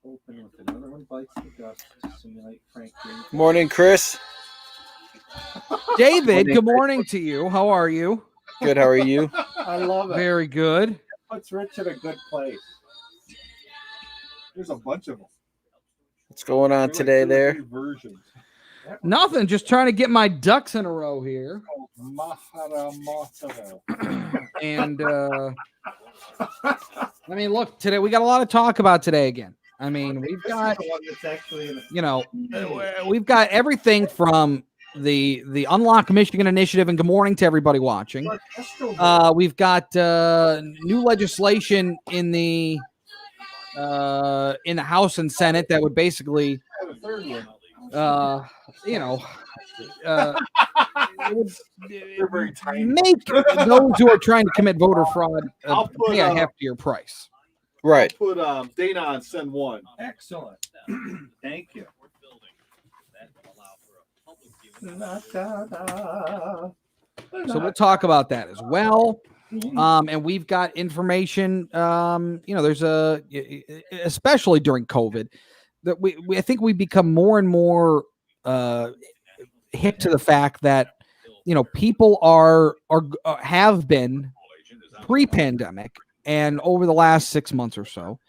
Open with another one bites the dust to simulate Frank. Morning, Chris. David, good morning to you. How are you? Good. How are you? I love it. Very good. Puts Rich in a good place. There's a bunch of them. What's going on today there? Versions. Nothing. Just trying to get my ducks in a row here. And I mean, look, today we got a lot of talk about today again. I mean, we've got, we've got everything from the Unlock Michigan initiative, and good morning to everybody watching. We've got new legislation in the House and Senate that would basically, make those who are trying to commit voter fraud pay a heftier price. Right. Put Dana on send one. Excellent. Thank you. So we'll talk about that as well. And we've got information, there's especially during COVID, that I think we become more and more hip to the fact that, people have been pre-pandemic and over the last 6 months or so,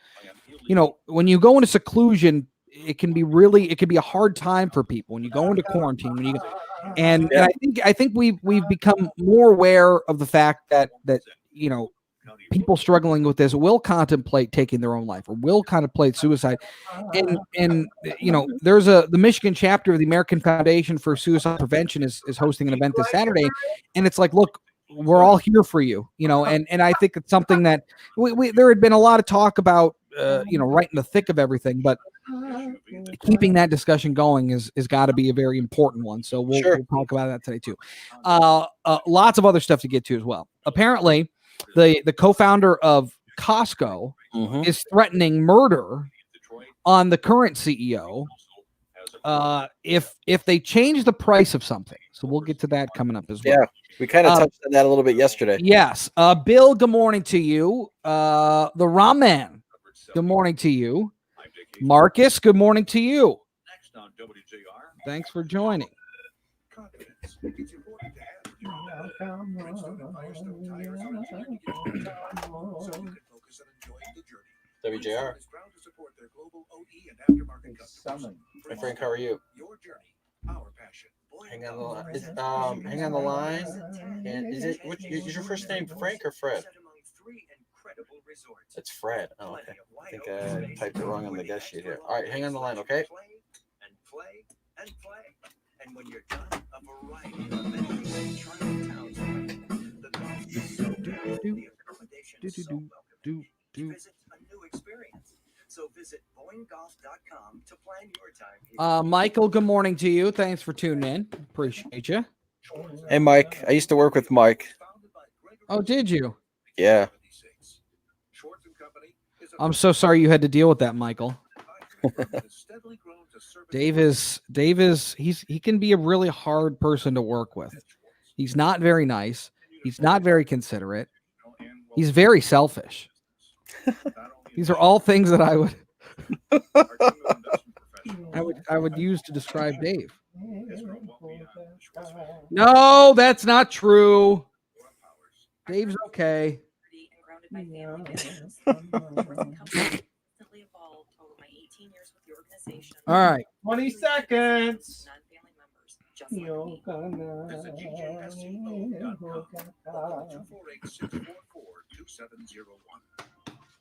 when you go into seclusion, it can be a hard time for people when you go into quarantine, and I think we've become more aware of the fact that people struggling with this will contemplate taking their own life or will contemplate suicide. And there's the Michigan chapter of the American Foundation for Suicide Prevention is hosting an event this Saturday. And it's like, look, we're all here for you, and I think it's something that there had been a lot of talk about, right in the thick of everything, but keeping that discussion going is got to be a very important one. So we'll talk about that today too. Lots of other stuff to get to as well. Apparently, the co-founder of Costco is threatening murder on the current CEO if they change the price of something. So we'll get to that coming up as well. Yeah, we kind of touched on that a little bit yesterday. Yes. Bill, good morning to you. The Raman, good morning to you. Marcus, good morning to you. Thanks for joining. WJR. Hey Frank, how are you? Hang on the line. And is your first name Frank or Fred? It's Fred. Oh, okay. I think I typed it wrong on the guest sheet here. All right, hang on the line, okay? And when you're done, a variety of amenities, charming towns, visit a new experience. So visit boingolf.com to plan your time. Michael, good morning to you. Thanks for tuning in. Appreciate you. Hey, Mike. I used to work with Mike. Oh, did you? Yeah. I'm so sorry you had to deal with that, Michael. Dave is he can be a really hard person to work with. He's not very nice. He's not very considerate. He's very selfish. These are all things that I would use to describe Dave. No, that's not true. Dave's okay. All right. 20 seconds.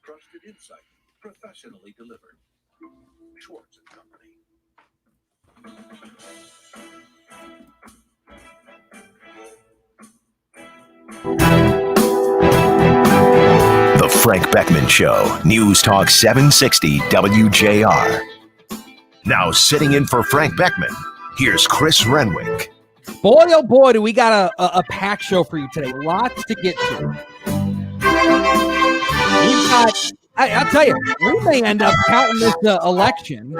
Trusted insight, professionally delivered. Schwartz and Company. The Frank Beckmann Show, News Talk 760 WJR. Now sitting in for Frank Beckmann, here's Chris Renwick. Boy, oh boy, do we got a packed show for you today. Lots to get to. I'll tell you, we may end up counting this election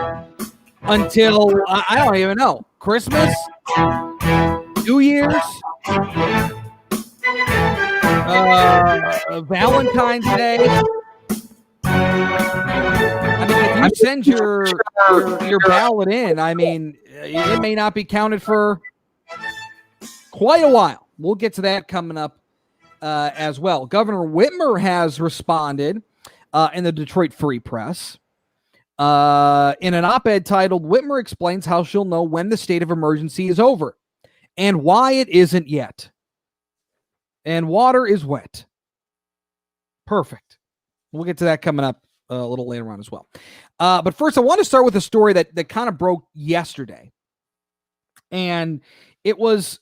until, I don't even know, Christmas, New Year's, Valentine's Day. you send your ballot in, I mean, it may not be counted for quite a while. We'll get to that coming up as well. Governor Whitmer has responded in the Detroit Free Press. In an op-ed titled, Whitmer explains how she'll know when the state of emergency is over and why it isn't yet. And water is wet. Perfect. We'll get to that coming up a little later on as well. But first, I want to start with a story that kind of broke yesterday. And it was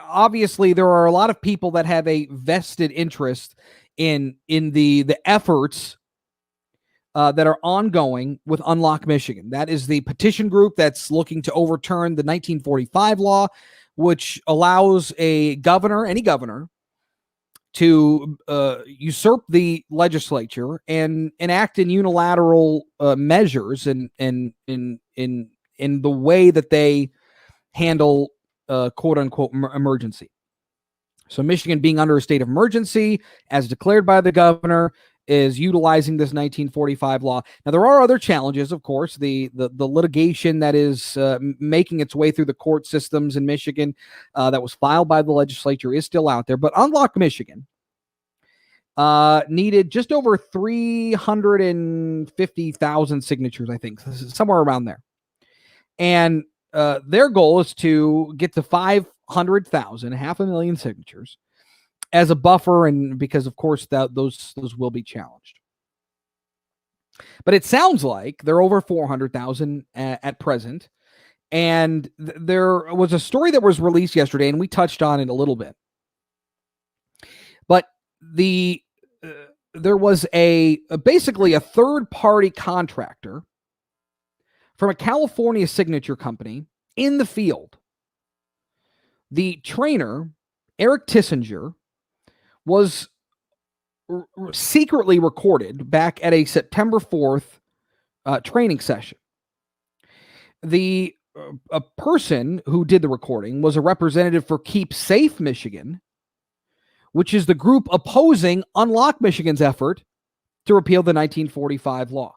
obviously there are a lot of people that have a vested interest in the efforts that are ongoing with Unlock Michigan. That is the petition group that's looking to overturn the 1945 law, which allows a governor, any governor, to usurp the legislature and enact in unilateral measures in the way that they handle quote unquote emergency. So Michigan, being under a state of emergency as declared by the governor, is utilizing this 1945 law. Now, there are other challenges, of course. The litigation that is making its way through the court systems in Michigan that was filed by the legislature is still out there. But Unlock Michigan needed just over 350,000 signatures, I think, somewhere around there. And their goal is to get to 500,000, 500,000 signatures, as a buffer, and because of course those will be challenged. But it sounds like they're over 400,000 at present. And there was a story that was released yesterday, and we touched on it a little bit. But there was basically a third-party contractor from a California signature company in the field. The trainer, Eric Tissinger, was secretly recorded back at a September 4th training session. A person who did the recording was a representative for Keep Safe Michigan, which is the group opposing Unlock Michigan's effort to repeal the 1945 law.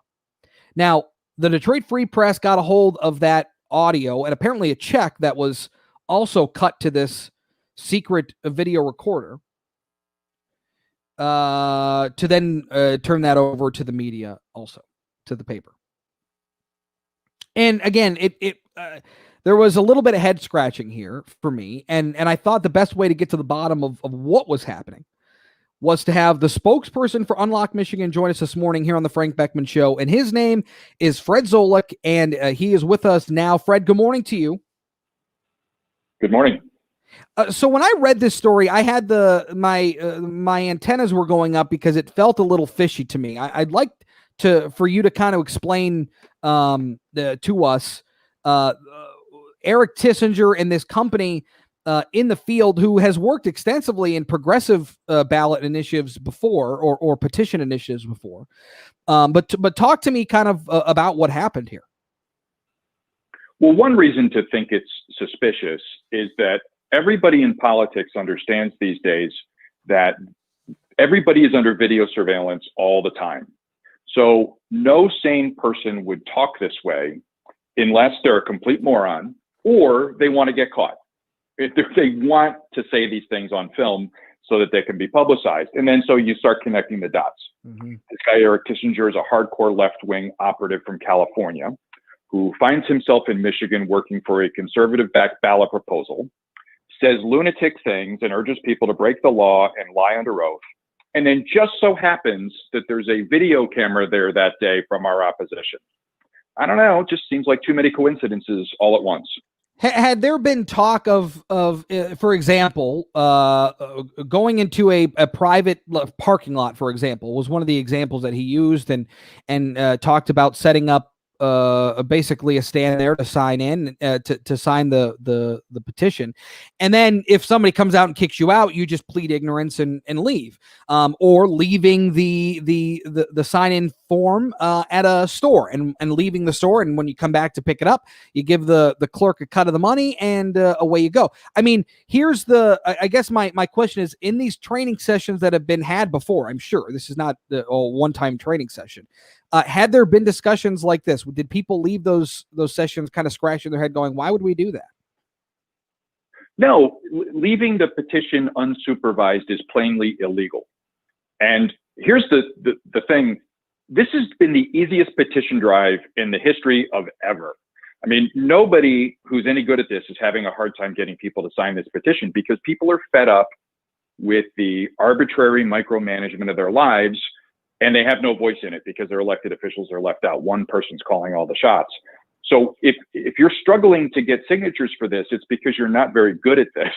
Now, the Detroit Free Press got a hold of that audio and apparently a check that was also cut to this secret video recorder to then turn that over to the media, also to the paper. And again, there was a little bit of head scratching here for me, and I thought the best way to get to the bottom of what was happening was to have the spokesperson for Unlock Michigan join us this morning here on the Frank Beckmann Show, and his name is Fred Zolick, and he is with us now. Fred, good morning to you. Good morning. So when I read this story, I had my antennas were going up because it felt a little fishy to me. I'd like for you to kind of explain to us Eric Tissinger and this company in the field who has worked extensively in progressive ballot initiatives before or petition initiatives before. But talk to me kind of about what happened here. Well, one reason to think it's suspicious is that everybody in politics understands these days that everybody is under video surveillance all the time. So no sane person would talk this way unless they're a complete moron or they want to get caught. If they want to say these things on film so that they can be publicized. And then so you start connecting the dots. Mm-hmm. This guy, Eric Tissinger, is a hardcore left-wing operative from California who finds himself in Michigan working for a conservative-backed ballot proposal, says lunatic things and urges people to break the law and lie under oath. And then just so happens that there's a video camera there that day from our opposition. I don't know, it just seems like too many coincidences all at once. Had there been talk of for example, going into a private parking lot, for example, was one of the examples that he used, and talked about setting up basically a stand there to sign in, to sign the petition. And then if somebody comes out and kicks you out, you just plead ignorance and leave, or leaving the sign in form at a store and leaving the store. And when you come back to pick it up, you give the clerk a cut of the money and away you go. I mean, here's I guess my question is, in these training sessions that have been had before, I'm sure this is not a one-time training session. Had there been discussions like this? Did people leave those sessions kind of scratching their head going, why would we do that? No, leaving the petition unsupervised is plainly illegal. And here's the thing. This has been the easiest petition drive in the history of ever. I mean, nobody who's any good at this is having a hard time getting people to sign this petition because people are fed up with the arbitrary micromanagement of their lives, and they have no voice in it because their elected officials are left out. One person's calling all the shots. So if you're struggling to get signatures for this, it's because you're not very good at this.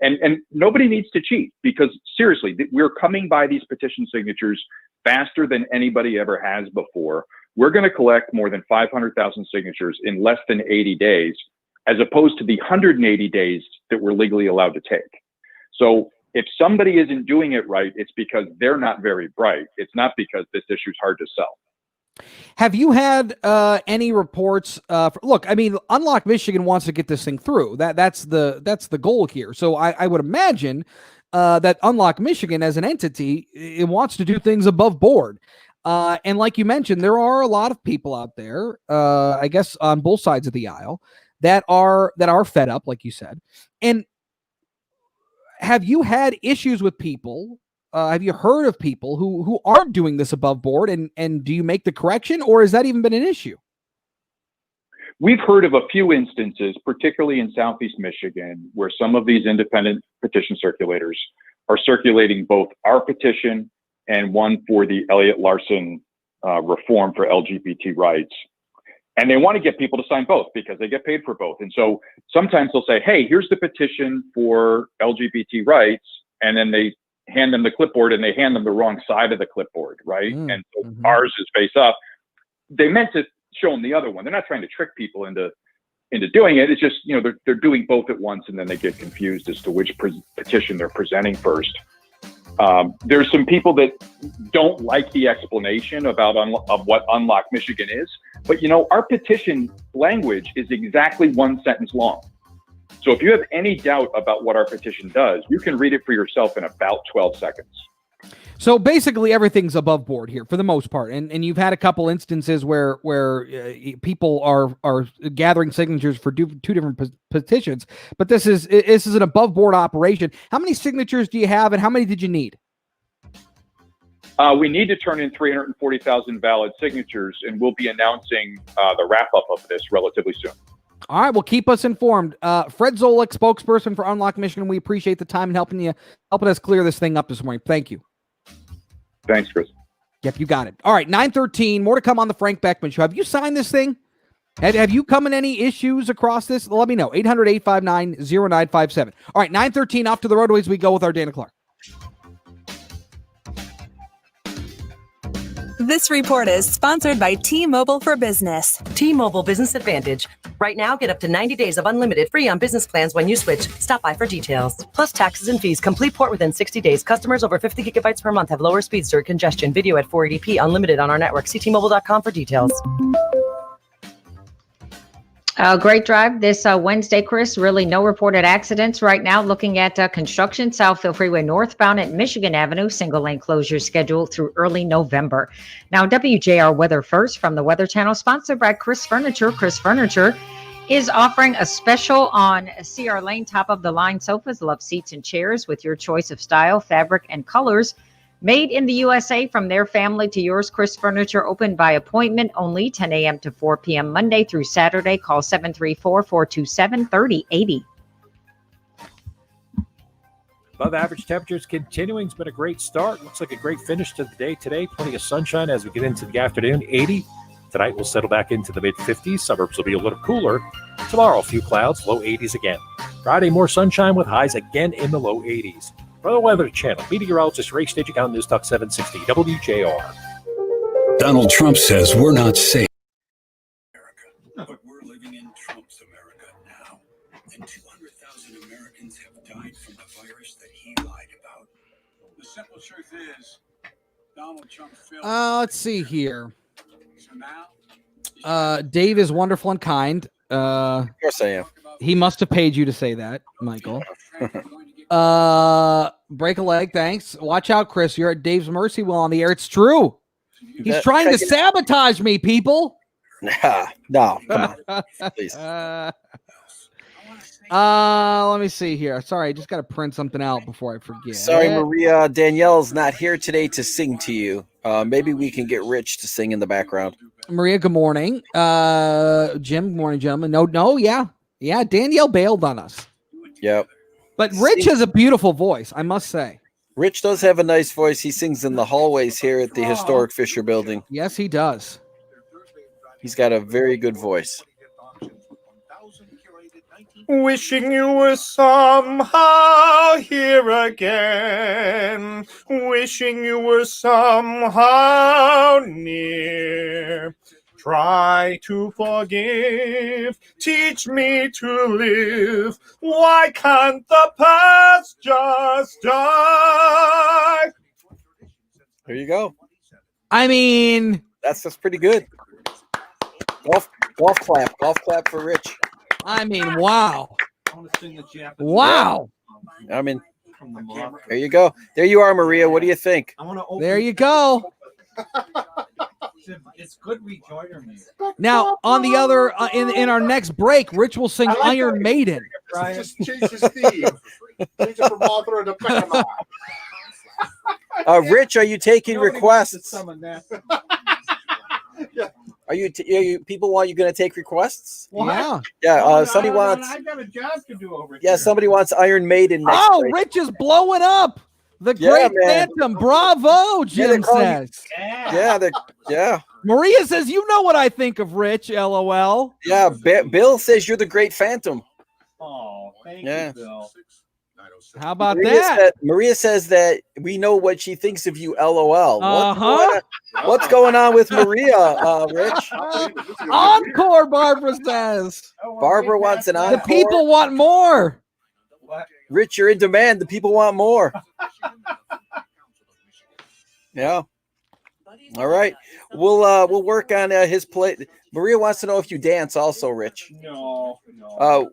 And nobody needs to cheat, because seriously, we're coming by these petition signatures faster than anybody ever has before. We're going to collect more than 500,000 signatures in less than 80 days, as opposed to the 180 days that we're legally allowed to take. So if somebody isn't doing it right, it's because they're not very bright. It's not because this issue is hard to sell. Have you had any reports? Look, I mean, Unlock Michigan wants to get this thing through. That's the goal here. So I would imagine that Unlock Michigan as an entity, it wants to do things above board. And like you mentioned, there are a lot of people out there, I guess on both sides of the aisle, that are fed up, like you said. And have you had issues with people? Have you heard of people who aren't doing this above board, and do you make the correction, or has that even been an issue? We've heard of a few instances, particularly in Southeast Michigan, where some of these independent petition circulators are circulating both our petition and one for the Elliott Larson reform for LGBT rights. And they want to get people to sign both because they get paid for both. And so sometimes they'll say, hey, here's the petition for LGBT rights. And then they hand them the clipboard, and they hand them the wrong side of the clipboard, right? And so ours is face up. They meant to show them the other one. They're not trying to trick people into doing it. It's just, they're doing both at once, and then they get confused as to which petition they're presenting first. There's some people that don't like the explanation of what Unlock Michigan is, but our petition language is exactly one sentence long. So if you have any doubt about what our petition does, you can read it for yourself in about 12 seconds. So basically everything's above board here for the most part. And you've had a couple instances where people are gathering signatures for two different petitions, but this is an above board operation. How many signatures do you have, and how many did you need? We need to turn in 340,000 valid signatures, and we'll be announcing the wrap up of this relatively soon. All right, well, keep us informed. Fred Zolick, spokesperson for Unlock Michigan. We appreciate the time and helping us clear this thing up this morning. Thank you. Thanks, Chris. Yep, you got it. All right, 9:13. More to come on the Frank Beckmann Show. Have you signed this thing? Have you come in any issues across this? Let me know. 800-859-0957. All right, 9:13. Off to the roadways we go with our Dana Clark. This report is sponsored by T-Mobile for Business. T-Mobile Business Advantage. Right now, get up to 90 days of unlimited free on business plans when you switch. Stop by for details. Plus taxes and fees. Complete port within 60 days. Customers over 50 gigabytes per month have lower speeds during congestion. Video at 480p. Unlimited on our network. See T-Mobile.com for details. Great drive this Wednesday, Chris. Really no reported accidents right now. Looking at construction, Southfield Freeway northbound at Michigan Avenue. Single lane closure scheduled through early November. Now, WJR Weather First from the Weather Channel, sponsored by Chris Furniture. Chris Furniture is offering a special on CR Lane top of the line sofas. Love seats and chairs with your choice of style, fabric, and colors. Made in the USA, from their family to yours. Chris Furniture, open by appointment only, 10 a.m. to 4 p.m. Monday through Saturday. Call 734-427-3080. Above average temperatures continuing. It's been a great start. Looks like a great finish to the day today. Plenty of sunshine as we get into the afternoon. 80. Tonight we'll settle back into the mid-50s. Suburbs will be a little cooler. Tomorrow, a few clouds, low 80s again. Friday, more sunshine with highs again in the low 80s. For the Weather Channel, meteorologist Ray Stagik on News Talk 760 WJR. Donald Trump says we're not safe. But we're living in Trump's America now. And 200,000 Americans have died from the virus that he lied about. The simple truth is, Donald Trump failed. Let's see here. Dave is wonderful and kind. Of course I am. He must have paid you to say that, Michael. Break a leg, thanks. Watch out, Chris. You're at Dave's mercy while on the air. It's true. He's trying to sabotage me, people. No, come on. Please. Let me see here. Sorry, I just got to print something out before I forget. Sorry, Maria. Danielle's not here today to sing to you. Maybe we can get Rich to sing in the background. Maria, good morning. Jim, good morning, gentlemen. No, yeah. Danielle bailed on us. Yep. But Rich has a beautiful voice, I must say. Rich does have a nice voice. He sings in the hallways here at the historic Fisher Building. Yes, he does. He's got a very good voice. Wishing you were somehow here again. Wishing you were somehow near. Try to forgive. Teach me to live. Why can't the past just die? There you go. I mean, that's pretty good. Golf clap for Rich. I mean, wow. Wow. I mean, there you go. There you are, Maria. What do you think? There you go. It's good rejoinder music. Now, on the other, in our next break, Rich will sing Iron Maiden. Just change his theme. Change it from author to Beckmann. Rich, are you taking requests? Are you people want you going to take requests? What? Yeah. Somebody wants. I got a job to do over here. Yeah, somebody wants Iron Maiden. Next break. Rich is blowing up. The great Phantom. Bravo, Jim says. Yeah. Maria says, you know what I think of Rich, LOL. Yeah, Bill says you're the great Phantom. Oh, thank you, Bill. How about that? Maria says that we know what she thinks of you, LOL. Uh-huh. What's going on with Maria, Rich? Encore, Barbara says. Barbara wants an encore. The people want more. Rich, you're in demand. The people want more. Yeah. All right. We'll work on his play. Maria wants to know if you dance also, Rich. No.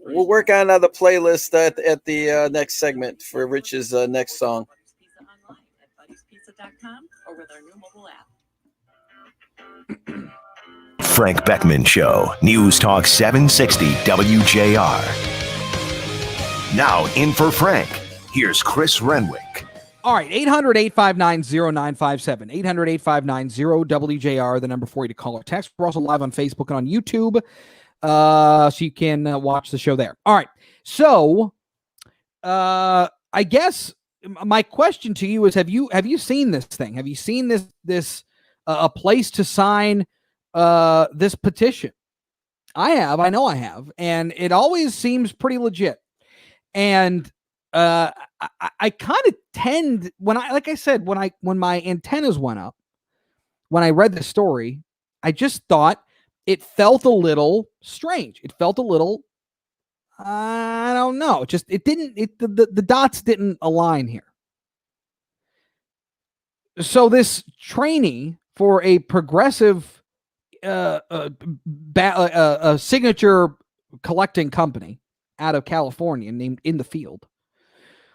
We'll work on the playlist at the next segment for Rich's next song. Frank Beckmann Show, News Talk 760 WJR. Now in for Frank, here's Chris Renwick. All right, 800-859-0957, 800-859-0WJR, the number for you to call or text. We're also live on Facebook and on YouTube, so you can watch the show there. All right, so I guess my question to you is: Have you seen this thing? Have you seen this a place to sign this petition? I have. I know I have, and it always seems pretty legit. And I kind of tend when my antennas went up when I read the story, I just thought it felt a little strange. It felt a little, I don't know. The dots didn't align here. So this trainee for a progressive signature collecting company out of California named In the Field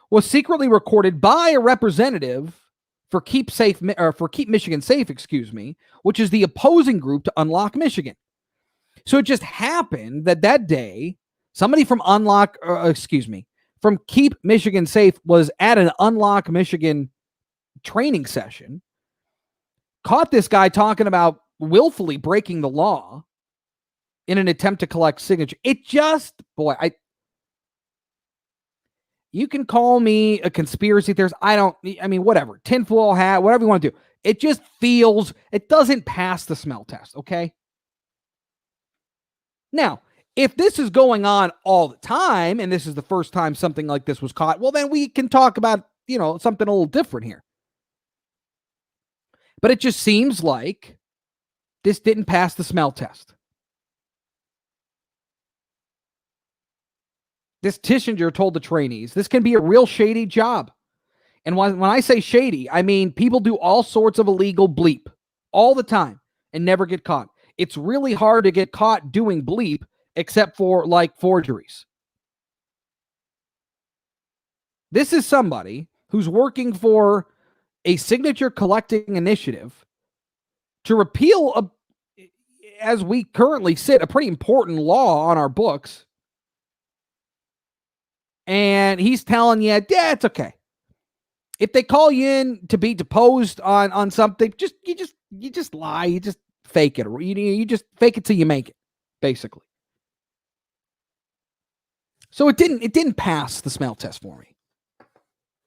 was secretly recorded by a representative for Keep Michigan Safe, which is the opposing group to Unlock Michigan. So it just happened that day, somebody from from Keep Michigan Safe was at an Unlock Michigan training session, caught this guy talking about willfully breaking the law in an attempt to collect signature. It just, you can call me a conspiracy theorist. Whatever. Tinfoil hat, whatever you want to do. It just feels, it doesn't pass the smell test, okay? Now, if this is going on all the time, and this is the first time something like this was caught, well, then we can talk about, something a little different here. But it just seems like this didn't pass the smell test. This Tishinger told the trainees, this can be a real shady job. And when I say shady, I mean people do all sorts of illegal bleep all the time and never get caught. It's really hard to get caught doing bleep except for like forgeries. This is somebody who's working for a signature collecting initiative to repeal, as we currently sit, a pretty important law on our books. And he's telling you, yeah, it's okay. If they call you in to be deposed on something, you just lie, you just fake it. You just fake it till you make it, basically. So it didn't pass the smell test for me.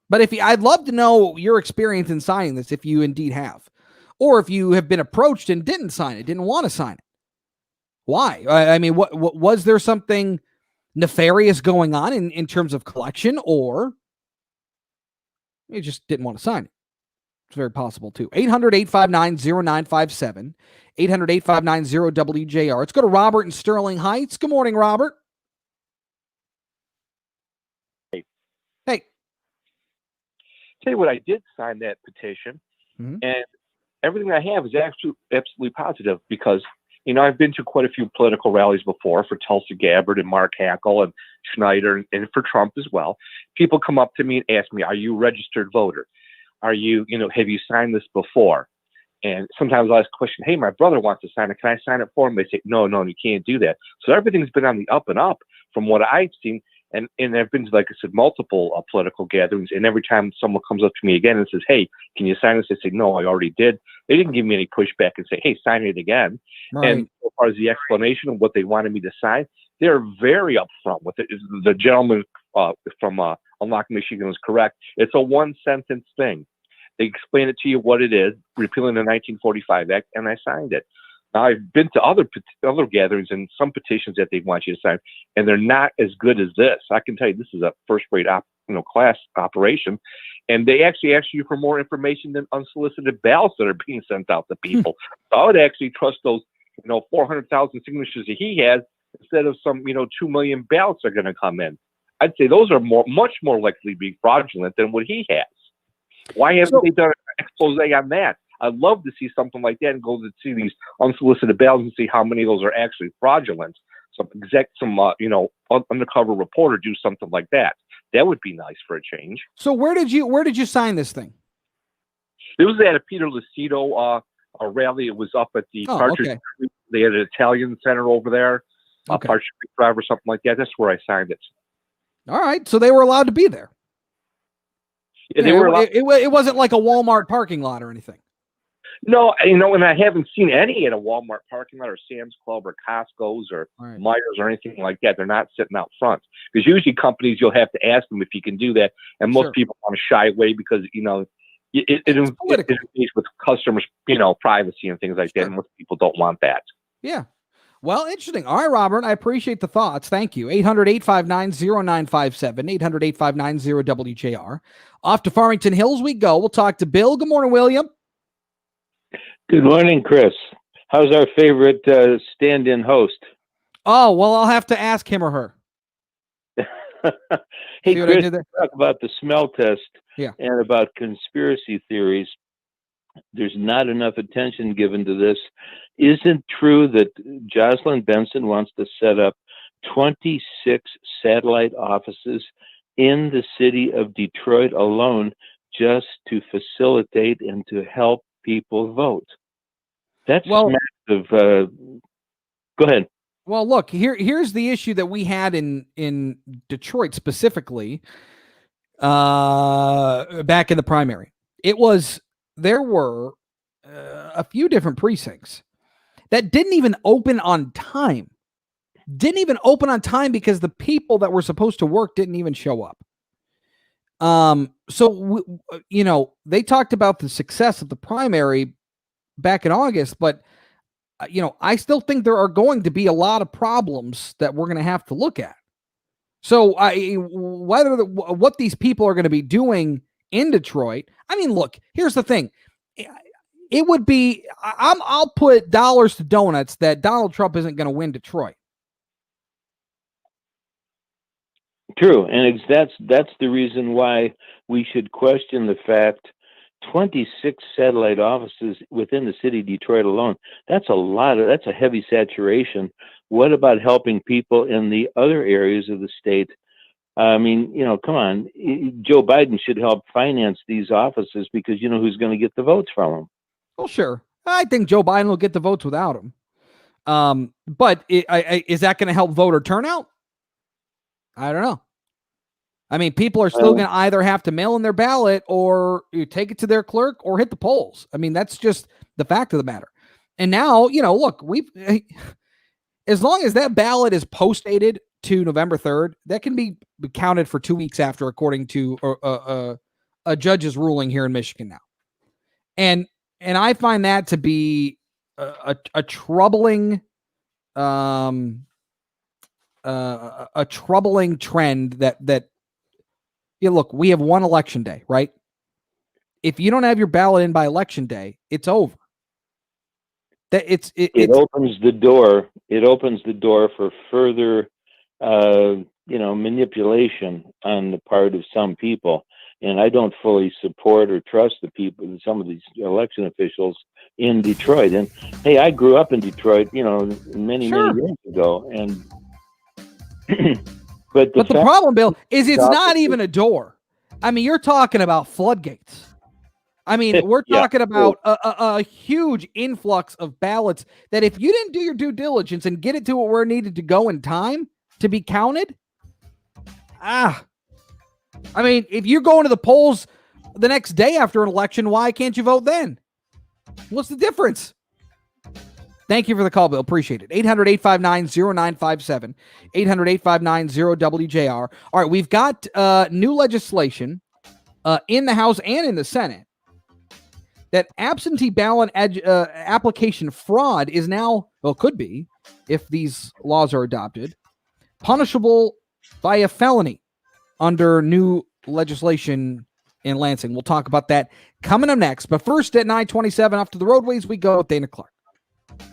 But I'd love to know your experience in signing this, if you indeed have, or if you have been approached and didn't sign it, didn't want to sign it. Why? I mean, what was there something nefarious going on in terms of collection, or you just didn't want to sign it? It's very possible too. 800-859-0957, 800-859-0WJR. Let's go to Robert in Sterling Heights. Good morning, Robert. Hey. Tell you what, I did sign that petition, and everything I have is actually absolutely positive because, I've been to quite a few political rallies before for Tulsi Gabbard and Mark Hackel and Schneider and for Trump as well. People come up to me and ask me, are you a registered voter? Are you, have you signed this before? And sometimes I ask the question, hey, my brother wants to sign it. Can I sign it for him? They say, no, you can't do that. So everything's been on the up and up from what I've seen. And I've been to, like I said, multiple political gatherings. And every time someone comes up to me again and says, hey, can you sign this? I say, no, I already did. They didn't give me any pushback and say, hey, sign it again. Right. And as far as the explanation of what they wanted me to sign, they're very upfront with it. The gentleman from Unlock Michigan was correct. It's a one-sentence thing. They explain it to you what it is, repealing the 1945 Act, and I signed it. Now, I've been to other gatherings and some petitions that they want you to sign, and they're not as good as this. I can tell you this is a first-rate class operation, and they actually ask you for more information than unsolicited ballots that are being sent out to people. So I would actually trust those 400,000 signatures that he has instead of some 2 million ballots are going to come in. I'd say those are much more likely to be fraudulent than what he has. Why haven't they done an expose on that? I'd love to see something like that and go to see these unsolicited ballots and see how many of those are actually fraudulent. Some undercover reporter do something like that. That would be nice for a change. So where did you sign this thing? It was at a Peter Lucido a rally. It was up at the Partridge Creek. They had an Italian center over there, Partridge Creek Drive or something like that. That's where I signed it. All right, so they were allowed to be there. Yeah, they were allowed. It wasn't like a Walmart parking lot or anything. No, and I haven't seen any at a Walmart parking lot or Sam's Club or Costco's or Myers or anything like that. They're not sitting out front because usually companies, you'll have to ask them if you can do that, and most people want to shy away because it interferes with customers, privacy and things like that, and most people don't want that. Yeah. Well, interesting. All right, Robert, I appreciate the thoughts. Thank you. 800-859-0957, 800-859-0WJR. Off to Farmington Hills we go. We'll talk to Bill. Good morning, William. Good morning, Chris. How's our favorite stand-in host? Oh, well, I'll have to ask him or her. Hey, Chris, talk about the smell test and about conspiracy theories. There's not enough attention given to this. Isn't true that Jocelyn Benson wants to set up 26 satellite offices in the city of Detroit alone just to facilitate and to help people vote? That's massive. Go ahead. Well, look, here's the issue that we had in Detroit specifically back in the primary. There were a few different precincts that didn't even open on time. Because the people that were supposed to work didn't even show up. So they talked about the success of the primary back in August, but I still think there are going to be a lot of problems that we're going to have to look at. So what these people are going to be doing in Detroit. I mean, look, here's the thing. It would be, I'll put dollars to donuts that Donald Trump isn't going to win Detroit. True, and that's the reason why we should question the fact 26 satellite offices within the city of Detroit alone. That's a heavy saturation. What about helping people in the other areas of the state? I mean, come on. Joe Biden should help finance these offices because you know who's going to get the votes from them. Well, sure. I think Joe Biden will get the votes without him. But is that going to help voter turnout? I don't know. I mean, people are still going to either have to mail in their ballot or you take it to their clerk or hit the polls. I mean, that's just the fact of the matter. And now, look, as long as that ballot is post-dated to November 3rd, that can be counted for 2 weeks after, according to a judge's ruling here in Michigan now. And I find that to be a troubling trend that look, we have one election day, right? If you don't have your ballot in by election day, it's over. It opens the door. It opens the door for further, manipulation on the part of some people. And I don't fully support or trust some of these election officials in Detroit. And hey, I grew up in Detroit, many years ago. And but the problem, Bill, is it's not even a door. I mean, you're talking about floodgates. I mean, we're talking about a huge influx of ballots that if you didn't do your due diligence and get it to where it needed to go in time to be counted, I mean, if you're going to the polls the next day after an election, why can't you vote then? What's the difference? Thank you for the call, Bill. Appreciate it. 800-859-0957. 800-859-0WJR. All right, we've got new legislation in the House and in the Senate that absentee ballot application fraud is now, could be, if these laws are adopted, punishable by a felony under new legislation in Lansing. We'll talk about that coming up next. But first, at 9:27, off to the roadways we go with Dana Clark.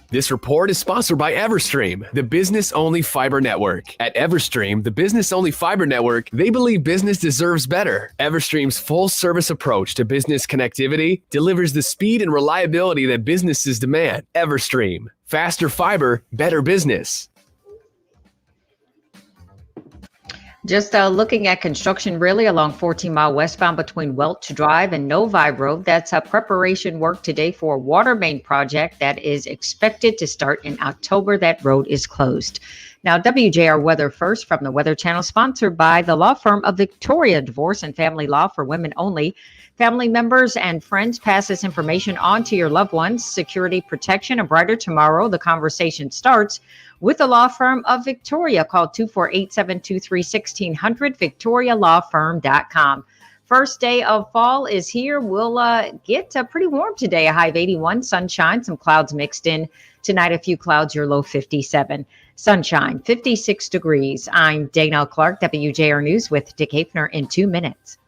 This report is sponsored by Everstream, the business-only fiber network. At Everstream, the business-only fiber network, they believe business deserves better. Everstream's full-service approach to business connectivity delivers the speed and reliability that businesses demand. Everstream, faster fiber, better business. Just looking at construction really along 14 Mile westbound between Welch Drive and Novi Road. That's preparation work today for a water main project that is expected to start in October. That road is closed. Now, WJR Weather First from the Weather Channel, sponsored by the law firm of Victoria, Divorce and Family Law for Women Only. Family members and friends, pass this information on to your loved ones. Security, protection, a brighter tomorrow. The conversation starts with the law firm of Victoria. Call 248-723-1600, victorialawfirm.com. First day of fall is here. We'll get pretty warm today, a high of 81, sunshine, some clouds mixed in. Tonight, a few clouds, your low 57. Sunshine, 56 degrees. I'm Dana Clark, WJR News with Dick Hafner in 2 minutes.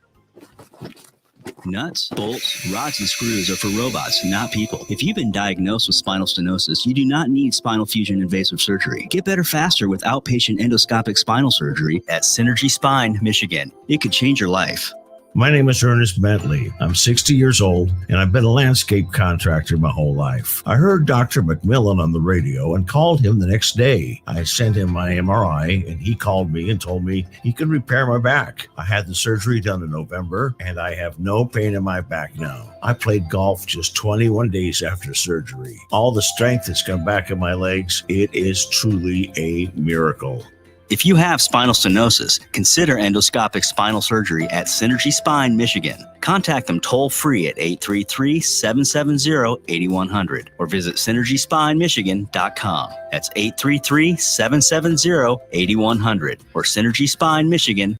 Nuts, bolts, rods, and screws are for robots, not people. If you've been diagnosed with spinal stenosis, you do not need spinal fusion invasive surgery. Get better faster with outpatient endoscopic spinal surgery at Synergy Spine, Michigan. It could change your life. My name is Ernest Bentley. I'm 60 years old, and I've been a landscape contractor my whole life. I heard Dr. McMillan on the radio and called him the next day. I sent him my MRI, and he called me and told me he could repair my back. I had the surgery done in November, and I have no pain in my back now. I played golf just 21 days after surgery. All the strength has come back in my legs. It is truly a miracle. If you have spinal stenosis, consider endoscopic spinal surgery at Synergy Spine, Michigan. Contact them toll-free at 833-770-8100 or visit synergyspinemichigan.com. That's 833-770-8100 or Synergy Spine, Michigan.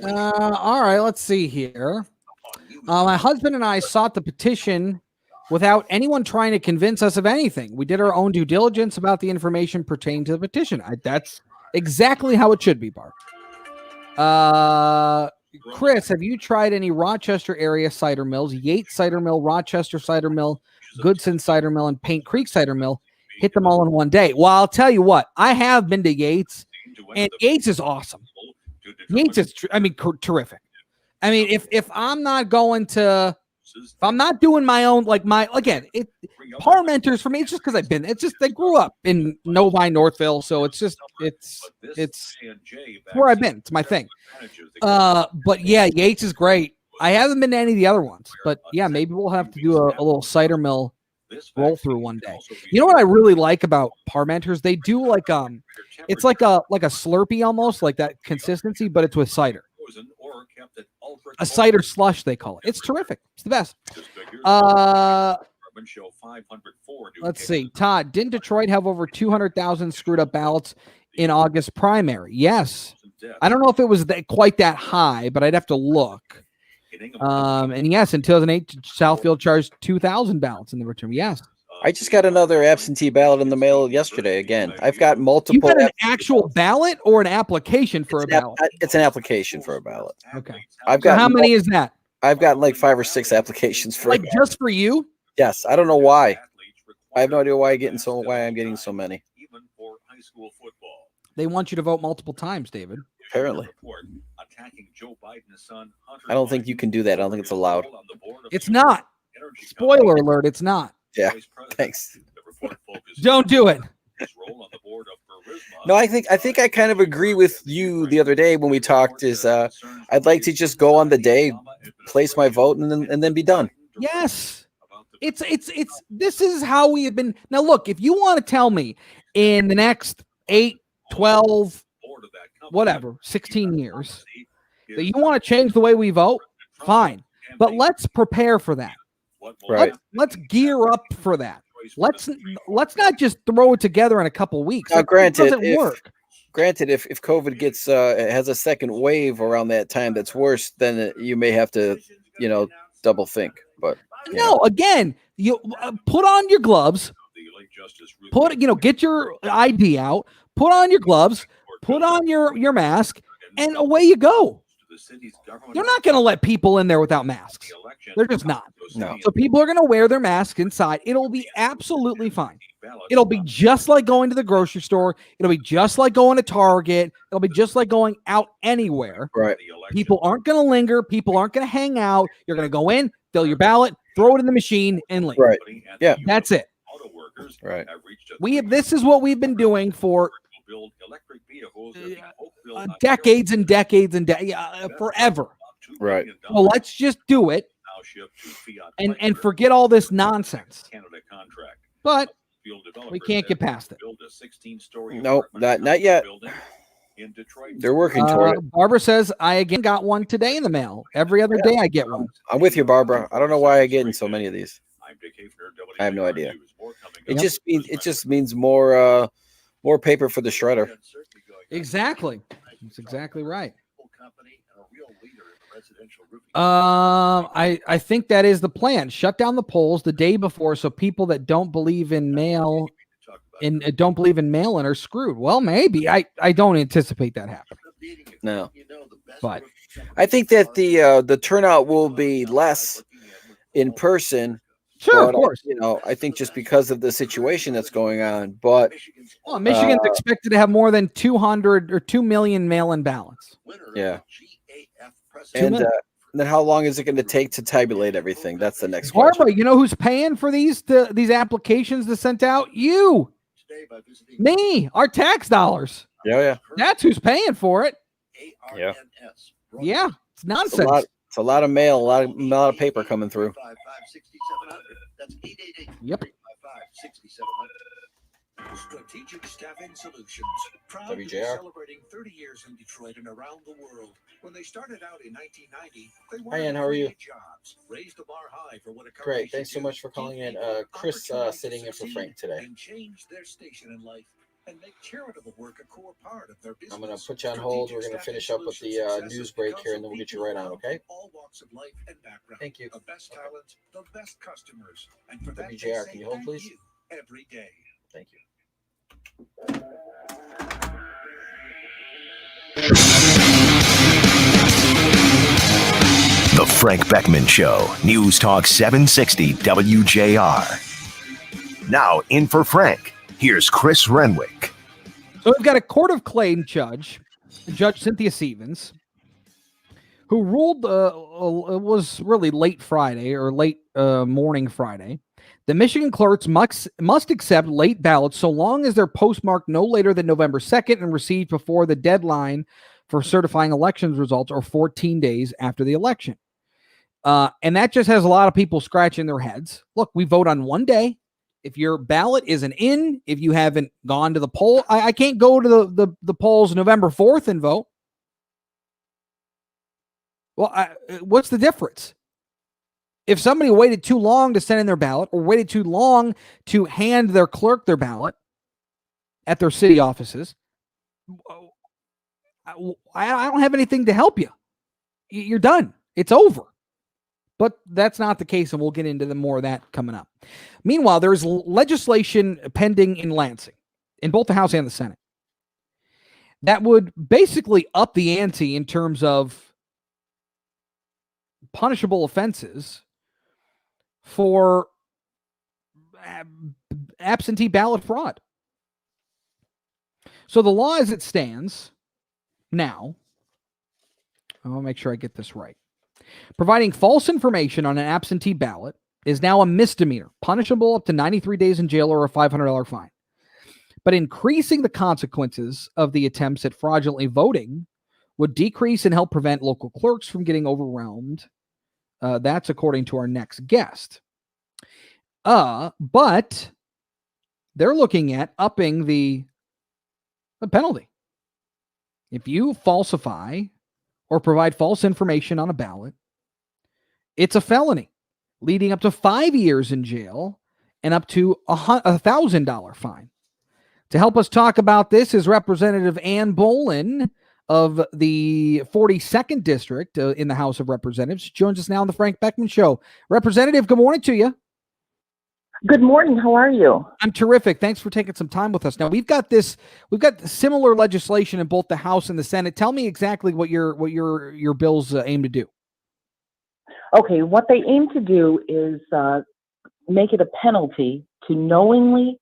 All right, let's see here. My husband and I sought the petition without anyone trying to convince us of anything. We did our own due diligence about the information pertaining to the petition. That's exactly how it should be, Bart. Chris, have you tried any Rochester area cider mills? Yates Cider Mill, Rochester Cider Mill, Goodson Cider Mill, and Paint Creek Cider Mill. Hit them all in one day. Well, I'll tell you what, I have been to Yates, and Yates is awesome. Yates is, terrific. I mean, if I'm not going to, if I'm not doing my own, like Parmenters for me, it's just because it's just, I grew up in Novi, Northville. So it's where I've been. It's my thing. But yeah, Yates is great. I haven't been to any of the other ones, but yeah, maybe we'll have to do a little cider mill roll through one day. You know what I really like about Parmenters? They do it's like a Slurpee almost, like that consistency, but it's with cider. A cider slush, they call it. It's terrific. It's the best. Let's see. Todd, didn't Detroit have over 200,000 screwed up ballots in August primary? Yes. I don't know if it was quite that high, but I'd have to look. And yes, in 2008, Southfield charged 2,000 ballots in the return. Yes. I just got another absentee ballot in the mail yesterday. Again, I've got multiple. You got an actual ballot or an application for a ballot? It's an application for a ballot. Okay. I've got. So how many is that? I've got like 5 or 6 applications for. Like just for you? Yes. I don't know why. I have no idea why I'm getting so many. They want you to vote multiple times, David. Apparently. I don't think you can do that. I don't think it's allowed. It's not. Spoiler alert, it's not. Yeah. Thanks. Don't do it. No, I think I kind of agree with you the other day when we talked. I'd like to just go on the day, place my vote, and then be done. Yes. It's this is how we have been. Now look, if you want to tell me in the next 8, 12, whatever, 16 years that you want to change the way we vote, fine. But let's prepare for that. Right. Let's gear up for that. Let's not just throw it together in a couple weeks. Now, granted, it doesn't work. Granted, if COVID gets has a second wave around that time that's worse, then you may have to, double think. But no, again, you put on your gloves. Get your ID out. Put on your gloves. Put on your mask, and away you go. You're not going to let people in there without masks. They're just not. No. So people are going to wear their masks inside. It'll be absolutely fine. It'll be just like going to the grocery store. It'll be just like going to Target. It'll be just like going out anywhere. Right. People aren't going to linger. People aren't going to hang out. You're going to go in, fill your ballot, throw it in the machine, and leave. Right. Yeah. That's it. Right. This is what we've been doing for decades and decades and forever. Right. Well, let's just do it and forget all this nonsense. But we can't get past it. No, not yet. They're working toward it. Barbara says, I again got one today in the mail. Every other day I get one. I'm with you, Barbara. I don't know why I'm getting so many of these. I have no idea. It just means more paper for the shredder. Exactly. That's exactly right. I think that is the plan. Shut down the polls the day before, so people that don't believe in mail and don't believe in mail-in are screwed. Well, maybe. I don't anticipate that happening. No, but I think that the turnout will be less in person. Sure, but, of course. I think just because of the situation that's going on. But Michigan's expected to have more than 200 or 2 million mail-in ballots. Yeah. And then how long is it going to take to tabulate everything? That's the next question. Barbara, you know who's paying for these applications to send out? You. Me. Our tax dollars. Yeah. That's who's paying for it. Yeah. Yeah. It's nonsense. It's a lot of mail, a lot of paper coming through. Yep. Strategic Staffing Solutions, proud to be WJR. celebrating 30 years in Detroit and around the world. When they started out in 1990, they Hi, Ann, how are you? jobs, raised the bar high for what a Great. Thanks so much for calling in. Chris sitting in for Frank today. and change their station in life and make charitable work a core part of their business. I'm going to put you on hold. We're going to finish up with the news break here, and then we'll get you right on, okay? All walks of life and background. Thank you. The best talent, the best customers, and for that, WJR, they say can you hold, thank please? you every day. Thank you. The Frank Beckmann Show, News Talk 760 WJR. Now in for Frank, here's Chris Renwick. So we've got a Court of Claim judge, Judge Cynthia Stevens, who ruled it was really late Friday or late morning Friday. The Michigan clerks must accept late ballots so long as they're postmarked no later than November 2nd and received before the deadline for certifying elections results or 14 days after the election. And that just has a lot of people scratching their heads. Look, we vote on one day. If your ballot isn't in, if you haven't gone to the poll, I can't go to the polls November 4th and vote. Well, what's the difference? If somebody waited too long to send in their ballot or waited too long to hand their clerk their ballot at their city offices, I don't have anything to help you. You're done. It's over. But that's not the case, and we'll get into more of that coming up. Meanwhile, there's legislation pending in Lansing, in both the House and the Senate, that would basically up the ante in terms of punishable offenses for absentee ballot fraud. So the law as it stands now, I want to make sure I get this right. Providing false information on an absentee ballot is now a misdemeanor, punishable up to 93 days in jail or a $500 fine. But increasing the consequences of the attempts at fraudulently voting would decrease and help prevent local clerks from getting overwhelmed. That's according to our next guest. But they're looking at upping the penalty. If you falsify or provide false information on a ballot, it's a felony, leading up to 5 years in jail and up to a $1,000 fine. To help us talk about this is Representative Ann Bolin of the 42nd District in the House of Representatives. She joins us now on the Frank Beckmann Show. Representative, good morning to you. Good morning. How are you? I'm terrific. Thanks for taking some time with us. Now we've got similar legislation in both the House and the Senate. Tell me exactly what your bills aim to do. Okay, what they aim to do is make it a penalty to knowingly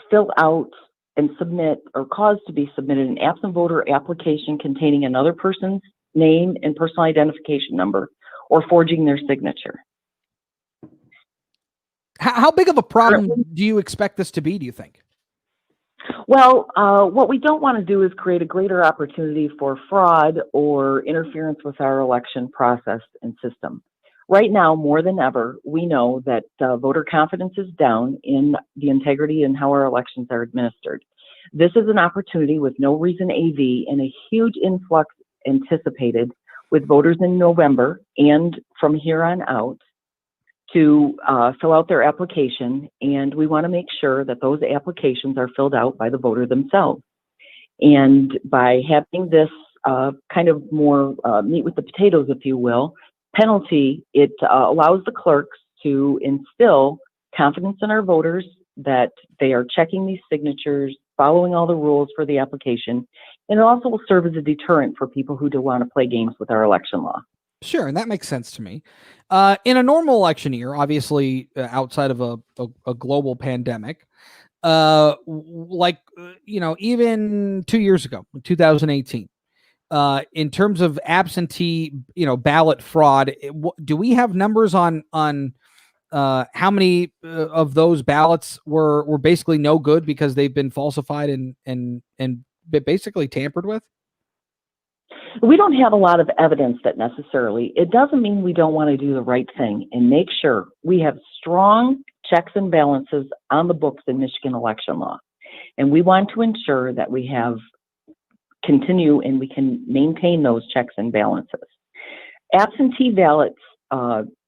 fill out and submit or cause to be submitted an absent voter application containing another person's name and personal identification number or forging their signature. How big of a problem do you expect this to be, do you think? Well, what we don't want to do is create a greater opportunity for fraud or interference with our election process and system. Right now, more than ever, we know that voter confidence is down in the integrity and how our elections are administered. This is an opportunity with no reason AV and a huge influx anticipated with voters in November and from here on out to fill out their application, and we want to make sure that those applications are filled out by the voter themselves. And by having this kind of more meat with the potatoes, if you will, penalty, it allows the clerks to instill confidence in our voters that they are checking these signatures, following all the rules for the application, and it also will serve as a deterrent for people who do want to play games with our election law. Sure, and that makes sense to me. In a normal election year, obviously outside of a global pandemic, even 2 years ago, 2018, in terms of absentee, ballot fraud, do we have numbers on how many of those ballots were basically no good because they've been falsified and basically tampered with? We don't have a lot of evidence that necessarily. It doesn't mean we don't want to do the right thing and make sure we have strong checks and balances on the books in Michigan election law. And we want to ensure that we continue and we can maintain those checks and balances. Absentee ballots,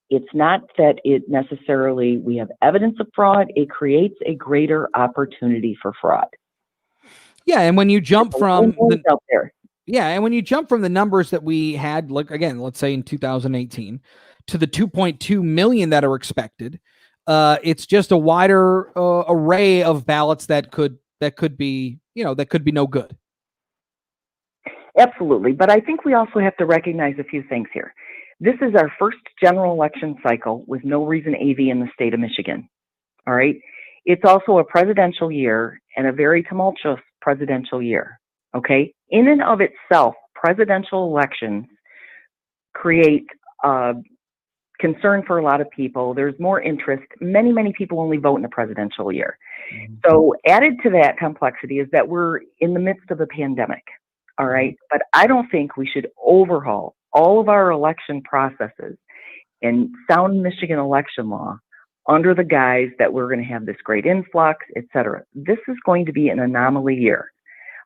it's not that it necessarily, we have evidence of fraud, it creates a greater opportunity for fraud. Yeah, and when you jump from the numbers that we had, like again, let's say in 2018, to the 2.2 million that are expected, it's just a wider array of ballots that could be no good. Absolutely, but I think we also have to recognize a few things here. This is our first general election cycle with no reason AV in the state of Michigan. All right, it's also a presidential year and a very tumultuous presidential year. Okay, in and of itself, presidential elections create concern for a lot of people. There's more interest. Many people only vote in a presidential year. So added to that complexity is that we're in the midst of a pandemic. All right. But I don't think we should overhaul all of our election processes and sound Michigan election law under the guise that we're going to have this great influx, et cetera. This is going to be an anomaly year.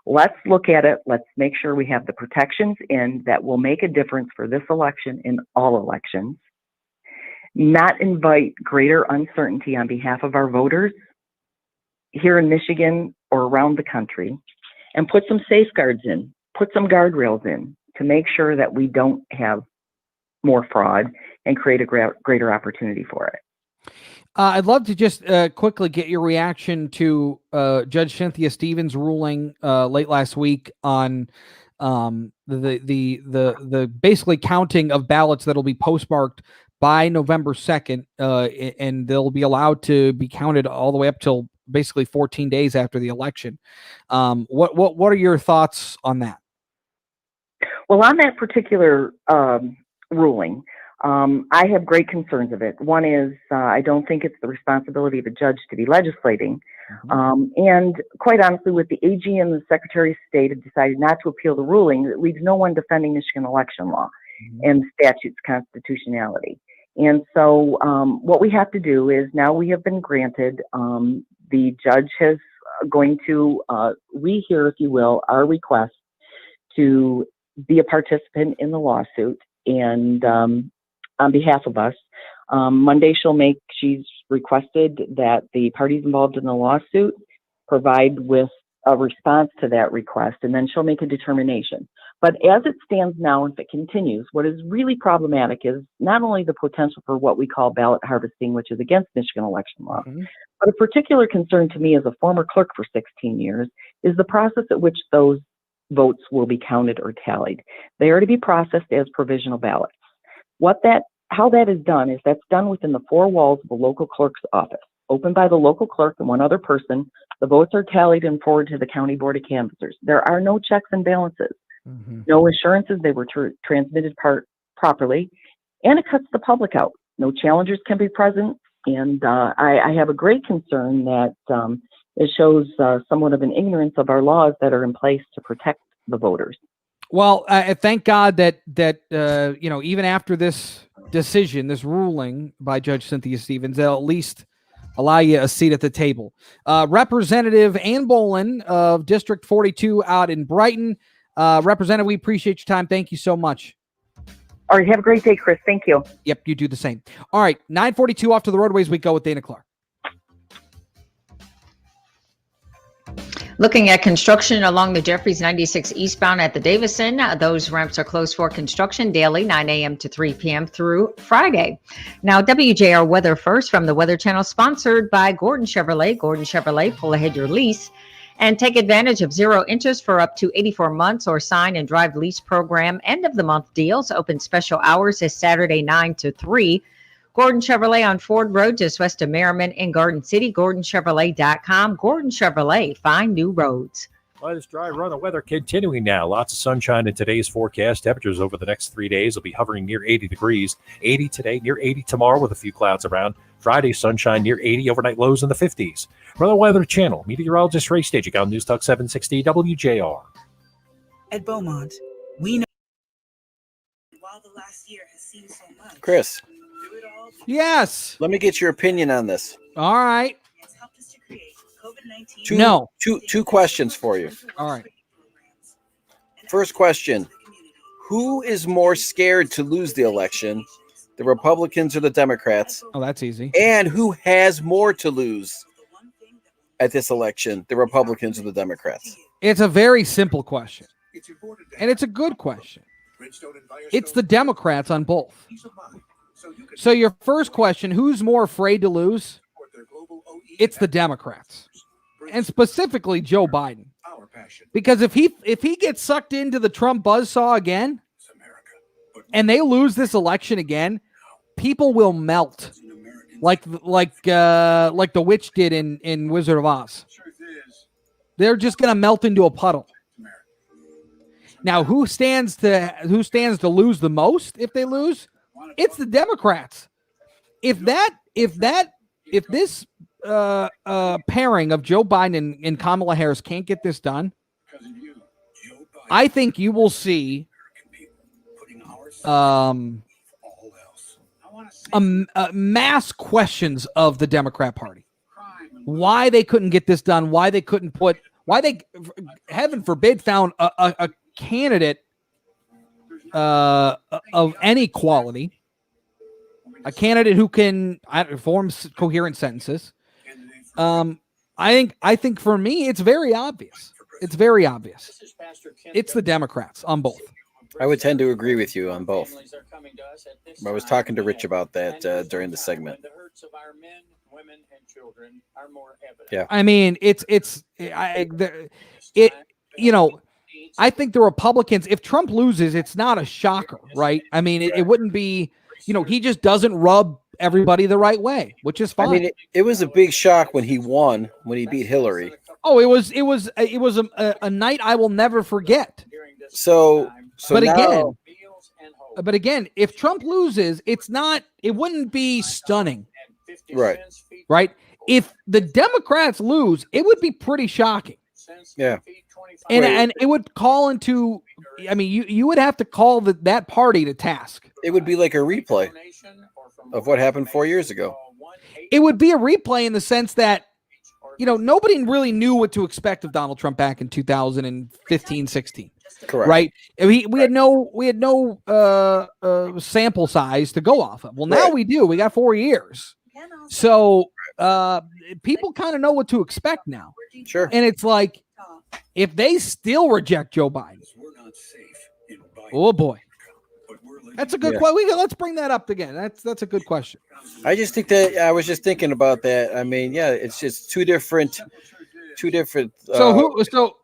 Let's look at it. Let's make sure we have the protections in that will make a difference for this election in all elections. Not invite greater uncertainty on behalf of our voters here in Michigan or around the country, and put some safeguards in, put some guardrails in to make sure that we don't have more fraud and create a greater opportunity for it. I'd love to just quickly get your reaction to Judge Cynthia Stevens' ruling late last week on the basically counting of ballots that'll be postmarked by November 2nd, and they'll be allowed to be counted all the way up till basically 14 days after the election. What are your thoughts on that? Well, on that particular ruling, I have great concerns of it. One is I don't think it's the responsibility of a judge to be legislating. And quite honestly, with the AG and the Secretary of State have decided not to appeal the ruling, it leaves no one defending Michigan election law and the statute's constitutionality. And so what we have to do is now we have been granted, the judge is going to rehear, if you will, our request to be a participant in the lawsuit. And on behalf of us, Monday she's requested that the parties involved in the lawsuit provide with a response to that request, and then she'll make a determination. But as it stands now, if it continues, what is really problematic is not only the potential for what we call ballot harvesting, which is against Michigan election law, but a particular concern to me as a former clerk for 16 years is the process at which those votes will be counted or tallied. They are to be processed as provisional ballots. How that is done is that's done within the four walls of the local clerk's office, opened by the local clerk and one other person. The votes are tallied and forwarded to the county board of canvassers. There are no checks and balances, no assurances they were transmitted properly, and it cuts the public out. No challengers can be present, and I have a great concern that it shows somewhat of an ignorance of our laws that are in place to protect the voters. Well, thank God that even after this decision, this ruling by Judge Cynthia Stevens, they'll at least allow you a seat at the table. Representative Ann Bolin of District 42 out in Brighton. Representative, we appreciate your time. Thank you so much. All right, have a great day, Chris. Thank you. Yep, you do the same. All right, 9:42 off to the roadways we go with Dana Clark. Looking at construction along the Jeffries 96 eastbound at the Davison, those ramps are closed for construction daily, 9 a.m. to 3 p.m. through Friday. Now, WJR Weather First from the Weather Channel, sponsored by Gordon Chevrolet. Gordon Chevrolet, pull ahead your lease and take advantage of 0 interest for up to 84 months or sign and drive lease program. End of the month deals. Open special hours is Saturday 9 to 3. Gordon Chevrolet on Ford Road, just west of Merriman in Garden City. GordonChevrolet.com. Gordon Chevrolet, find new roads. Well, this dry run of weather continuing now. Lots of sunshine in today's forecast. Temperatures over the next 3 days will be hovering near 80 degrees. 80 today, near 80 tomorrow with a few clouds around. Friday, sunshine near 80, overnight lows in the 50s. From the Weather Channel, meteorologist Ray Stagik on News Talk 760 WJR. At Beaumont, we know while the last year has seen so much. Chris. Yes. Let me get your opinion on this. All right. Two questions for you. All right. First question. Who is more scared to lose the election, the Republicans or the Democrats? Oh, that's easy. And who has more to lose at this election, the Republicans or the Democrats? It's a very simple question. And it's a good question. It's the Democrats on both. So your first question, who's more afraid to lose? It's the Democrats. And specifically Joe Biden. Because if he gets sucked into the Trump buzzsaw again and they lose this election again, people will melt like the witch did in Wizard of Oz. They're just going to melt into a puddle. Now, who stands to lose the most if they lose? It's the Democrats. If this pairing of Joe Biden and Kamala Harris can't get this done, I think you will see mass questions of the Democrat Party. Why they couldn't get this done, why they, heaven forbid, found a candidate of any quality, a candidate who can form coherent sentences. I think for me, it's very obvious. It's very obvious. It's the Democrats on both. I would tend to agree with you on both. I was talking to Rich about that during the segment. Yeah, I mean, I think the Republicans, if Trump loses, it's not a shocker, right? I mean, it wouldn't be, he just doesn't rub everybody the right way, which is fine. I mean, it was a big shock when he won, when he beat Hillary. Oh, it was a night I will never forget. But again, if Trump loses, it wouldn't be stunning. Right. If the Democrats lose, it would be pretty shocking. Yeah. And it would call into, I mean, you would have to call that party to task. It would be like a replay of what happened 4 years ago. It would be a replay in the sense that, nobody really knew what to expect of Donald Trump back in 2015, 16. Correct. Right. We had no sample size to go off of. Well, now we do. We got 4 years. So people kind of know what to expect now. Sure. And it's like, if they still reject Joe Biden, oh boy, that's a good question. Let's bring that up again. That's a good question. I just think that I was just thinking about that. I mean, yeah, it's just two different. So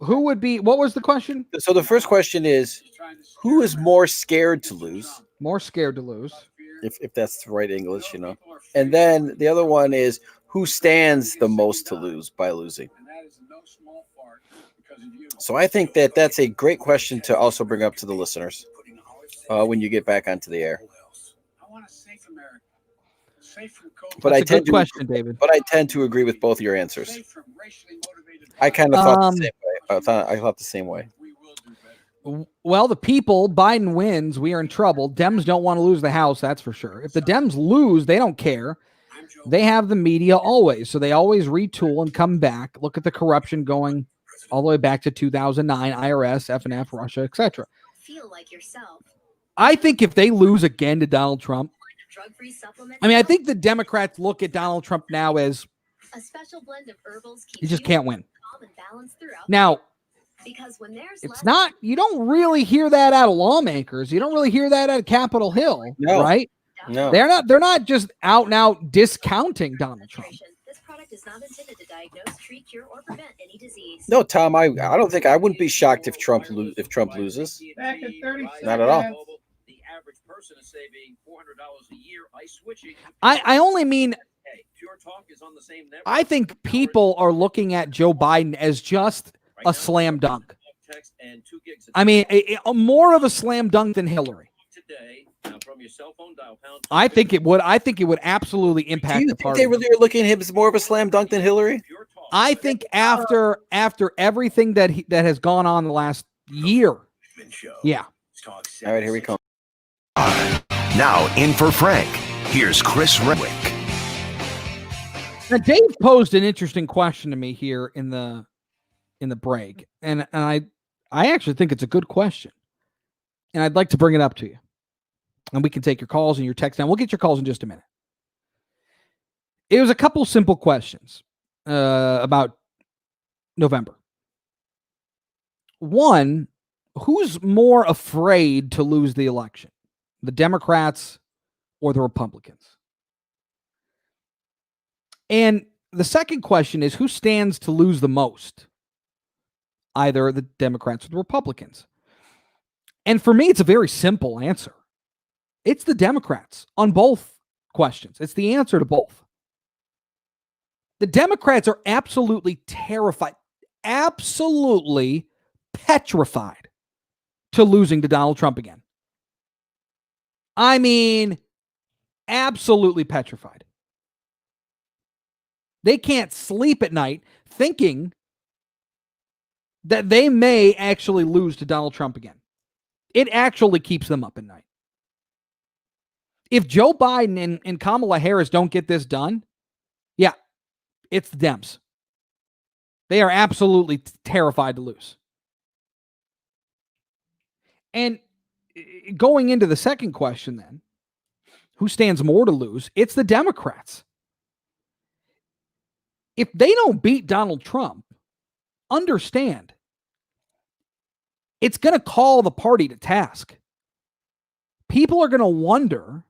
who would be? What was the question? So the first question is, who is more scared to lose? More scared to lose. If that's the right English, And then the other one is, who stands the most to lose by losing? So I think that that's a great question to also bring up to the listeners when you get back onto the air. But that's a good question, David. But I tend to agree with both your answers. I kind of thought the same way. I thought the same way. Well, the people, Biden wins, we are in trouble. Dems don't want to lose the House, that's for sure. If the Dems lose, they don't care. They have the media always, so they always retool and come back. Look at the corruption going all the way back to 2009, IRS, FNF, Russia, etc. Feel like yourself. I think if they lose again to Donald Trump, I think the Democrats look at Donald Trump now as a special blend of herbals. He just can't win. Now, it's not, you don't really hear that out of lawmakers. You don't really hear that out of Capitol Hill, right? No. They're not just out and out discounting Donald Trump. This product is not intended to diagnose, treat, cure, or prevent any disease. No, Tom, I wouldn't be shocked if Trump loses. Not at all. The average person is saving $400 a year by switching. I only mean, Pure Talk is on the same network. I think people are looking at Joe Biden as just a slam dunk. I mean, more of a slam dunk than Hillary. I think it would absolutely impact the party. They really are looking at him as more of a slam dunk than Hillary? I think after everything that has gone on the last year. Yeah. All right, here we come. Now in for Frank. Here's Chris Renwick. Now, Dave posed an interesting question to me here in the break, and I actually think it's a good question, and I'd like to bring it up to you, and we can take your calls and your texts down. We'll get your calls in just a minute. It was a couple simple questions about November. One, who's more afraid to lose the election, the Democrats or the Republicans? And the second question is, who stands to lose the most? Either the Democrats or the Republicans. And for me, it's a very simple answer. It's the Democrats on both questions. It's the answer to both. The Democrats are absolutely terrified, absolutely petrified to losing to Donald Trump again. I mean, absolutely petrified. They can't sleep at night thinking that they may actually lose to Donald Trump again. It actually keeps them up at night. If Joe Biden and Kamala Harris don't get this done, yeah, it's the Dems. They are absolutely terrified to lose. And going into the second question then, who stands more to lose? It's the Democrats. If they don't beat Donald Trump, understand, it's going to call the party to task. People are going to wonder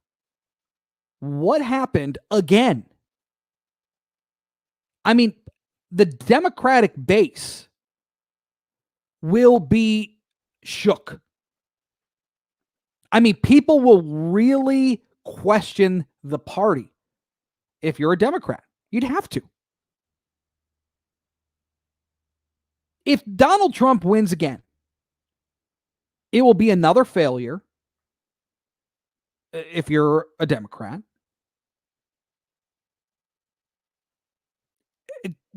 what happened again. I mean, the Democratic base will be shook. I mean, people will really question the party. If you're a Democrat, you'd have to. If Donald Trump wins again, it will be another failure if you're a Democrat.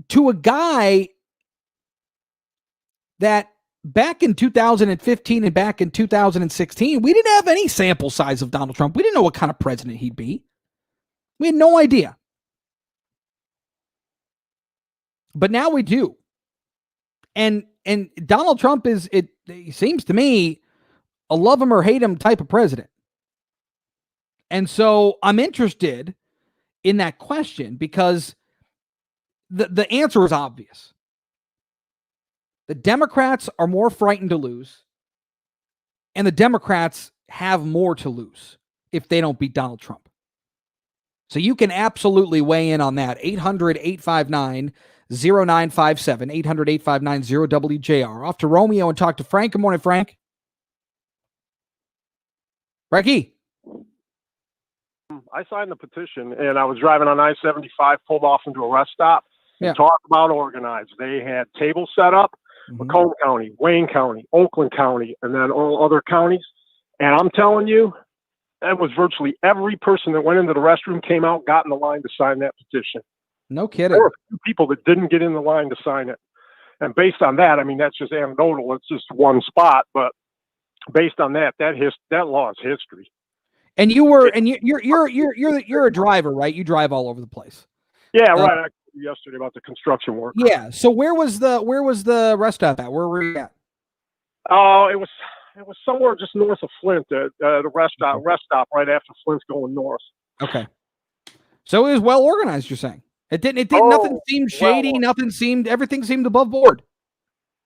To a guy that back in 2015 and back in 2016, we didn't have any sample size of Donald Trump. We didn't know what kind of president he'd be. We had no idea. But now we do. And Donald Trump is, it seems to me, a love him or hate him type of president. And so I'm interested in that question because the answer is obvious. The Democrats are more frightened to lose, and the Democrats have more to lose if they don't beat Donald Trump. So you can absolutely weigh in on that. 800-859-0957, 800-859-0WJR. Off to Romeo and talk to Frank. Good morning, Frank. Frankie. I signed the petition, and I was driving on I-75, pulled off into a rest stop, and talked about organized. They had tables set up, Macomb County, Wayne County, Oakland County, and then all other counties. And I'm telling you, that was virtually every person that went into the restroom came out, got in the line to sign that petition. No kidding. There were a few people that didn't get in the line to sign it. And based on that, I mean, that's just anecdotal. It's just one spot, but based on that law is history. And you're a driver, right? You drive all over the place. Yeah, right. I told you yesterday about the construction work. Yeah. So where was the rest stop at? Where were you at? Oh, it was somewhere just north of Flint. The rest stop right after Flint's going north. Okay. So it was well organized. You're saying it didn't. Nothing seemed shady. Everything seemed above board.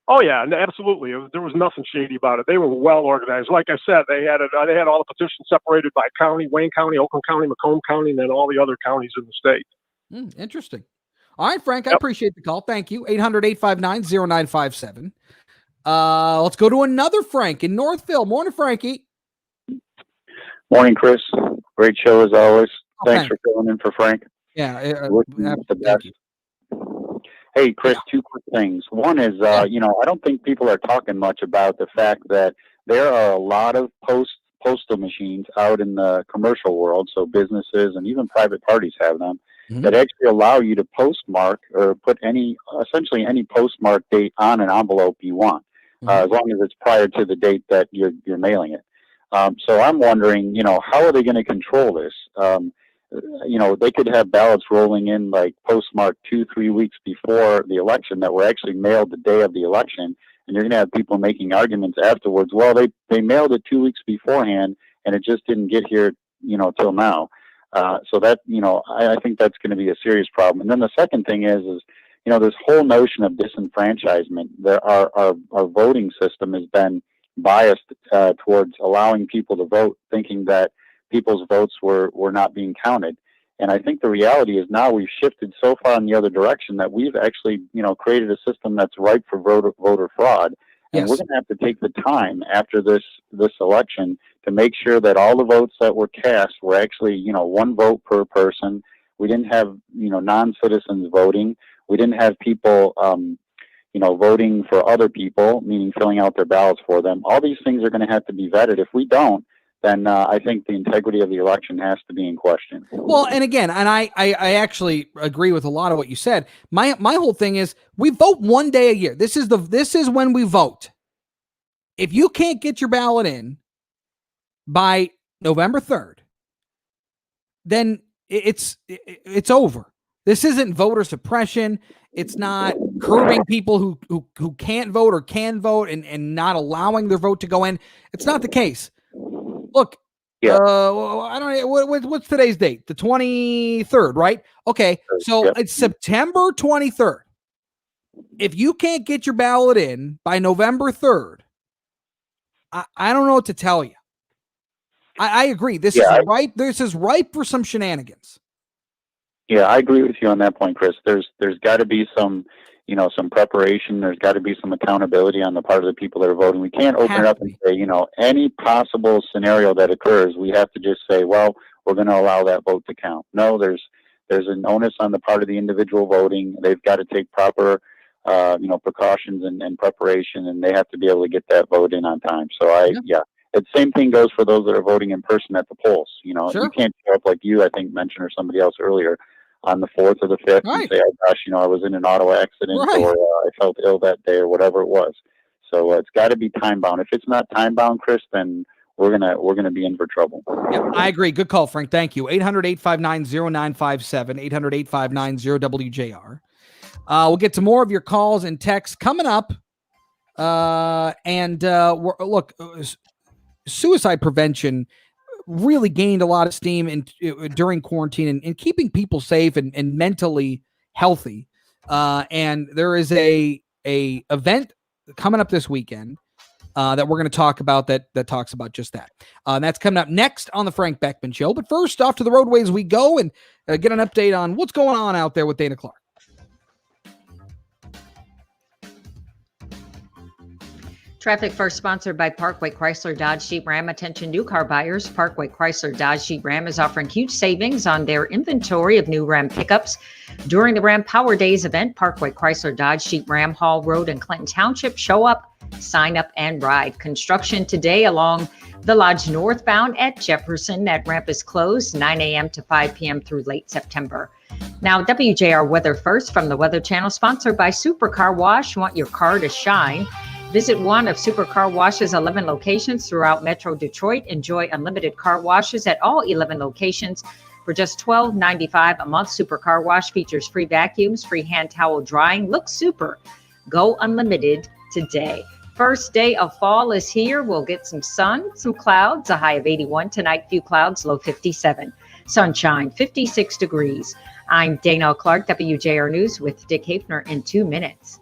Oh yeah, absolutely. There was nothing shady about it. They were well organized. Like I said, they had all the petitions separated by county: Wayne County, Oakland County, Macomb County, and then all the other counties in the state. Interesting. All right, Frank, I appreciate the call. Thank you. 800-859-0957. Let's go to another Frank in Northville. Morning, Frankie. Morning, Chris. Great show as always. Thanks for filling in for Frank. Yeah. The best. Hey, Chris, two quick things. One is, I don't think people are talking much about the fact that there are a lot of postal machines out in the commercial world, so businesses and even private parties have them, that actually allow you to postmark or put essentially any postmark date on an envelope you want, as long as it's prior to the date that you're mailing it. So I'm wondering, how are they going to control this? They could have ballots rolling in like postmarked 2-3 weeks before the election that were actually mailed the day of the election. And you're going to have people making arguments afterwards. Well, they mailed it 2 weeks beforehand and it just didn't get here, till now. So that, I think that's going to be a serious problem. And then the second thing is this whole notion of disenfranchisement. Our voting system has been biased towards allowing people to vote, thinking that people's votes were not being counted. And I think the reality is now we've shifted so far in the other direction that we've actually, created a system that's ripe for voter fraud. And we're going to have to take the time after this election to make sure that all the votes that were cast were actually, one vote per person. We didn't have, non-citizens voting. We didn't have people, voting for other people, meaning filling out their ballots for them. All these things are going to have to be vetted. If we don't, then I think the integrity of the election has to be in question. Well, and again, and I actually agree with a lot of what you said. My whole thing is we vote one day a year. This is when we vote. If you can't get your ballot in by November 3rd, then it's over. This isn't voter suppression. It's not curbing people who can't vote or can vote and not allowing their vote to go in. It's not the case. Look, I don't know what's today's date, the 23rd, right? Okay, so it's September 23rd. If you can't get your ballot in by November 3rd, I don't know what to tell you. I agree. This is right. This is ripe for some shenanigans. Yeah, I agree with you on that point, Chris. There's got to be some preparation. There's got to be some accountability on the part of the people that are voting. We can't open it up and say, any possible scenario that occurs, we have to just say, well, we're going to allow that vote to count. No, there's an onus on the part of the individual voting. They've got to take proper, precautions and preparation, and they have to be able to get that vote in on time. So the same thing goes for those that are voting in person at the polls. You can't show up like you, I think, mentioned, or somebody else earlier, on the 4th or the 5th and say, oh gosh, I was in an auto accident or I felt ill that day or whatever it was. So it's got to be time bound. If it's not time bound, Chris, then we're gonna be in for trouble. Yep, I agree. Good call, Frank. Thank you. 800-859-0957, 800-859-0WJR. We'll get to more of your calls and texts coming up. Look, suicide prevention really gained a lot of steam during quarantine and keeping people safe and mentally healthy. And there is a event coming up this weekend that we're going to talk about that talks about just that. And that's coming up next on the Frank Beckmann Show. But first, off to the roadways we go and get an update on what's going on out there with Dana Clark. Traffic First sponsored by Parkway Chrysler Dodge Jeep Ram. Attention new car buyers. Parkway Chrysler Dodge Jeep Ram is offering huge savings on their inventory of new Ram pickups. During the Ram Power Days event, Parkway Chrysler Dodge Jeep Ram Hall Road in Clinton Township. Show up, sign up, and ride. Construction today along the Lodge northbound at Jefferson. That ramp is closed 9 a.m. to 5 p.m. through late September. Now, WJR Weather First from the Weather Channel, sponsored by Super Car Wash. Want your car to shine? Visit one of Super Car Wash's 11 locations throughout Metro Detroit. Enjoy unlimited car washes at all 11 locations for just $12.95 a month. Super Car Wash features free vacuums, free hand towel drying. Look super. Go unlimited today. First day of fall is here. We'll get some sun, some clouds, a high of 81 tonight, few clouds, low 57. Sunshine, 56 degrees. I'm Dana Clark, WJR News with Dick Hafner in 2 minutes.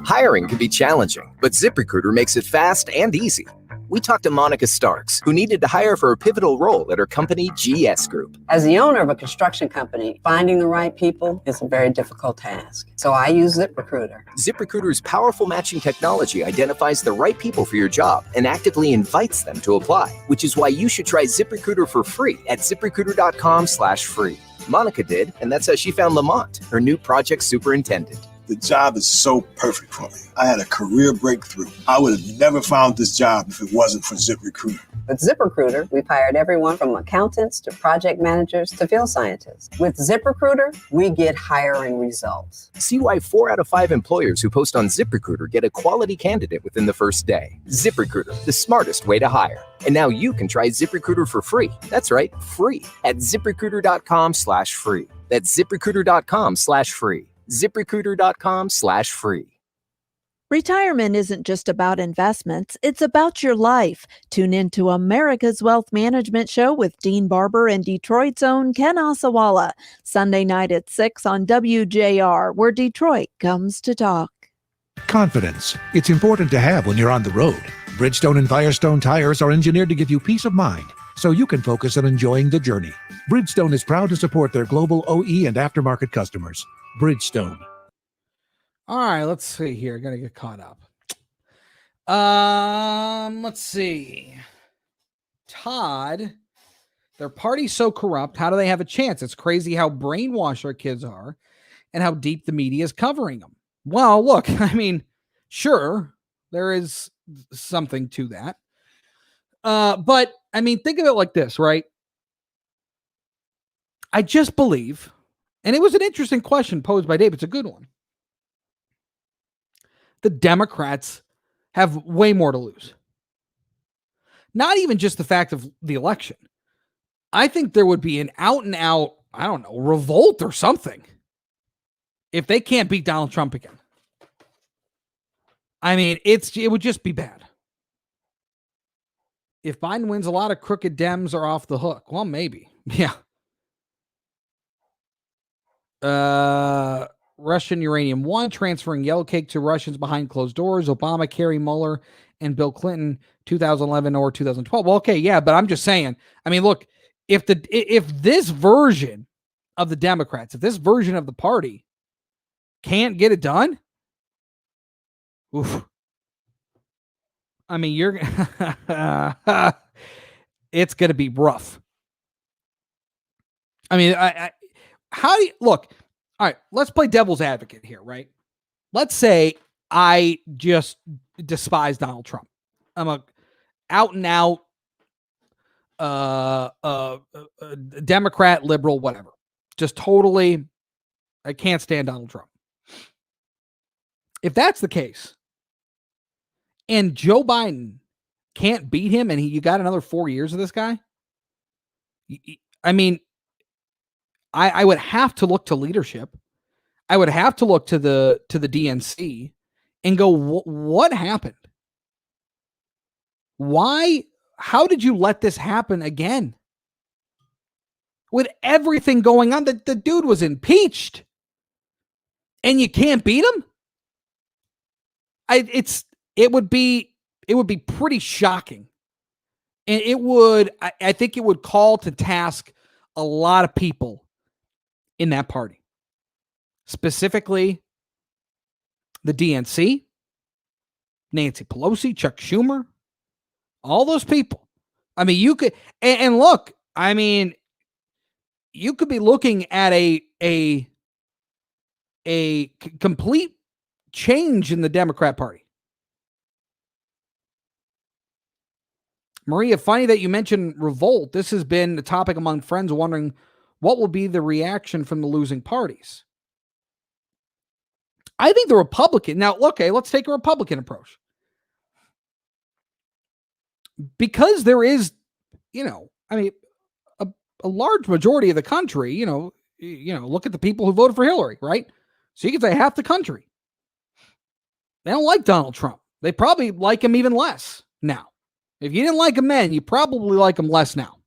Hiring can be challenging, but ZipRecruiter makes it fast and easy. We talked to Monica Starks, who needed to hire for a pivotal role at her company, GS Group. As the owner of a construction company, finding the right people is a very difficult task. So I use ZipRecruiter. ZipRecruiter's powerful matching technology identifies the right people for your job and actively invites them to apply, which is why you should try ZipRecruiter for free at ZipRecruiter.com/free. Monica did, and that's how she found Lamont, her new project superintendent. The job is so perfect for me. I had a career breakthrough. I would have never found this job if it wasn't for ZipRecruiter. With ZipRecruiter, we've hired everyone from accountants to project managers to field scientists. With ZipRecruiter, we get hiring results. See why 4 out of 5 employers who post on ZipRecruiter get a quality candidate within the first day. ZipRecruiter, the smartest way to hire. And now you can try ZipRecruiter for free. That's right, free at ZipRecruiter.com/free. That's ZipRecruiter.com/free. ZipRecruiter.com/free. Retirement isn't just about investments, it's about your life. Tune in to America's Wealth Management Show with Dean Barber and Detroit's own Ken Asawala, Sunday night at 6 on WJR, where Detroit comes to talk. Confidence. It's important to have when you're on the road. Bridgestone and Firestone tires are engineered to give you peace of mind, so you can focus on enjoying the journey. Bridgestone is proud to support their global OE and aftermarket customers. Bridgestone. All right, let's see here. Gotta get caught up. Let's see. Todd, their party's so corrupt. How do they have a chance? It's crazy how brainwashed our kids are and how deep the media is covering them. Well, look, I mean, sure, there is something to that. But I mean, think of it like this, right? I just believe, and it was an interesting question posed by Dave. It's a good one. The Democrats have way more to lose. Not even just the fact of the election. I think there would be an out and out, I don't know, revolt or something if they can't beat Donald Trump again. I mean, it would just be bad. If Biden wins, a lot of crooked Dems are off the hook. Well, maybe. Yeah. Russian uranium 1, transferring yellow cake to Russians behind closed doors. Obama, Kerry, Mueller, and Bill Clinton, 2011 or 2012. Well, okay, yeah, but I'm just saying. I mean, look, if this version of the Democrats, if this version of the party can't get it done, oof. I mean, it's going to be rough. I mean, how do you look? All right, let's play devil's advocate here, right? Let's say I just despise Donald Trump. I'm a out and out Democrat, liberal, whatever. Just totally, I can't stand Donald Trump. If that's the case, and Joe Biden can't beat him, and you got another 4 years of this guy, I mean, I would have to look to leadership. I would have to look to the DNC and go, what happened? Why? How did you let this happen again? With everything going on, the dude was impeached, and you can't beat him. It would be pretty shocking, and I think it would call to task a lot of people in that party, specifically the DNC, Nancy Pelosi, Chuck Schumer, all those people. I mean, you could, and look, I mean, you could be looking at a complete change in the Democrat Party. Maria, funny that you mentioned revolt. This has been a topic among friends wondering what will be the reaction from the losing parties. I think the Republican, now, okay, let's take a Republican approach. Because there is, I mean, a large majority of the country, look at the people who voted for Hillary, right? So you could say half the country. They don't like Donald Trump. They probably like him even less now. If you didn't like him then, you probably like him less now.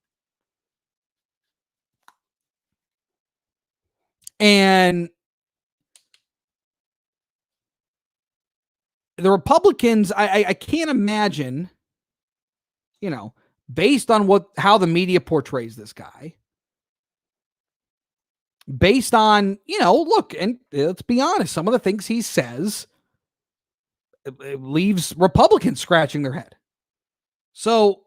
And the Republicans, I can't imagine, based on how the media portrays this guy, based on, look, and let's be honest, some of the things he says it leaves Republicans scratching their head. So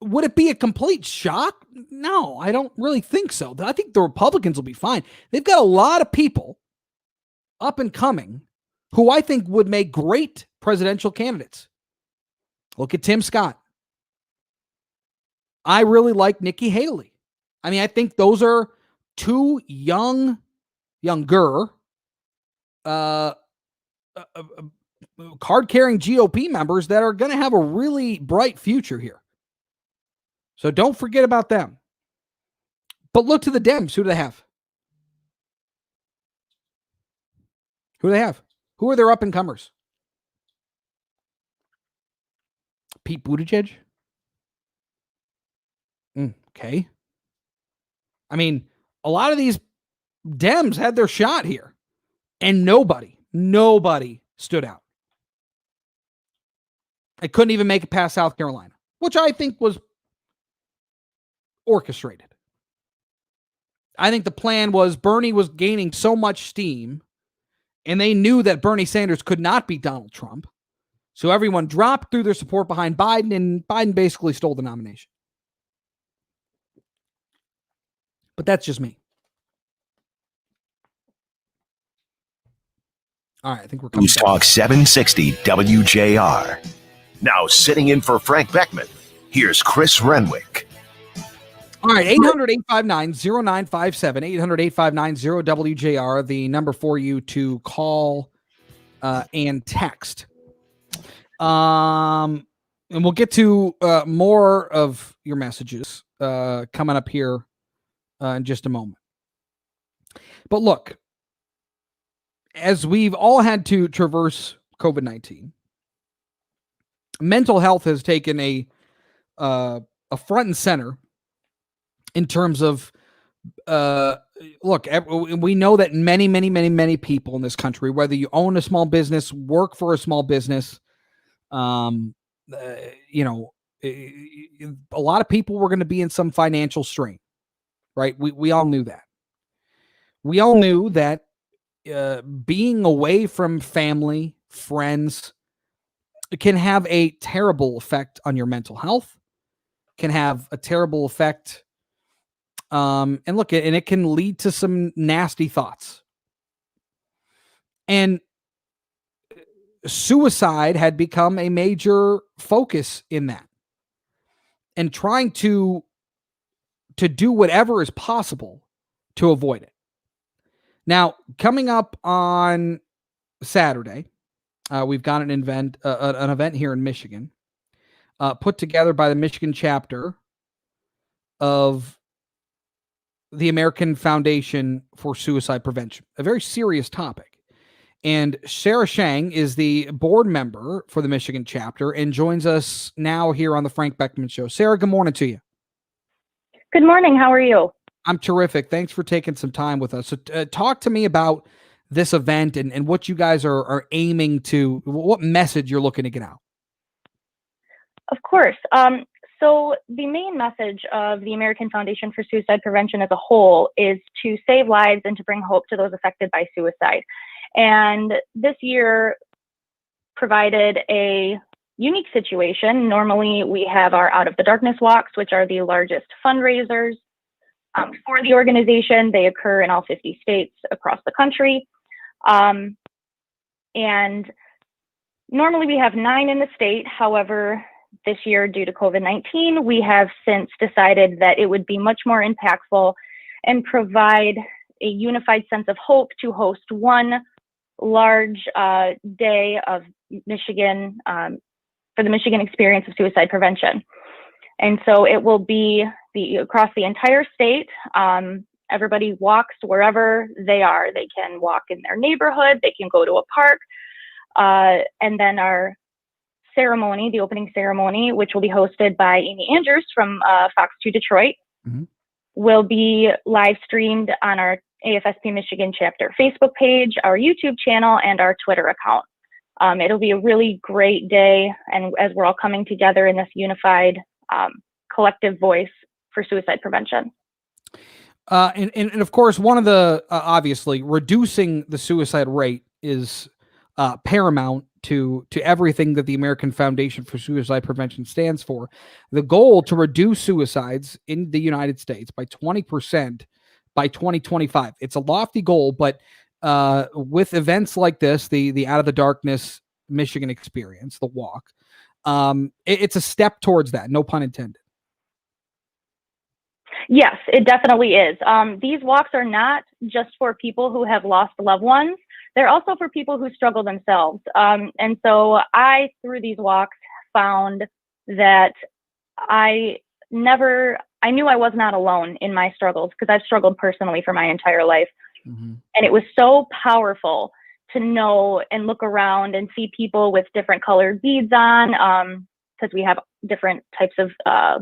would it be a complete shock? No, I don't really think so. I think the Republicans will be fine. They've got a lot of people up and coming who I think would make great presidential candidates. Look at Tim Scott. I really like Nikki Haley. I mean, I think those are two younger card-carrying GOP members that are going to have a really bright future here. So don't forget about them. But look to the Dems. Who do they have? Who do they have? Who are their up-and-comers? Pete Buttigieg? Okay. I mean, a lot of these Dems had their shot here, and nobody stood out. I couldn't even make it past South Carolina, which I think was orchestrated. I think the plan was Bernie was gaining so much steam, and they knew that Bernie Sanders could not beat Donald Trump. So everyone dropped through their support behind Biden, and Biden basically stole the nomination. But that's just me. All right, I think we're coming News back. Talk 760 WJR. Now sitting in for Frank Beckmann, here's Chris Renwick. All right, 800-859-0957, 800-859-0WJR, the number for you to call and text. And we'll get to more of your messages coming up here in just a moment. But look, as we've all had to traverse COVID-19, mental health has taken a front and center in terms of look, we know that many people in this country, whether you own a small business, work for a small business, a lot of people were going to be in some financial strain, right? We all knew that. We all knew that being away from family, friends, can have a terrible effect on your mental health, can have a terrible effect. And it can lead to some nasty thoughts. And suicide had become a major focus in that. And trying to do whatever is possible to avoid it. Now, coming up on Saturday, we've got an event here in Michigan, put together by the Michigan chapter of the American Foundation for Suicide Prevention, a very serious topic. And Sarah Shang is the board member for the Michigan chapter and joins us now here on the Frank Beckmann Show. Sarah, good morning to you. Good morning. How are you? I'm terrific. Thanks for taking some time with us. So talk to me about this event and what you guys are aiming to, what message you're looking to get out. Of course. So the main message of the American Foundation for Suicide Prevention as a whole is to save lives and to bring hope to those affected by suicide. And this year provided a unique situation. Normally we have our Out of the Darkness walks, which are the largest fundraisers for the organization. They occur in all 50 states across the country. And normally we have 9 in the state. However, this year, due to COVID-19, we have since decided that it would be much more impactful and provide a unified sense of hope to host one large day of Michigan for the Michigan experience of suicide prevention. And so it will be across the entire state. Everybody walks wherever they are. They can walk in their neighborhood, they can go to a park, and then our ceremony, the opening ceremony, which will be hosted by Amy Andrews from Fox 2 Detroit, will be live streamed on our AFSP Michigan chapter Facebook page, our YouTube channel, and our Twitter account. It'll be a really great day, and as we're all coming together in this unified collective voice for suicide prevention. And of course, one of the obviously reducing the suicide rate is paramount to everything that the American Foundation for Suicide Prevention stands for. The goal to reduce suicides in the United States by 20% by 2025. It's a lofty goal, but with events like this, the Out of the Darkness Michigan experience, the walk, it's a step towards that. No pun intended. Yes, it definitely is. These walks are not just for people who have lost loved ones. They're also for people who struggle themselves. And so I, through these walks, found that I knew I was not alone in my struggles, because I've struggled personally for my entire life. And it was so powerful to know and look around and see people with different colored beads on, because we have different types of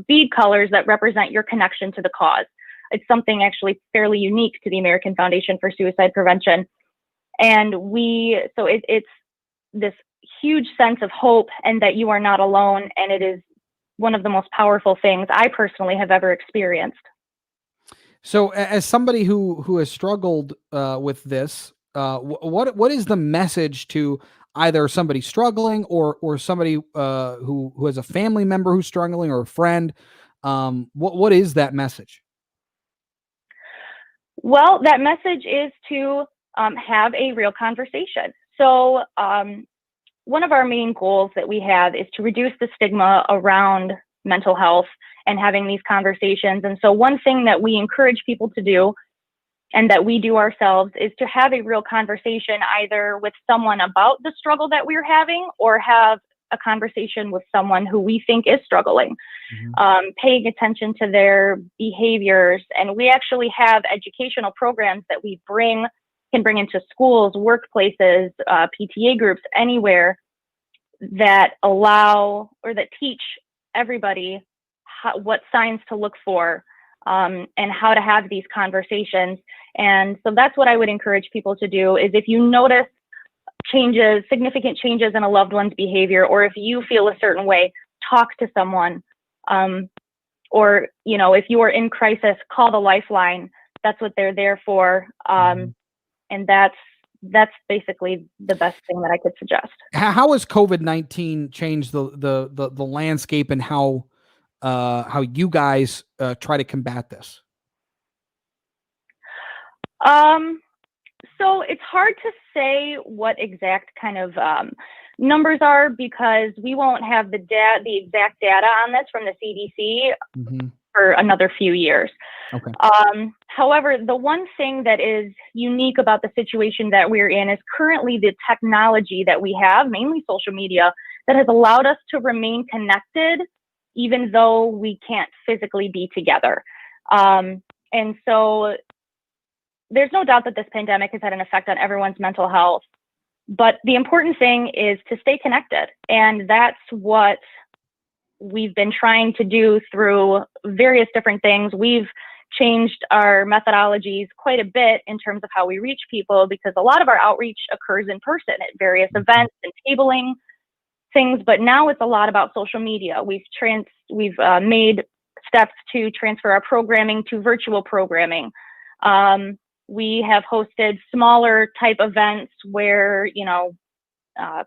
bead colors that represent your connection to the cause. It's something actually fairly unique to the American Foundation for Suicide Prevention. And it's this huge sense of hope and that you are not alone. And it is one of the most powerful things I personally have ever experienced. So as somebody who has struggled with this, what is the message to either somebody struggling or somebody who has a family member who's struggling, or a friend? What is that message? Well, that message is to have a real conversation. So one of our main goals that we have is to reduce the stigma around mental health and having these conversations. And so one thing that we encourage people to do, and that we do ourselves, is to have a real conversation either with someone about the struggle that we're having, or have a conversation with someone who we think is struggling, paying attention to their behaviors. And we actually have educational programs that we can bring into schools, workplaces, PTA groups, anywhere, that allow or that teach everybody what signs to look for, and how to have these conversations. And so that's what I would encourage people to do, is if you notice significant changes in a loved one's behavior, or if you feel a certain way, talk to someone. Or, if you are in crisis, call the Lifeline. That's what they're there for. And that's basically the best thing that I could suggest. How has COVID-19 changed the landscape, and how you guys try to combat this? So it's hard to say what exact kind of numbers are, because we won't have the exact data on this from the CDC for another few years. Okay. However, the one thing that is unique about the situation that we're in is currently the technology that we have, mainly social media, that has allowed us to remain connected even though we can't physically be together. And so there's no doubt that this pandemic has had an effect on everyone's mental health, but the important thing is to stay connected. And that's what we've been trying to do through various different things. We've changed our methodologies quite a bit in terms of how we reach people, because a lot of our outreach occurs in person at various events and tabling things, but now it's a lot about social media. We've made steps to transfer our programming to virtual programming. We have hosted smaller type events where,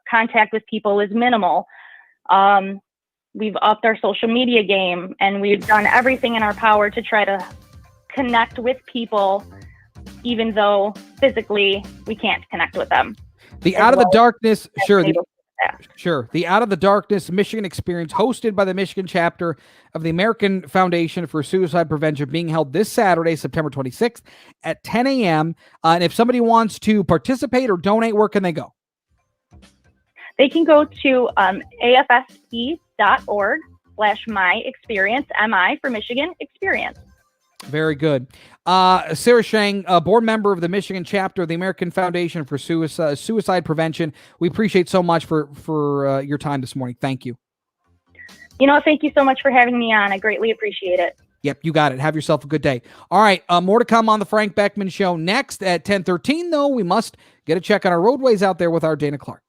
contact with people is minimal. We've upped our social media game, and we've done everything in our power to try to connect with people, even though physically we can't connect with them. The Out of the Darkness, the Out of the Darkness Michigan Experience, hosted by the Michigan chapter of the American Foundation for Suicide Prevention, being held this Saturday, September 26th at 10 a.m. And if somebody wants to participate or donate, where can they go? They can go to afsp.org/myexperience, MI for Michigan Experience. Very good. Sarah Shang, a board member of the Michigan chapter of the American Foundation for Suicide Prevention. We appreciate so much for your time this morning. Thank you. Thank you so much for having me on. I greatly appreciate it. Yep, you got it. Have yourself a good day. All right, more to come on the Frank Beckmann Show next at 10:13, though. We must get a check on our roadways out there with our Dana Clark.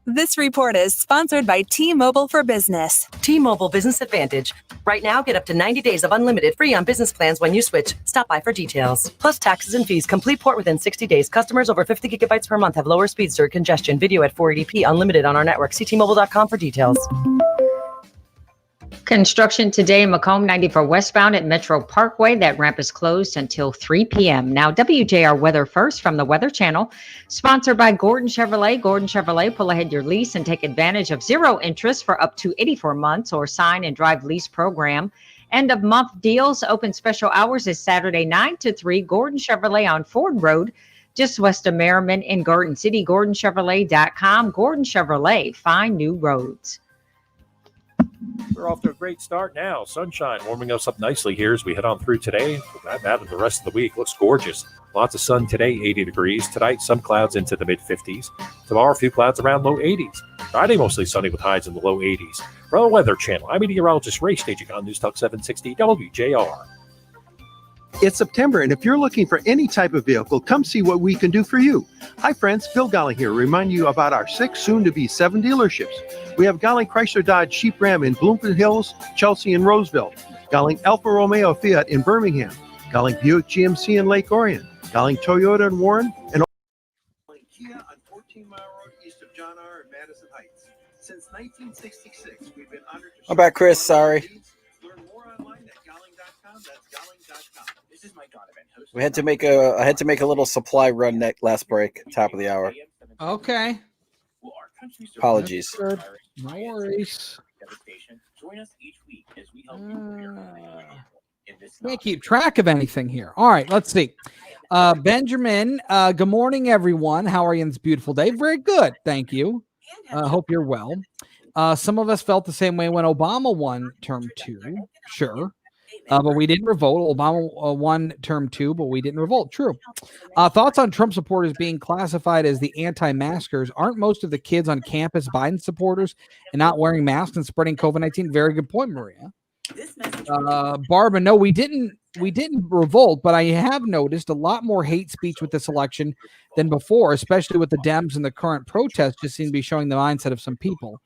This report is sponsored by T-Mobile for Business. T-Mobile Business Advantage. Right now, get up to 90 days of unlimited free on business plans when you switch. Stop by for details. Plus taxes and fees. Complete port within 60 days. Customers over 50 gigabytes per month have lower speeds during congestion. Video at 480p. Unlimited on our network. See T-Mobile.com for details. Construction today in Macomb 94 westbound at Metro Parkway. That ramp is closed until 3 p.m. Now, WJR Weather First from the Weather Channel, sponsored by Gordon Chevrolet. Gordon Chevrolet, pull ahead your lease and take advantage of zero interest for up to 84 months or sign and drive lease program. End of month deals. Open special hours is Saturday 9 to 3. Gordon Chevrolet on Ford Road, just west of Merriman in Garden City. GordonChevrolet.com. Gordon Chevrolet, find new roads. We're off to a great start now. Sunshine warming us up nicely here as we head on through today. That and the rest of the week looks gorgeous. Lots of sun today, 80 degrees. Tonight, some clouds into the mid-50s. Tomorrow, a few clouds around low 80s. Friday, mostly sunny with highs in the low 80s. From the Weather Channel, I'm meteorologist Ray staging on News Talk 760 WJR. It's September, and if you're looking for any type of vehicle, come see what we can do for you. Hi friends, Phil Golly here, remind you about our 6, soon-to-be 7 dealerships. We have Golling Chrysler Dodge Jeep Ram in Bloomfield Hills, Chelsea, and Roseville. Golling Alfa Romeo Fiat in Birmingham. Golling Buick GMC in Lake Orion. Golling Toyota in Warren. And Kia on 14 Mile Road east of John R. in Madison Heights. Since 1966, we've been honored to... I'm back, Chris. Sorry. Learn more online at golling.com. That's golling.com. This is Mike Donovan, host. I had to make a little supply run last break, top of the hour. Okay. Apologies. Good. No worries. Join us each week as we help Can't keep track of anything here. All right, let's see. Benjamin, good morning, everyone. How are you on this beautiful day? Very good. Thank you. Hope you're well. Some of us felt the same way when Obama won term 2. Sure. But we didn't revolt. Obama won term 2, but we didn't revolt. True. Thoughts on Trump supporters being classified as the anti-maskers? Aren't most of the kids on campus Biden supporters and not wearing masks and spreading COVID-19? Very good point, Maria. Barbara, no, we didn't revolt, but I have noticed a lot more hate speech with this election than before, especially with the Dems and the current protests just seem to be showing the mindset of some people.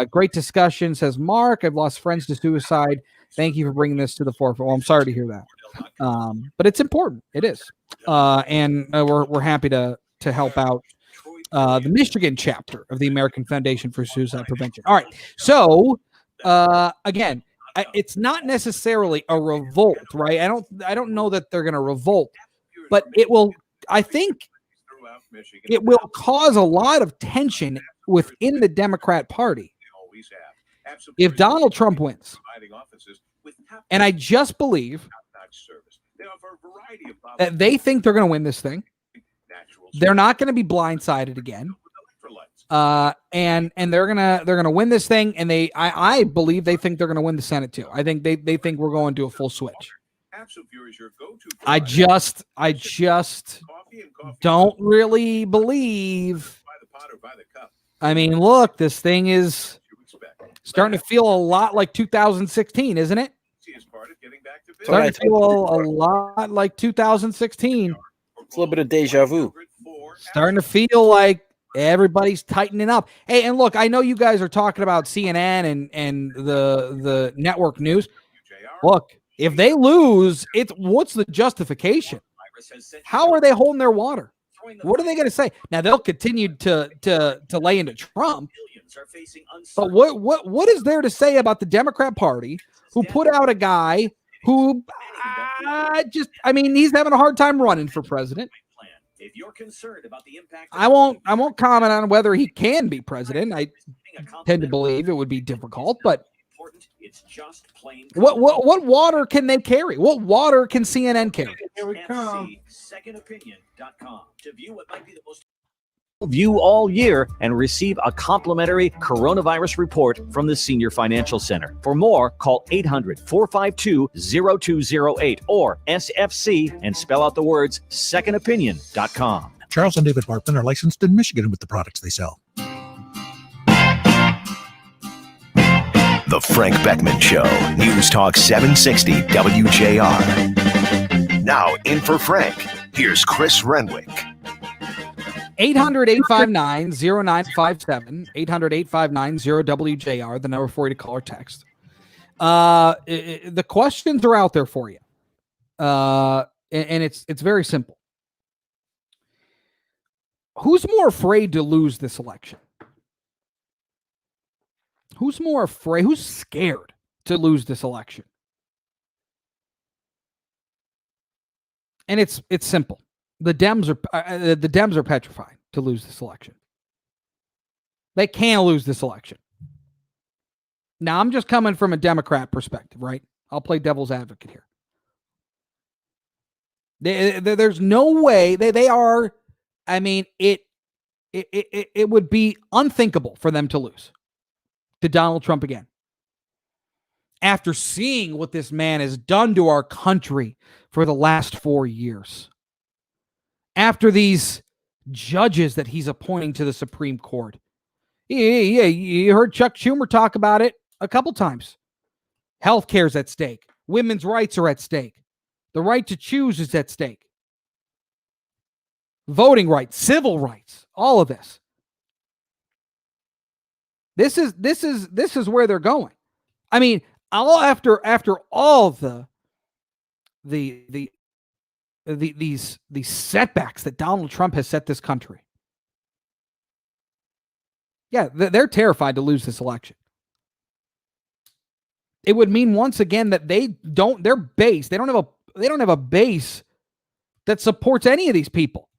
Great discussion, says Mark. I've lost friends to suicide. Thank you for bringing this to the forefront. Well, I'm sorry to hear that. But it's important. It is. And we're happy to help out the Michigan chapter of the American Foundation for Suicide Prevention. All right. So, again, it's not necessarily a revolt, right? I don't know that they're going to revolt, but I think it will cause a lot of tension within the Democrat Party if Donald Trump wins. And I just believe that they think they're going to win this thing. They're not going to be blindsided again. And they're gonna win this thing, and I believe they think they're gonna win the Senate too. I think they think we're going to a full switch. I just don't really believe. I mean, look, this thing is starting to feel a lot like 2016, isn't it? Starting to feel a lot like 2016. It's a little bit of deja vu. Starting to feel like everybody's tightening up. Hey, and look, I know you guys are talking about CNN and the network news. Look, if they lose, what's the justification? How are they holding their water? What are they going to say? Now they'll continue to lay into Trump. But what is there to say about the Democrat Party who put out a guy who he's having a hard time running for president? If you're concerned about the impact, I won't comment on whether he can be president. I tend to believe it would be difficult, but it's just plain. What water can they carry? What water can CNN carry? Here we come. Secondopinion.com to view what might be the most. View all year and receive a complimentary coronavirus report from the Senior Financial Center. For more, call 800-452-0208 or SFC and spell out the words secondopinion.com. Charles and David Bartman are licensed in Michigan with the products they sell. The Frank Beckmann Show, News Talk 760 WJR. Now in for Frank, here's Chris Renwick. 800-859-0957, 800-859-0WJR, the number for you to call or text. The questions are out there for you. And it's very simple. Who's more afraid to lose this election? Who's more afraid? Who's scared to lose this election? And it's simple. The Dems are petrified to lose this election. They can't lose this election. Now, I'm just coming from a Democrat perspective, right? I'll play devil's advocate here. There's no way they are. I mean, it would be unthinkable for them to lose to Donald Trump again. After seeing what this man has done to our country for the last 4 years. After these judges that he's appointing to the Supreme Court. Yeah, you heard Chuck Schumer talk about it a couple times. Healthcare's at stake. Women's rights are at stake. The right to choose is at stake. Voting rights, civil rights, all of this. This is where they're going. I mean, after all these setbacks that Donald Trump has set this country. Yeah, they're terrified to lose this election. It would mean once again that they don't have a base that supports any of these people.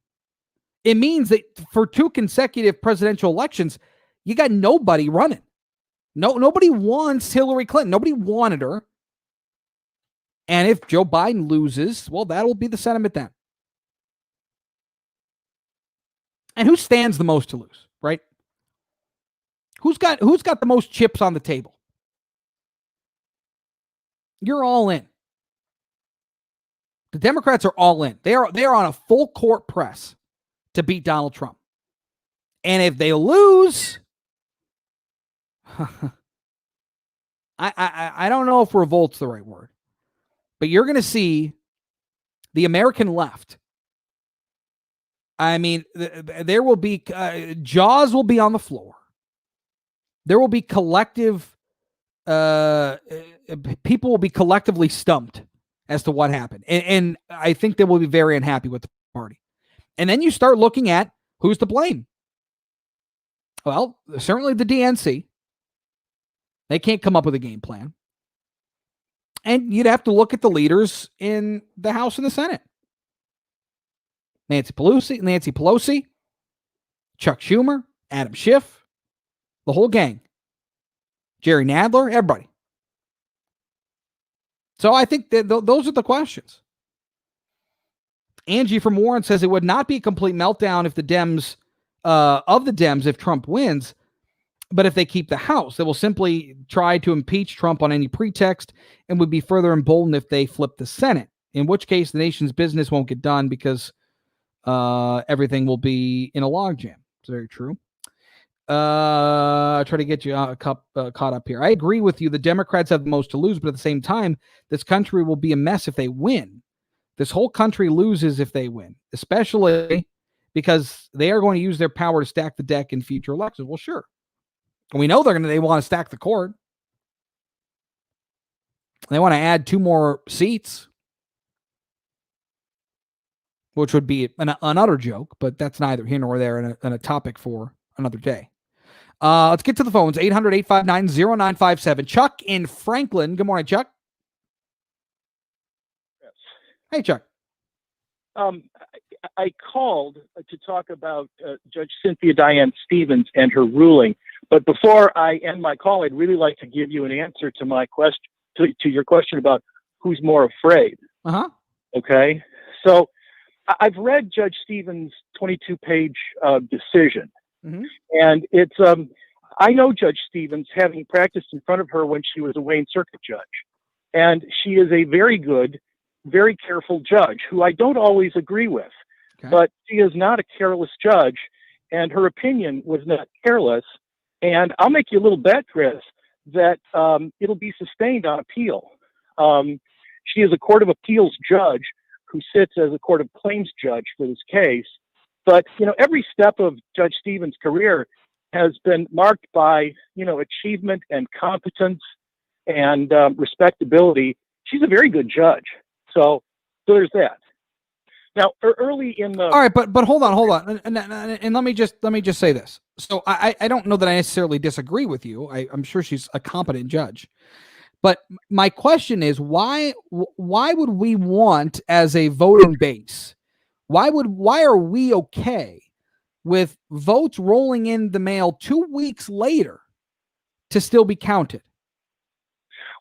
It means that for 2 consecutive presidential elections, you got nobody running. Nobody wants Hillary Clinton. Nobody wanted her. And if Joe Biden loses, well, that'll be the sentiment then. And who stands the most to lose, right? Who's got the most chips on the table? You're all in. The Democrats are all in. They are on a full court press to beat Donald Trump. And if they lose, I don't know if revolt's the right word, but you're going to see the American left. I mean, there will be jaws will be on the floor. There will be collective. People will be collectively stumped as to what happened, and I think they will be very unhappy with the party. And then you start looking at who's to blame. Well, certainly the DNC. They can't come up with a game plan. And you'd have to look at the leaders in the House and the Senate. Nancy Pelosi, Chuck Schumer, Adam Schiff, the whole gang. Jerry Nadler, everybody. So I think that those are the questions. Angie from Warren says it would not be a complete meltdown if the Dems, if Trump wins, but if they keep the House, they will simply try to impeach Trump on any pretext and would be further emboldened if they flip the Senate, in which case the nation's business won't get done because everything will be in a logjam. It's very true. Try to get you caught up here. I agree with you. The Democrats have the most to lose, but at the same time, this country will be a mess if they win. This whole country loses if they win, especially because they are going to use their power to stack the deck in future elections. Well, sure. We know they want to stack the court. They want to add 2 more seats, which would be an utter joke, but that's neither here nor there and a topic for another day. Let's get to the phones. 800-859-0957. Chuck in Franklin. Good morning, Chuck. Yes. Hey, Chuck. I called to talk about Judge Cynthia Diane Stevens and her ruling. But before I end my call, I'd really like to give you an answer to my question, to your question about who's more afraid. Uh-huh. Okay. So I've read Judge Stevens' 22-page decision. Mm-hmm. And it's, I know Judge Stevens, having practiced in front of her when she was a Wayne Circuit judge. And she is a very good, very careful judge who I don't always agree with. Okay. But she is not a careless judge, and her opinion was not careless. And I'll make you a little bet, Chris, that it'll be sustained on appeal. She is a Court of Appeals judge who sits as a Court of Claims judge for this case. But, every step of Judge Stevens' career has been marked by, achievement and competence and respectability. She's a very good judge. So there's that. Now, early in the... All right, but hold on. And let me just say this. So I don't know that I necessarily disagree with you. I'm sure she's a competent judge. But my question is, why would we want, as a voting base, why are we okay with votes rolling in the mail 2 weeks later to still be counted?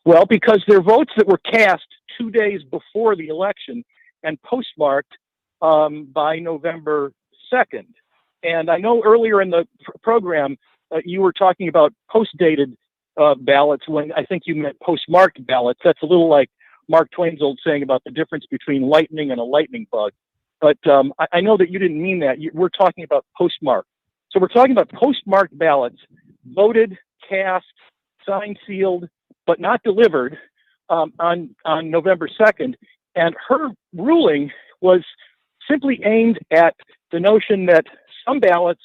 Well, because they're votes that were cast 2 days before the election and postmarked by November 2nd. And I know earlier in the program, you were talking about post-dated ballots when I think you meant postmarked ballots. That's a little like Mark Twain's old saying about the difference between lightning and a lightning bug. But I know that you didn't mean that. We're talking about postmarked. So we're talking about postmarked ballots, voted, cast, signed, sealed, but not delivered on November 2nd. And her ruling was simply aimed at the notion that some ballots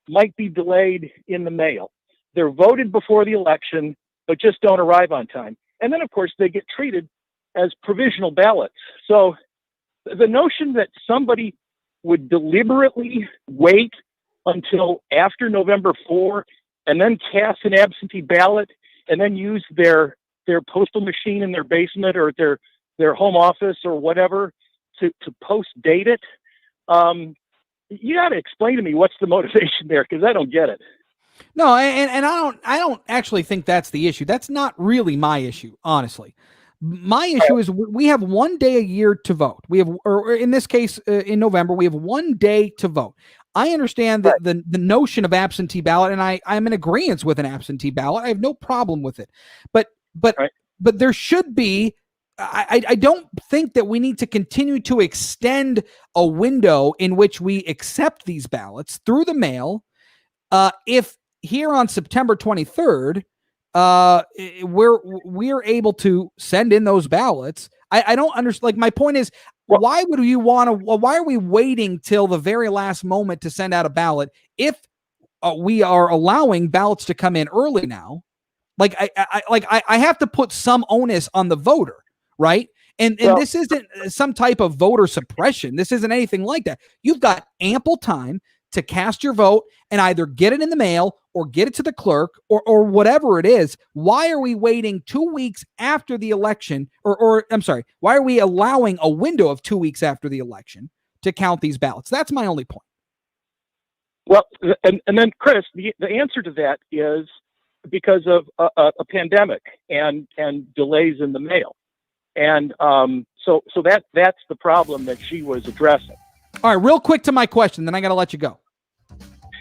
might be delayed in the mail. They're voted before the election, but just don't arrive on time. And then, of course, they get treated as provisional ballots. So the notion that somebody would deliberately wait until after November 4 and then cast an absentee ballot and then use their postal machine in their basement or their home office or whatever to post date it, you got to explain to me what's the motivation there, because I don't get it. No, and I don't actually think that's the issue. That's not really my issue, honestly. My issue is we have 1 day a year to vote. We have, or in this case, in November, we have 1 day to vote. I understand that the notion of absentee ballot, and I'm in agreement with an absentee ballot. I have no problem with it, but there should be. I don't think that we need to continue to extend a window in which we accept these ballots through the mail. If here on September 23rd, we're able to send in those ballots. I don't understand. Like, my point is, why would you want to? Why are we waiting till the very last moment to send out a ballot if we are allowing ballots to come in early now? Like, I have to put some onus on the voter, right? And this isn't some type of voter suppression. This isn't anything like that. You've got ample time to cast your vote and either get it in the mail or get it to the clerk or whatever it is. Why are we waiting 2 weeks after the election? Or I'm sorry, why are we allowing a window of 2 weeks after the election to count these ballots? That's my only point. Well, and then, Chris, the answer to that is because of a pandemic and delays in the mail. And so that's the problem that she was addressing. All right, real quick to my question, then I got to let you go.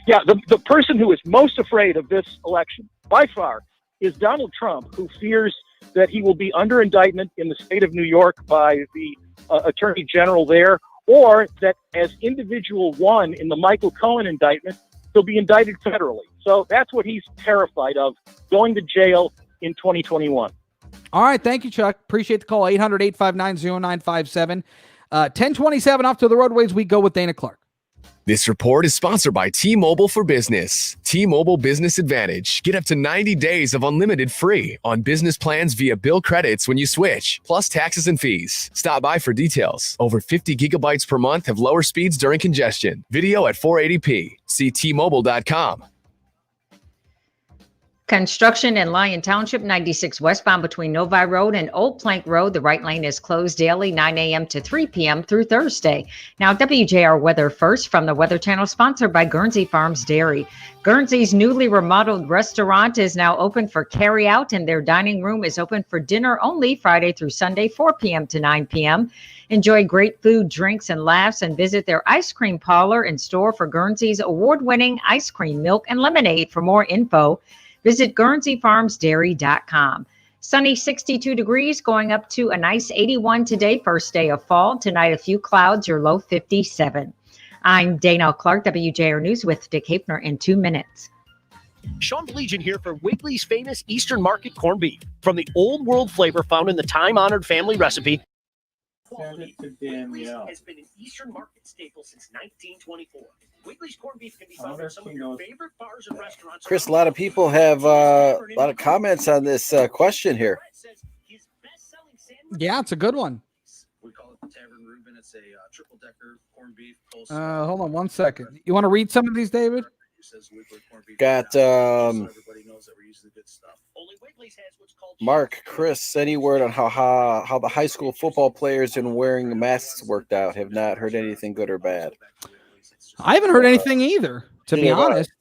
Yeah, the person who is most afraid of this election, by far, is Donald Trump, who fears that he will be under indictment in the state of New York by the attorney general there, or that as individual one in the Michael Cohen indictment, he'll be indicted federally. So that's what he's terrified of, going to jail in 2021. All right, thank you, Chuck. Appreciate the call. 800-859-0957. 1027 off to the roadways we go with Dana Clark. This report is sponsored by T-Mobile for Business. T-Mobile Business Advantage. Get up to 90 days of unlimited free on business plans via bill credits when you switch, plus taxes and fees. Stop by for details. Over 50 gigabytes per month have lower speeds during congestion. Video at 480p. See T-Mobile.com. Construction in Lyon Township, 96 westbound between Novi Road and Old Plank Road. The right lane is closed daily, 9 a.m. to 3 p.m. through Thursday. Now, WJR weather first from the Weather Channel, sponsored by Guernsey Farms Dairy. Guernsey's newly remodeled restaurant is now open for carry-out, and their dining room is open for dinner only Friday through Sunday, 4 p.m. to 9 p.m. Enjoy great food, drinks, and laughs, and visit their ice cream parlor and store for Guernsey's award-winning ice cream, milk, and lemonade. For more info, visit GuernseyFarmsDairy.com. Sunny 62 degrees, going up to a nice 81 today, first day of fall. Tonight, a few clouds, your low 57. I'm Dana Clark, WJR News with Dick Hapner in 2 minutes. Sean Blegian here for Wiggly's famous Eastern Market corned beef. From the old world flavor found in the time-honored family recipe, quality, Wiggly's has been an Eastern Market staple since 1924. Wiggly's corned beef can be found in some of your favorite bars and restaurants. Chris, a lot of people have a lot of comments on this question here. Yeah, it's a good one. We call it the Tavern Reuben. It's a triple-decker corned beef. Hold on 1 second. You want to read some of these, David? Got Mark, Chris, any word on how the high school football players in wearing masks worked out? Have not heard anything good or bad. I haven't heard anything either, to be honest.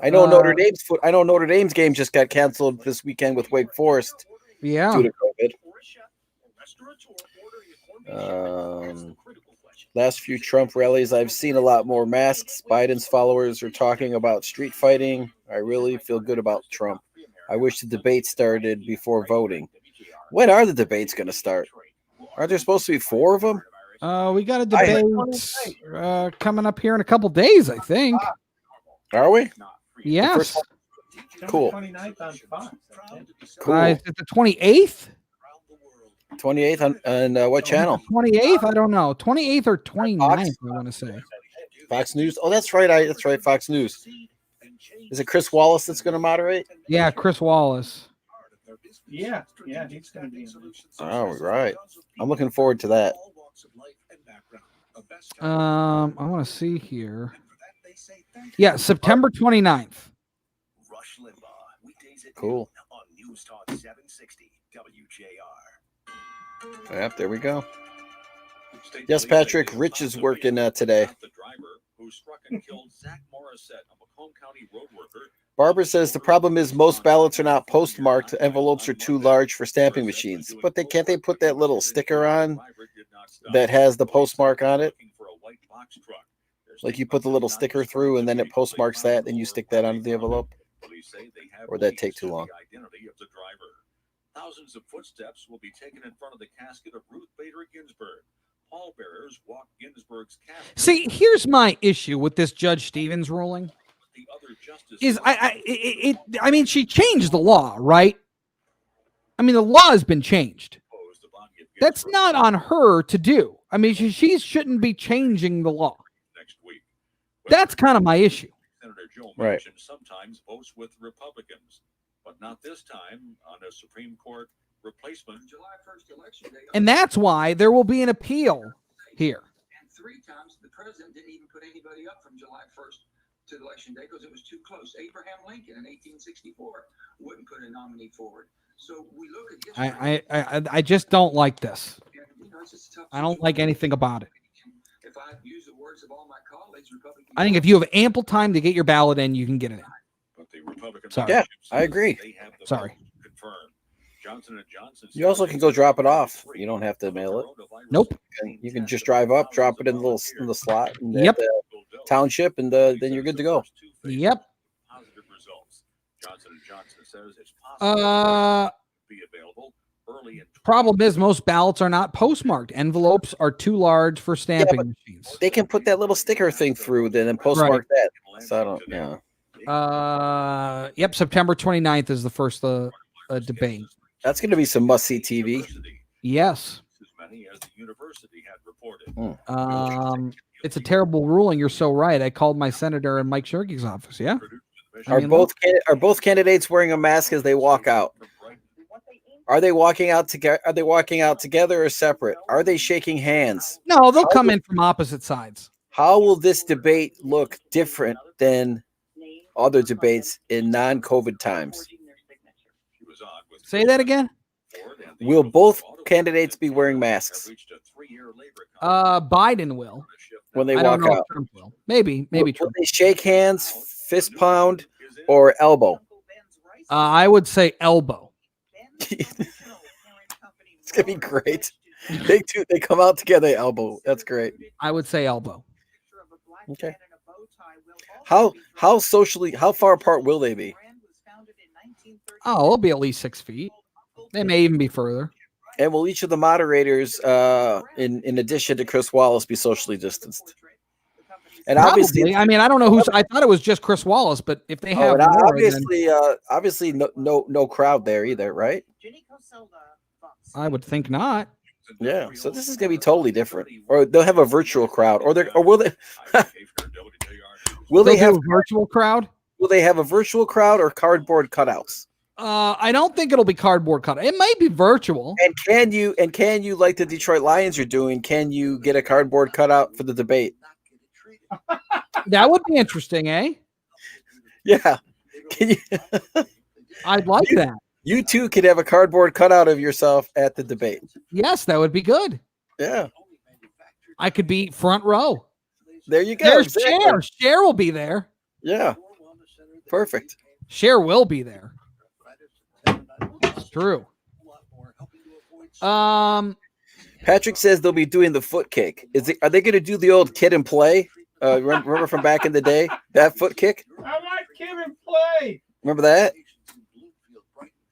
I know Notre Dame's game just got canceled this weekend with Wake Forest. Yeah. Due to COVID. Last few Trump rallies, I've seen a lot more masks. Biden's followers are talking about street fighting. I really feel good about Trump. I wish the debate started before voting. When are the debates going to start? Are there supposed to be 4 of them? We got a debate coming up here in a couple days, I think. Are we? Yes. Cool. Is it the 28th? 28th on what channel? 28th? I don't know. 28th or 29th, I want to say. Fox News? Oh, that's right. That's right. Fox News. Is it Chris Wallace that's going to moderate? Yeah, Chris Wallace. Yeah, he's going to be. All right. I'm looking forward to that. I want to see here. Yeah, September 29th. Cool. Yep, there we go. Yes, Patrick. Rich is working today. who struck and killed Zach Morissette, a Macomb County road worker. Barbara says the problem is most ballots are not postmarked. Envelopes are too large for stamping machines. But can't they put that little sticker on that has the postmark on it? Like you put the little sticker through and then it postmarks that and you stick that onto the envelope? Or that take too long? Thousands of footsteps will be taken in front of the casket of Ruth Bader Ginsburg. Pallbearers walk Ginsburg's casket. See, here's my issue with this Judge Stevens ruling. Is I mean, she changed the law, right? I mean, the law has been changed. That's not on her to do. I mean, she shouldn't be changing the law. That's kind of my issue. Senator Joe Right. Manchin sometimes votes with Republicans, but not this time on a Supreme Court replacement. July 1st election day. And that's why there will be an appeal here. And 3 times the president didn't even put anybody up from July 1st to election day because it was too close. Abraham Lincoln in 1864 wouldn't put a nominee forward. So we look at history. I just don't like this. And, you know, it's just a tough I don't like anything about it. If I use the words of all my colleagues, Republicans. I think if you have ample time to get your ballot in, you can get it in. But the Republican Sorry. Yeah, I agree. they have the Sorry. vote confirmed. Johnson & Johnson. You also can go drop it off. You don't have to mail it. Nope. You can just drive up, drop it in the slot in Yep. the township, and then you're good to go. Yep. Positive results. Johnson & Johnson says it's possible to be available early in. Problem is most ballots are not postmarked. Envelopes are too large for stamping machines. They can put that little sticker thing through then and postmark that. So I don't, yeah. Yep, September 29th is the first debate. That's going to be some must-see TV. Yes. As many as the university had reported. It's a terrible ruling. You're so right. I called my senator in Mike Shirky's office. Yeah. Are both candidates wearing a mask as they walk out? Are they walking out together? Are they walking out together or separate? Are they shaking hands? No, they'll come in from opposite sides. How will this debate look different than other debates in non-COVID times? Say that again. Will both candidates be wearing masks Biden will. when they I walk don't know if out? Trump will. Maybe Will Trump. they shake hands, fist pound, or elbow? I would say elbow. It's gonna be great. They come out together, elbow. That's great. I would say elbow. Okay. How far apart will they be? Oh, it'll be at least 6 feet. They may even be further. And will each of the moderators, in addition to Chris Wallace, be socially distanced? And Probably. obviously, I mean, I don't know who's. I thought it was just Chris Wallace, but if they have, and more, obviously, no crowd there either, right? then I would think not. Yeah. So this is gonna be totally different. Or they'll have a virtual crowd, or will they? Will they They'll have do a virtual crowd? Will they have a virtual crowd or cardboard cutouts? I don't think it'll be cardboard cutout. It might be virtual. And can you like the Detroit Lions are doing? Can you get a cardboard cutout for the debate? That would be interesting, eh? Yeah. Can you? I'd like that. You too could have a cardboard cutout of yourself at the debate. Yes, that would be good. Yeah. I could be front row. There you go. There's exactly. Cher. Cher will be there. Yeah. Perfect. Cher will be there. It's true. Patrick says they'll be doing the foot kick. Are they going to do the old kid and play? Remember from back in the day, that foot kick? I like Kid and Play. Remember that?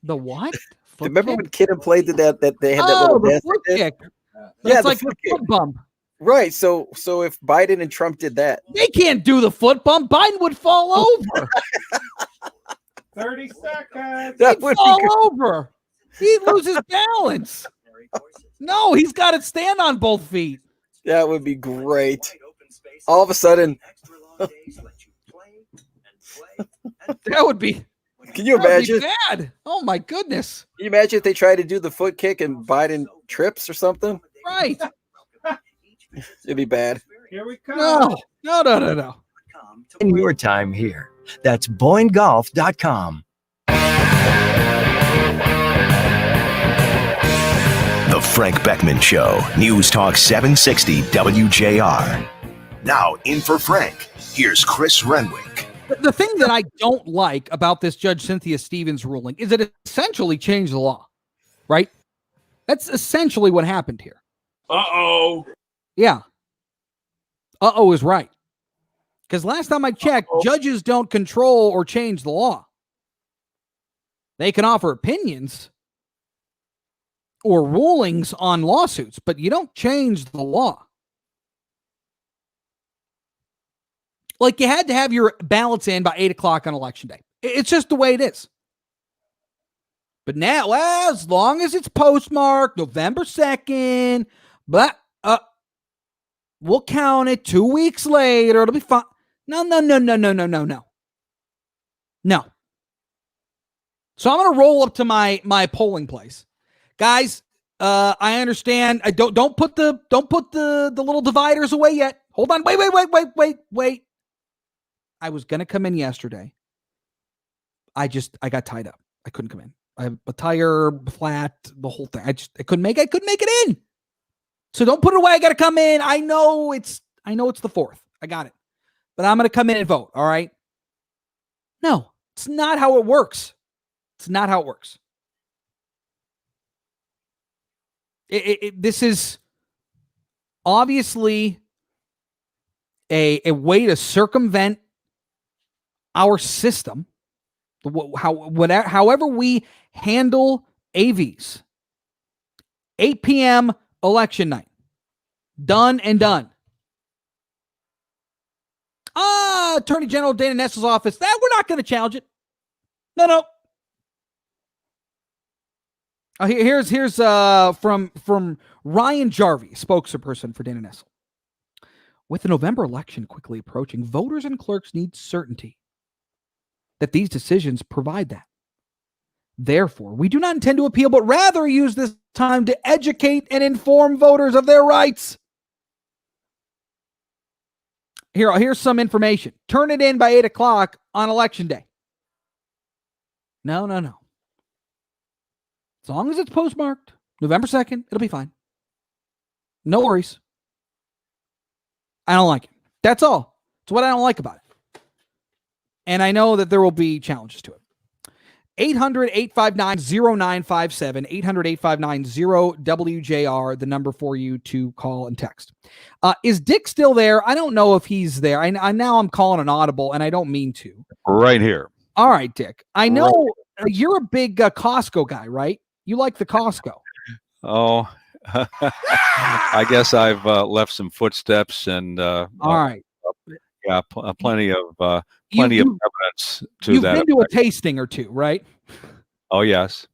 The what? Remember when Kid and Play did that they had that Oh, little the dance foot they did? kick. Yeah, That's the like foot the foot bump. Right. So if Biden and Trump did that, They can't do the foot bump. Biden would fall over. 30 seconds. that He'd would fall be good. over. He'd lose his balance. No, he's got to stand on both feet. That would be great. All of a sudden, That would be. can you That would be imagine? bad. Oh my goodness. Can you imagine if they try to do the foot kick and Biden trips or something? Right. It'd be bad. Here we come. No. In your time here. That's BoyneGolf.com. The Frank Beckmann Show, News Talk 760 WJR. Now in for Frank, here's Chris Renwick. The thing that I don't like about this Judge Cynthia Stevens ruling is that it essentially changed the law, right? That's essentially what happened here. Uh-oh. Yeah. Uh-oh is right. Because last time I checked, judges don't control or change the law. They can offer opinions or rulings on lawsuits, but you don't change the law. Like, you had to have your ballots in by 8 o'clock on election day. It's just the way it is. But now, well, as long as it's postmarked November 2nd, but we'll count it 2 weeks later. It'll be fine. No. No. So I'm going to roll up to my polling place. Guys, I understand. Don't put the little dividers away yet. Hold on. Wait. I was going to come in yesterday. I got tied up. I couldn't come in. I have a tire flat, the whole thing. I couldn't make it in. So don't put it away. I got to come in. I know it's the 4th. I got it. But I'm going to come in and vote. All right. No, it's not how it works. It's not how it works. This is obviously a way to circumvent our system. However we handle AVs. 8 p.m. election night. Done and done. Attorney General Dana Nessel's office. That we're not going to challenge it. No. Here's from Ryan Jarvie, spokesperson for Dana Nessel. With the November election quickly approaching, voters and clerks need certainty that these decisions provide that. Therefore, we do not intend to appeal, but rather use this time to educate and inform voters of their rights. Here's some information. Turn it in by 8 o'clock on election day. No. As long as it's postmarked November 2nd, it'll be fine. No worries. I don't like it. That's all. It's what I don't like about it. And I know that there will be challenges to it. 800-859-0957, 800-859-0WJR, the number for you to call and text. Is Dick still there? I don't know if he's there. I now I'm calling an audible, and I don't mean to. Right here. All right, Dick. I know you're a big Costco guy, right? You like the Costco. Oh, I guess I've left some footsteps and all right. Yeah, plenty of evidence to that. You've been to a tasting or two, right? Oh, yes.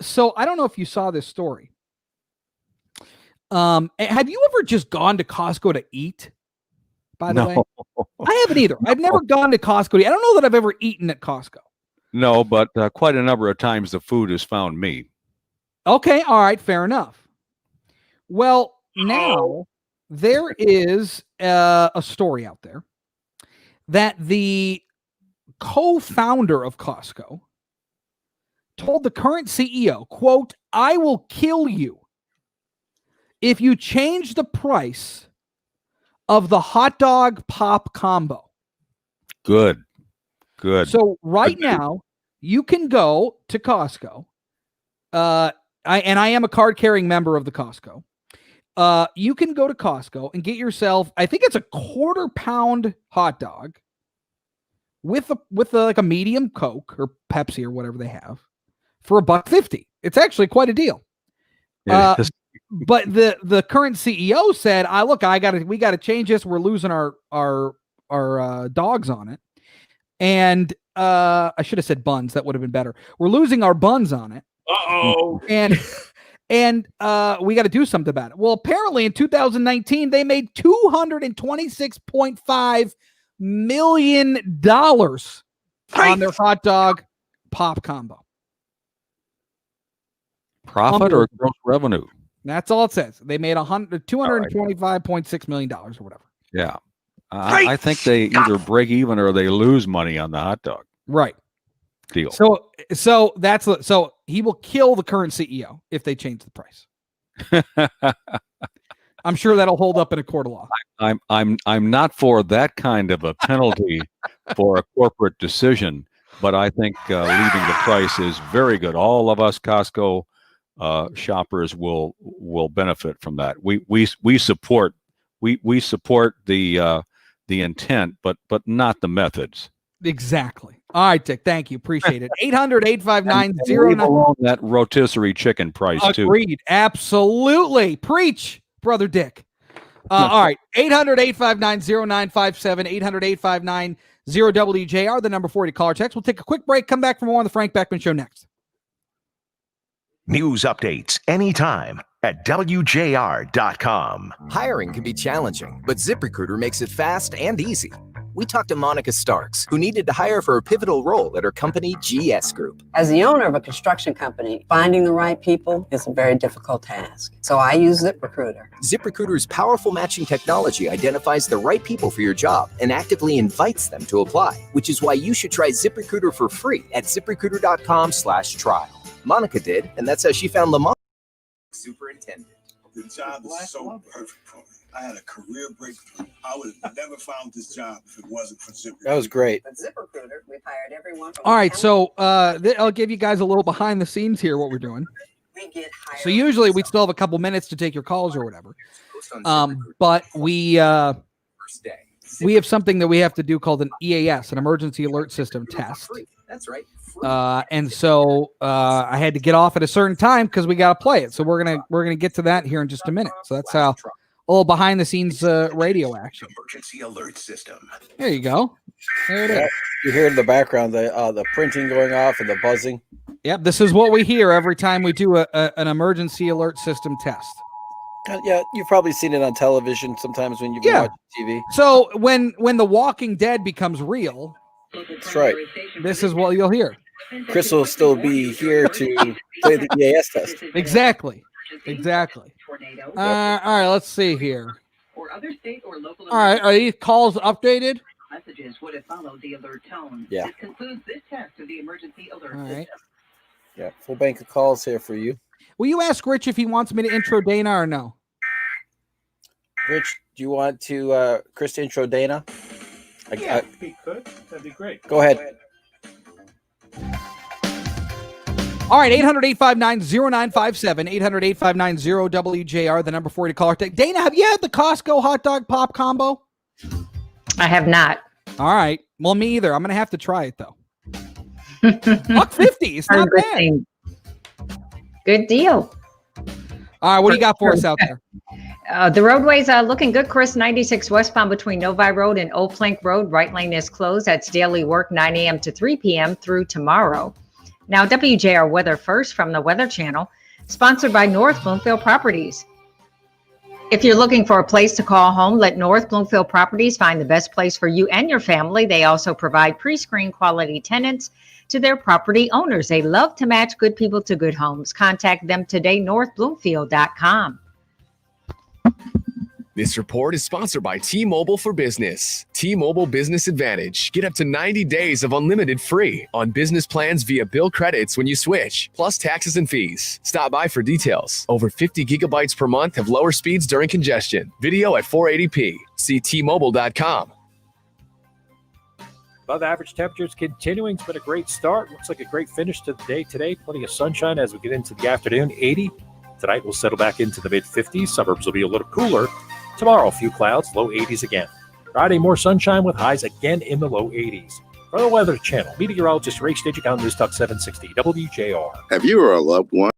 So I don't know if you saw this story. Have you ever just gone to Costco to eat? By the way, I haven't either. I've never gone to Costco to eat. I don't know that I've ever eaten at Costco. No, but quite a number of times the food has found me. Okay, all right, fair enough. Well, now there is a story out there that the co-founder of Costco told the current CEO, quote, "I will kill you if you change the price of the hot dog pop combo." Good. So right now, you can go to Costco. I am a card-carrying member of the Costco. You can go to Costco and get yourself, I think it's a 1/4 pound hot dog with like a medium Coke or Pepsi or whatever they have for $1.50. It's actually quite a deal. But the current CEO said, we got to change this. We're losing our dogs on it. And I should have said buns. That would have been better. We're losing our buns on it. Uh-oh. And we got to do something about it. Well, apparently in 2019, they made $226.5 million on their hot dog pop combo. Profit or gross revenue? That's all it says. They made $225.6 million or whatever. Yeah. I think they either break even or they lose money on the hot dog. Right. Deal. So he will kill the current CEO if they change the price. I'm sure that'll hold up in a court of law. I'm not for that kind of a penalty for a corporate decision, but I think leaving the price is very good. All of us Costco shoppers will benefit from that. We support the intent, but not the methods. Exactly. All right, Dick. Thank you. Appreciate it. 800-859-09. Leave alone that rotisserie chicken price too. Agreed. Absolutely. Preach, brother Dick. All right. 800-859-0957. 800-859-0WJR, the number 40 caller text. We'll take a quick break. Come back for more on the Frank Beckmann Show next. News updates anytime at WJR.com. Hiring can be challenging, but ZipRecruiter makes it fast and easy. We talked to Monica Starks, who needed to hire for a pivotal role at her company, GS Group. As the owner of a construction company, finding the right people is a very difficult task. So I use ZipRecruiter. ZipRecruiter's powerful matching technology identifies the right people for your job and actively invites them to apply, which is why you should try ZipRecruiter for free at ZipRecruiter.com/trial. Monica did, and that's how she found Lamont. Superintendent. The job is so perfect for me. I had a career breakthrough. I would have never found this job if it wasn't for ZipRecruiter. That was great. With ZipRecruiter, we've hired everyone from All right, so I'll give you guys a little behind the scenes here, what we're doing. So usually we still have a couple minutes to take your calls or whatever. But we have something that we have to do called an EAS, an emergency alert system test. That's right. And so I had to get off at a certain time because we got to play it. So we're gonna get to that here in just a minute. So that's how a little behind the scenes radio action. Emergency alert system. There you go. There it is. You hear in the background the printing going off and the buzzing. Yep, this is what we hear every time we do an emergency alert system test. Yeah, you've probably seen it on television sometimes when you've been watching TV. So when The Walking Dead becomes real, that's right. This is what you'll hear. Chris will still be here to play the EAS test. Exactly. All right, let's see here. All right, are these calls updated? Messages would have followed the alert tone. Yeah. This concludes this test of the emergency alert All right. system. Yeah, full bank of calls here for you. Will you ask Rich if he wants me to intro Dana or no? Rich, do you want to Chris to intro Dana? Yeah, if he could, that'd be great. Go ahead. All right, 800-859-0957, 800-859-0WJR, the number 40 caller. Dana, have you had the Costco hot dog pop combo? I have not. All right. Well, me either. I'm going to have to try it, though. $1.50. It's not bad. Good deal. All right, what do you got for us out there? The roadways are looking good, Chris. 96 westbound between Novi Road and Old Plank Road. Right lane is closed. That's daily work 9 a.m. to 3 p.m. through tomorrow. Now, WJR Weather First from the Weather Channel, sponsored by North Bloomfield Properties. If you're looking for a place to call home, let North Bloomfield Properties find the best place for you and your family. They also provide pre-screened quality tenants to their property owners. They love to match good people to good homes. Contact them today, northbloomfield.com. This report is sponsored by T-Mobile for Business. T-Mobile Business Advantage. Get up to 90 days of unlimited free on business plans via bill credits when you switch, plus taxes and fees. Stop by for details. Over 50 gigabytes per month have lower speeds during congestion. Video at 480p. See T-Mobile.com. Above average temperatures continuing. It's been a great start. Looks like a great finish to the day today. Plenty of sunshine as we get into the afternoon. 80. Tonight we'll settle back into the mid-50s. Suburbs will be a little cooler. Tomorrow, a few clouds, low 80s again. Friday, more sunshine with highs again in the low 80s. For the Weather Channel, meteorologist Ray Stagik on News Talk 760 WJR. Have you or a loved one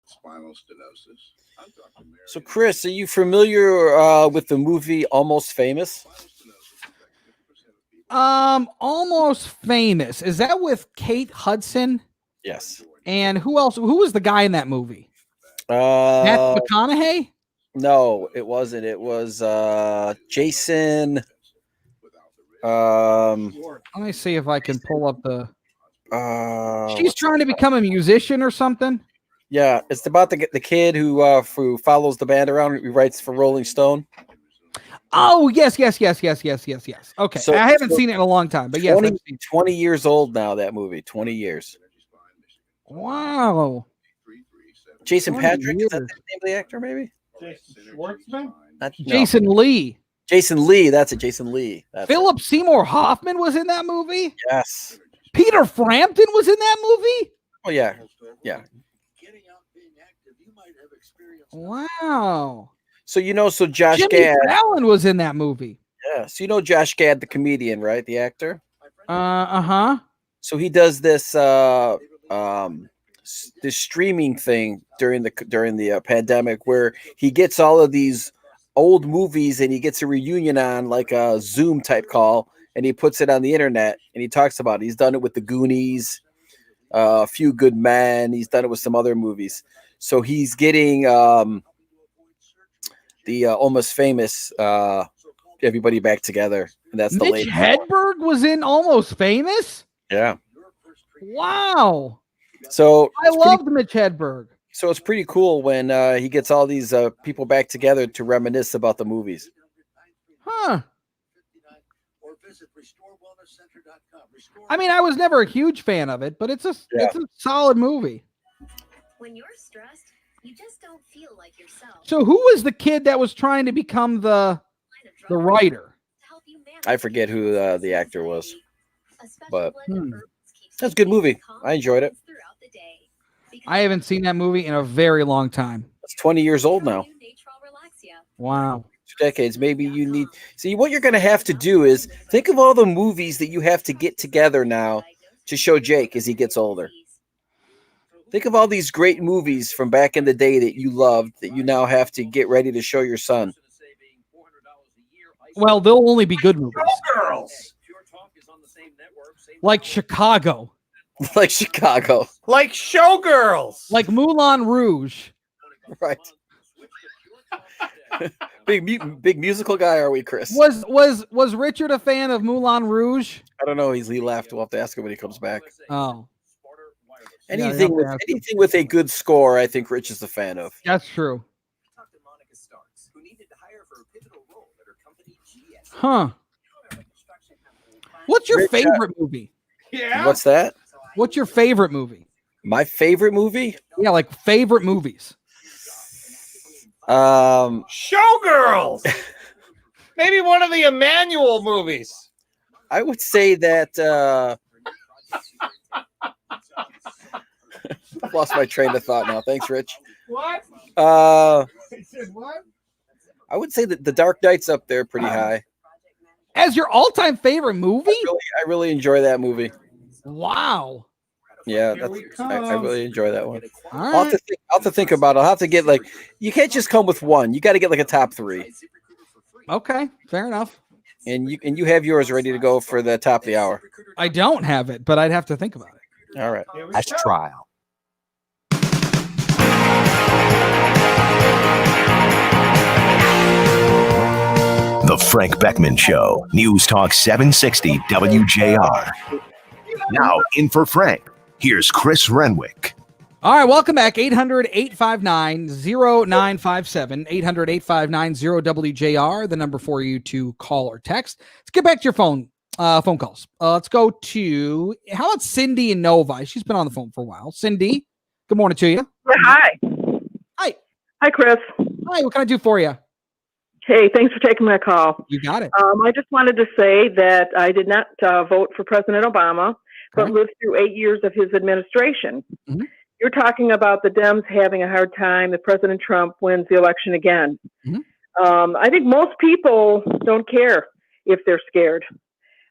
spinal stenosis? So, Chris, are you familiar with the movie Almost Famous? Almost Famous. Is that with Kate Hudson? Yes. And who else? Who was the guy in that movie? Matthew McConaughey? No, it wasn't. It was Jason. Let me see if I can pull up the. She's trying to become a musician or something. Yeah, it's about the kid who follows the band around. He writes for Rolling Stone. Oh, yes. Okay, So- I haven't so seen it in a long time, but yes. 20 years old now, that movie. 20 years. Wow. Jason 20 Patrick, is that the years. name of the actor, maybe? Jason Schwartzman? No. Jason Lee. Jason Lee. That's it. Jason Lee. That's Philip Seymour Hoffman was in that movie. Yes. Peter Frampton was in that movie. Oh yeah. Yeah. Wow. So so Josh Jimmy Gad. Fallon was in that movie. Yeah. So Josh Gad, the comedian, right? The actor. Uh-huh. So he does this this streaming thing during the pandemic where he gets all of these old movies and he gets a reunion on like a Zoom type call and he puts it on the internet and he talks about it. He's done it with the Goonies, A Few Good Men. He's done it with some other movies. So he's getting the Almost Famous everybody back together. And that's the Mitch latest. Hedberg was in Almost Famous. Yeah. Wow. So I loved Mitch Hedberg. So it's pretty cool when he gets all these people back together to reminisce about the movies. Huh. I mean, I was never a huge fan of it, but it's a solid movie. When you're stressed, you just don't feel like yourself. So who was the kid that was trying to become the writer? I forget who the actor was, but that's a good movie. I enjoyed it. I haven't seen that movie in a very long time. It's 20 years old now. Wow. 2 decades. Maybe you need. See, what you're going to have to do is think of all the movies that you have to get together now to show Jake as he gets older. Think of all these great movies from back in the day that you loved that you now have to get ready to show your son. Well, they'll only be good movies. Girls. Like Chicago. Like Chicago. Like Showgirls. Like Moulin Rouge. Right. big musical guy, are we, Chris? Was Richard a fan of Moulin Rouge? I don't know. He left. We'll have to ask him when he comes back. Oh. Anything with a good score, I think Rich is a fan of. That's true. Huh. What's your favorite movie? Yeah. What's that? What's your favorite movie? My favorite movie? Yeah, like favorite movies. Showgirls. Maybe one of the Emmanuel movies. I would say that I've lost my train of thought now. Thanks, Rich. What? I What? would say that The Dark Knight's up there pretty high. As your all-time favorite movie? I really enjoy that movie. Wow. Yeah, I really enjoy that one. All I'll have to think about it. I'll have to get you can't just come with one. You got to get like a top 3. Okay, fair enough. And you have yours ready to go for the top of the hour. I don't have it, but I'd have to think about it. All right. As trial. The Frank Beckmann Show, News Talk 760 WJR. Now in for Frank, here's Chris Renwick. All right, welcome back. 800-859-0957. 800-859-0WJR, the number for you to call or text. Let's get back to your phone calls. Let's go to, how about Cindy in Novi? She's been on the phone for a while. Cindy, good morning to you. Hi. Hi. Hi, Chris. Hi, what can I do for you? Hey, thanks for taking my call. You got it. I just wanted to say that I did not vote for President Obama, but lived through 8 years of his administration. Mm-hmm. You're talking about the Dems having a hard time that President Trump wins the election again. Mm-hmm. I think most people don't care if they're scared.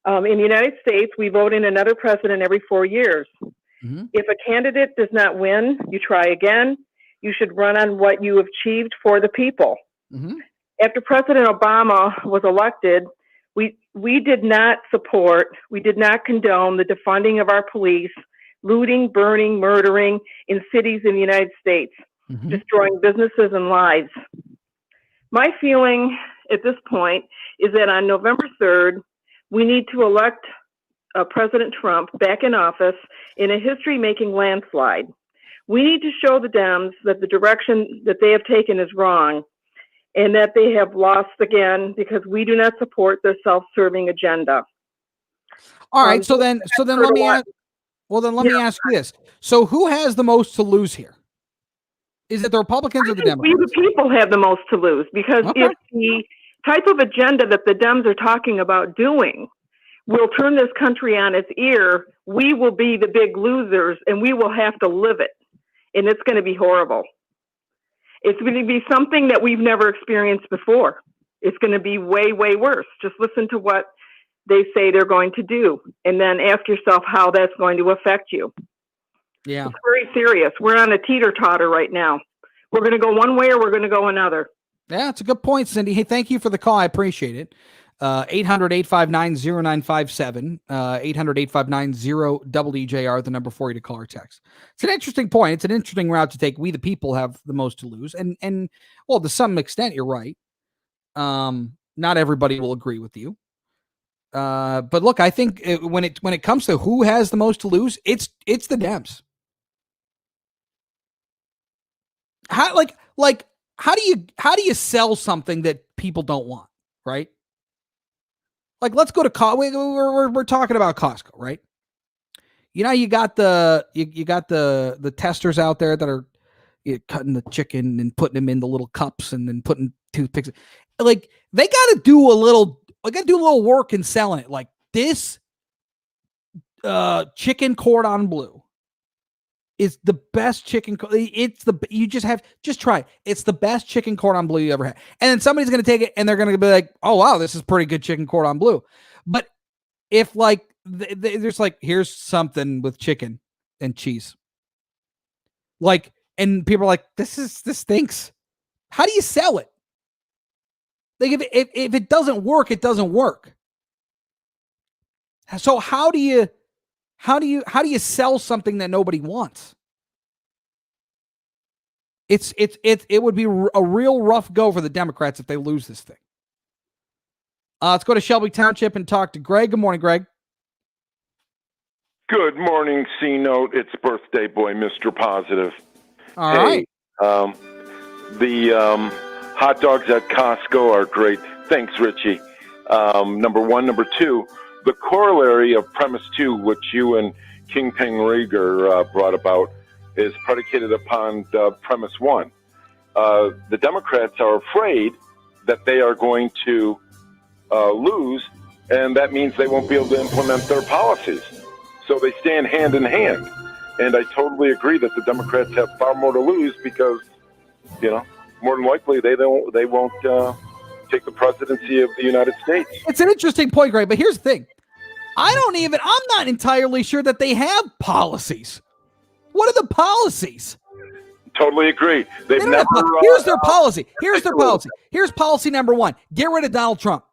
In the United States, we vote in another president every 4 years. Mm-hmm. If a candidate does not win, you try again. You should run on what you have achieved for the people. Mm-hmm. After President Obama was elected, we did not support, we did not condone the defunding of our police, looting, burning, murdering in cities in the United States, destroying businesses and lives. My feeling at this point is that on November 3rd, we need to elect President Trump back in office in a history-making landslide. We need to show the Dems that the direction that they have taken is wrong, and that they have lost again because we do not support their self-serving agenda. All right, so then let me ask. Well, then let me ask you this: so who has the most to lose here? Is it the Republicans or the Democrats? We, the people, have the most to lose because if type of agenda that the Dems are talking about doing will turn this country on its ear. We will be the big losers, and we will have to live it. And it's going to be horrible. It's going to be something that we've never experienced before. It's going to be way, way worse. Just listen to what they say they're going to do, and then ask yourself how that's going to affect you. Yeah. It's very serious. We're on a teeter-totter right now. We're going to go one way or we're going to go another. Yeah, it's a good point, Cindy. Hey, thank you for the call. I appreciate it. 800-859-0957, 800-859-0WJR, the number for you to call or text. It's an interesting point. It's an interesting route to take. We, the people, have the most to lose. And well, to some extent, you're right. Not everybody will agree with you. But look, I think when it comes to who has the most to lose, it's the Dems. How do you sell something that people don't want, right? Like, let's go to we're talking about Costco, right? You know, you got the testers out there that are cutting the chicken and putting them in the little cups and then putting toothpicks. Like, they got to do a little work in selling it. Like, this chicken cordon bleu is the best chicken. Just try it. It's the best chicken cordon bleu you ever had. And then somebody's going to take it and they're going to be like, oh, wow, this is pretty good chicken cordon bleu. But if there's here's something with chicken and cheese, and people are like, this stinks. How do you sell it? Like, if it doesn't work, it doesn't work. So how do you sell something that nobody wants? It would be a real rough go for the Democrats if they lose this thing. Let's go to Shelby Township and talk to Greg. Good morning, Greg. Good morning, C-Note. It's birthday boy, Mr. Positive. All right. The hot dogs at Costco are great. Thanks, Richie. Number one. Number two, the corollary of premise two, which you and Kingpin Rieger brought about, is predicated upon premise one. The Democrats are afraid that they are going to lose, and that means they won't be able to implement their policies. So they stand hand in hand. And I totally agree that the Democrats have far more to lose because, more than likely they won't take the presidency of the United States. It's an interesting point, Greg, but here's the thing. I'm not entirely sure that they have policies. What are the policies? Totally agree. They've never. Here's their policy. Here's their policy. Here's policy number one. Get rid of Donald Trump.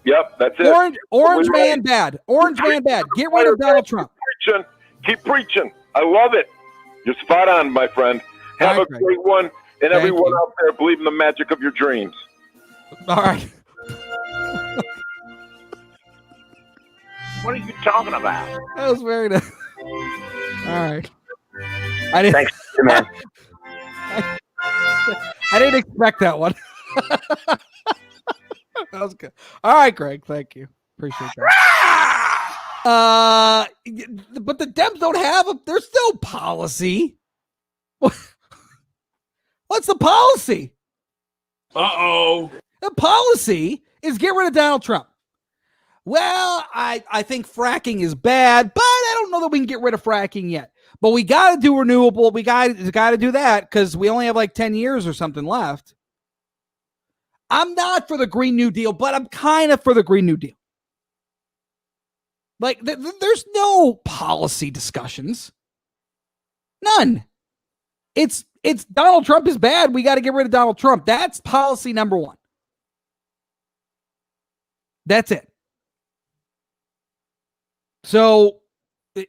Yep, that's it. Orange man bad. Orange man bad. Get rid of Donald Trump. Keep preaching. I love it. You're spot on, my friend. Have a great one. And everyone out there, believe in the magic of your dreams. All right. What are you talking about? That was very nice. All right. Thanks, man. I didn't expect that one. That was good. All right, Greg. Thank you. Appreciate that. But the Dems don't have there's no policy. What's the policy? Uh-oh. The policy is get rid of Donald Trump. Well, I think fracking is bad, but I don't know that we can get rid of fracking yet. But we got to do renewable. We got to do that because we only have 10 years or something left. I'm not for the Green New Deal, but I'm kind of for the Green New Deal. There's no policy discussions. None. It's Donald Trump is bad. We got to get rid of Donald Trump. That's policy number one. That's it. So,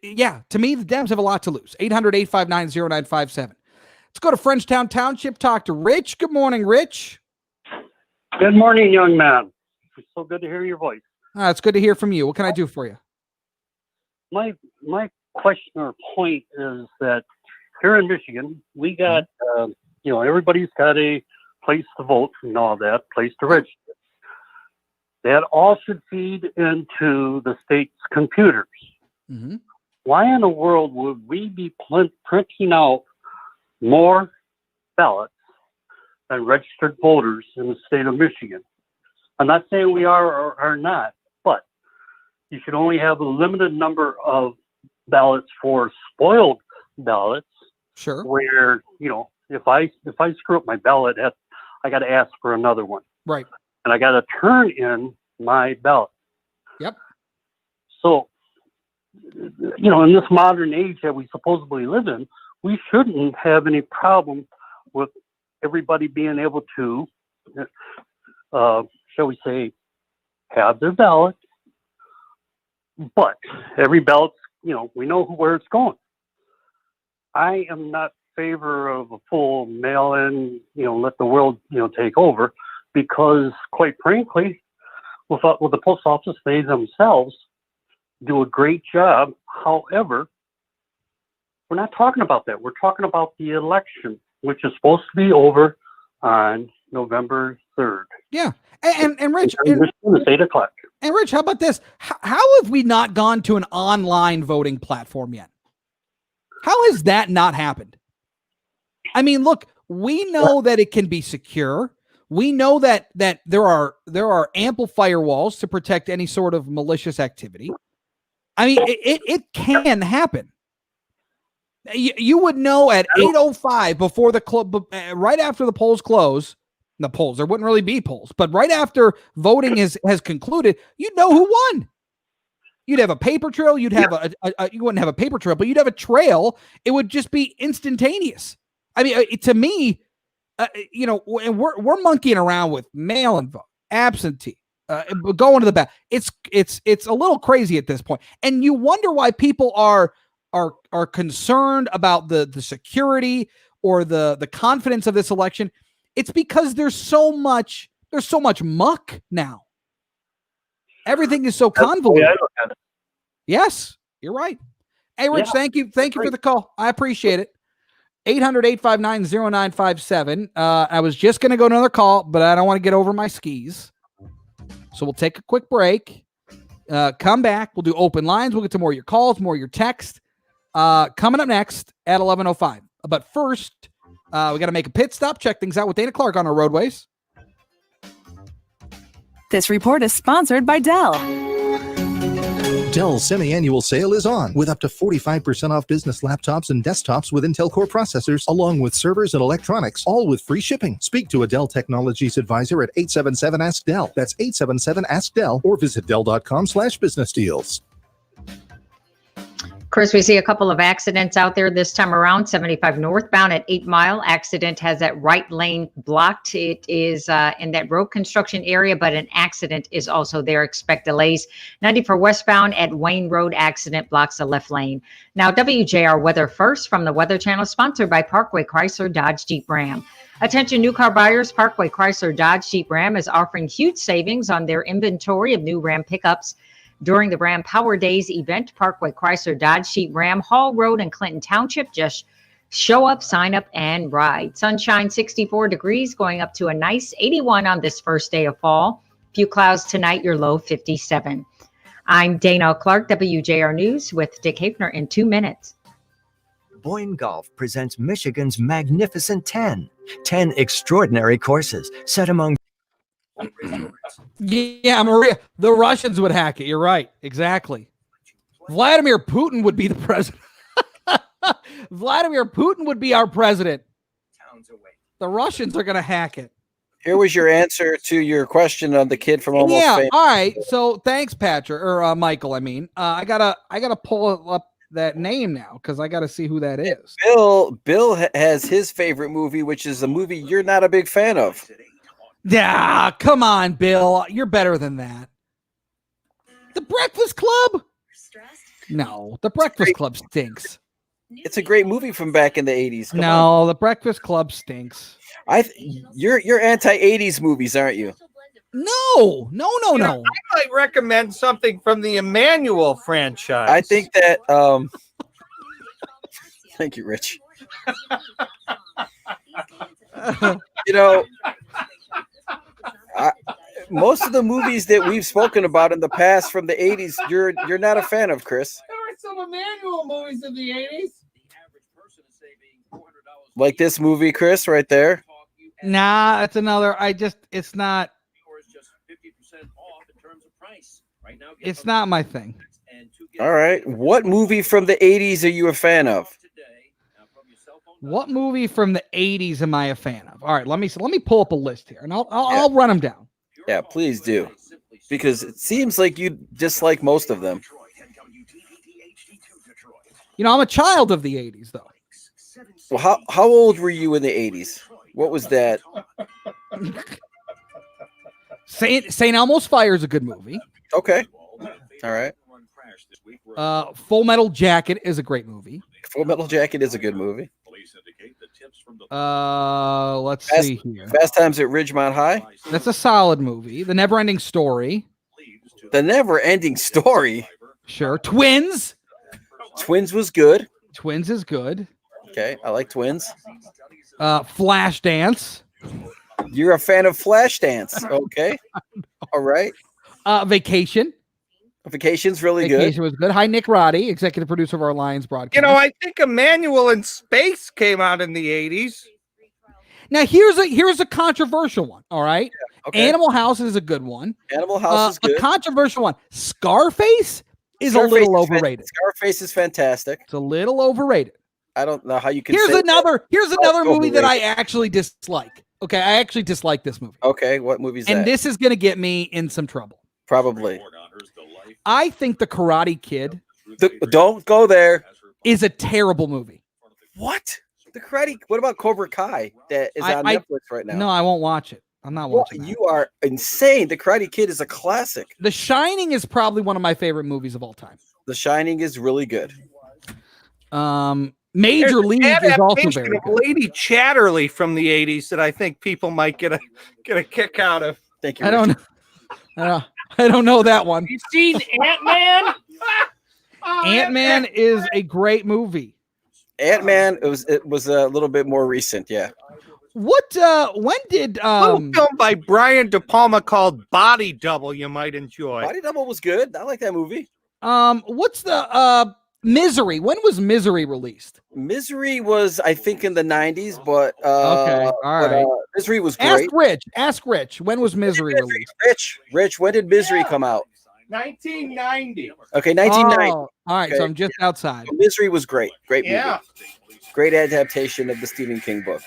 yeah, to me, the Dems have a lot to lose. 800-859-0957. Let's go to Frenchtown Township, talk to Rich. Good morning, Rich. Good morning, young man. It's so good to hear your voice. It's good to hear from you. What can I do for you? My question or point is that here in Michigan, we got, everybody's got a place to vote and all that, place to register. That all should feed into the state's computers. Mm-hmm. Why in the world would we be printing out more ballots than registered voters in the state of Michigan? I'm not saying we are or are not, but you should only have a limited number of ballots for spoiled ballots. Sure. Where, if I screw up my ballot, I got to ask for another one. Right. And I got to turn in my ballot. Yep. So, in this modern age that we supposedly live in, we shouldn't have any problem with everybody being able to, shall we say, have their ballot. But every ballot, we know where it's going. I am not in favor of a full mail-in, let the world, take over, because quite frankly, with the post office, they themselves do a great job. However, we're not talking about that. We're talking about the election, which is supposed to be over on November 3rd. Yeah. And Rich, it's 8 o'clock. And Rich, how about this? How have we not gone to an online voting platform yet? How has that not happened? I mean, look, we know that it can be secure. We know that there are ample firewalls to protect any sort of malicious activity. I mean, it can happen. You would know at 8:05 before the club, right after the polls close. The polls, there wouldn't really be polls, but right after voting has concluded, you'd know who won. You'd have a paper trail. You'd have you wouldn't have a paper trail, but you'd have a trail. It would just be instantaneous. I mean, to me, and we're monkeying around with mail-in vote, absentee, going to the back. It's a little crazy at this point, and you wonder why people are concerned about the security or the confidence of this election. It's because there's so much muck now. Everything is so convoluted. Yes, you're right. Hey, Rich, thank you for the call. I appreciate it. 800-859-0957. I was just going to go to another call, but I don't want to get over my skis. So we'll take a quick break. Come back. We'll do open lines. We'll get to more of your calls, more of your text. Coming up next at 11:05. But first, we got to make a pit stop, check things out with Dana Clark on our roadways. This report is sponsored by Dell. Dell's semi-annual sale is on, with up to 45% off business laptops and desktops with Intel Core processors, along with servers and electronics, all with free shipping. Speak to a Dell Technologies advisor at 877-ASK-DELL. That's 877-ASK-DELL, or visit Dell.com/business deals. Chris, we see a couple of accidents out there this time around. 75 northbound at 8 Mile. Accident has that right lane blocked. It is in that road construction area, but an accident is also there. Expect delays. 94 westbound at Wayne Road. Accident blocks the left lane. Now, WJR Weather First from the Weather Channel, sponsored by Parkway Chrysler Dodge Jeep Ram. Attention new car buyers, Parkway Chrysler Dodge Jeep Ram is offering huge savings on their inventory of new Ram pickups. During the Ram Power Days event, Parkway Chrysler Dodge Jeep Ram, Hall Road in Clinton Township. Just show up, sign up, and ride. Sunshine, 64 degrees, going up to a nice 81 on this first day of fall. Few clouds tonight, your low 57. I'm Dana Clark, WJR News, with Dick Hafner in 2 minutes. Boyne Golf presents Michigan's Magnificent 10. 10 extraordinary courses set among... Yeah, Maria, the Russians would hack it. You're right. Exactly. Vladimir Putin would be the president. Vladimir Putin would be our president. The Russians are going to hack it. Here was your answer to your question on the kid from Almost Famous. All right. So thanks, Patrick, or Michael. I mean, I gotta pull up that name now because I gotta see who that is. Bill has his favorite movie, which is a movie you're not a big fan of. Yeah, come on, Bill. You're better than that. The Breakfast Club? No, The Breakfast Club stinks. It's a great movie from back in the 80s. Come No, on. The Breakfast Club stinks. You're anti-80s movies, aren't you? No. I might recommend something from the Emmanuel franchise. I think that thank you, Rich. Most of the movies that we've spoken about in the past from the 80s, you're not a fan of, Chris. There were some Emmanuel movies in the 80s. Like this movie, Chris, right there. Nah, it's another. It's not. It's not my thing. All right. What movie from the 80s are you a fan of? What movie from the 80s am I a fan of? All right, let me pull up a list here, and I'll run them down. Yeah, please do. Because it seems like you dislike most of them. You know, I'm a child of the 80s, though. Well, how old were you in the 80s? What was that? St. Elmo's Fire is a good movie. Okay. All right. Full Metal Jacket is a great movie. Full Metal Jacket is a good movie. Let's see here. Fast Times at Ridgemont High. That's a solid movie. The Never-Ending Story. The Never-Ending Story. Sure. Twins. Twins was good. Twins is good. Okay, I like Twins. Flashdance. You're a fan of Flashdance. Okay. All right. Vacation. Vacation's really good. Vacation was good. Hi, Nick Roddy, executive producer of our Lions broadcast. You know, I think Emmanuel in Space came out in the 80s. Now here's a controversial one. All right. Yeah, okay. Animal House is a good one. Animal House is good. A controversial one. Scarface is a little overrated. Scarface is fantastic. It's a little overrated. I don't know how you can. Here's another movie that I overrated. actually dislike. Okay, I actually dislike this movie. Okay, what movie is that? And this is going to get me in some trouble. Probably. I think The Karate Kid. Don't go there. Is a terrible movie. What? The Karate. What about Cobra Kai? That is on Netflix right now. No, I won't watch it. I'm not watching that. You are insane. The Karate Kid is a classic. The Shining is probably one of my favorite movies of all time. The Shining is really good. Major League is also very good. Lady Chatterley from the 80s that I think people might get a kick out of. Thank you. I don't know that one. You seen Ant-Man? Ant-Man is a great movie. Ant-Man, it was a little bit more recent, yeah. When did a little film by Brian De Palma called Body Double you might enjoy. Body Double was good. I like that movie. What's the Misery? When was Misery released? Misery was, I think, in the 90s, but okay, all right. Misery was great. Ask Rich. When was Misery released? Rich, when did Misery come out? 1990. Okay, 1990. Oh, all right, okay. so I'm just outside. Misery was great. Great movie. Yeah. Great adaptation of the Stephen King book.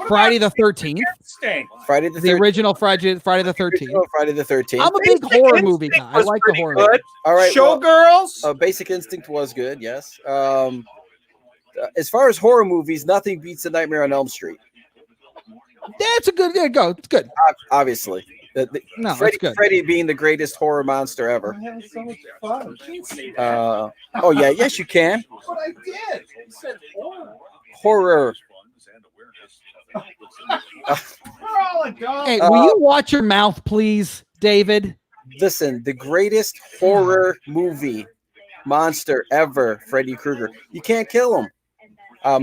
Friday the 13th. Friday the 13th. The original Friday the 13th. Friday the 13th. I'm a big horror movie guy. I like the horror movie. All right. Showgirls. Basic Instinct was good. Yes. As far as horror movies, nothing beats The Nightmare on Elm Street. That's a good go. It's good. Obviously. No, it's good. Freddy being the greatest horror monster ever. I had so much fun. Oh yeah, yes you can. But I did. You said Horror. Hey, will you watch your mouth, please, David? Listen, the greatest horror movie monster ever, Freddy Krueger. You can't kill him.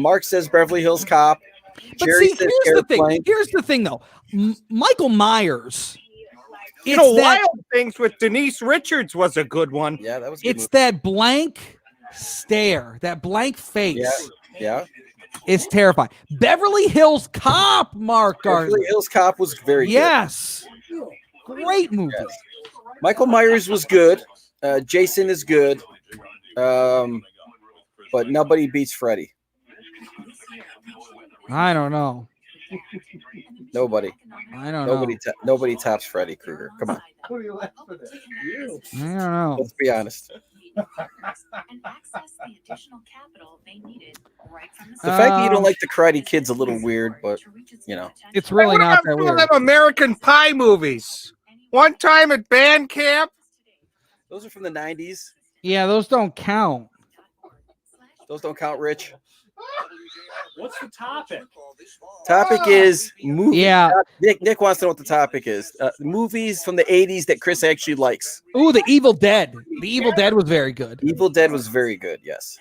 Mark says Beverly Hills Cop. But Jerry see, says here's the Airplane. thing. Here's the thing, though. Michael Myers. Wild Things with Denise Richards was a good one. Yeah, that was a good It's movie. that blank stare, that blank face. Yeah. It's terrifying. Beverly Hills Cop, Mark Gardner. Beverly Hills Cop was very Yes. Great movie. good. Michael Myers was good. Jason is good. But nobody beats Freddy. I don't know. Nobody. I don't know. Nobody tops Freddy Krueger. Come on. Who are you laughing at? You. I don't know. Let's be honest. And access the additional capital they needed right from The fact that you don't like the Karate Kid's a little weird, but you know. It's really not that Some of weird. them American Pie movies. One time at band camp. Those are from the 90s. Yeah, those don't count. Those don't count, Rich. What's the topic? Topic is movies. Yeah. Nick wants to know what the topic is. Movies from the 80s that Chris actually likes. Ooh, The Evil Dead. The Evil Dead was very good. Evil Dead was very good, yes.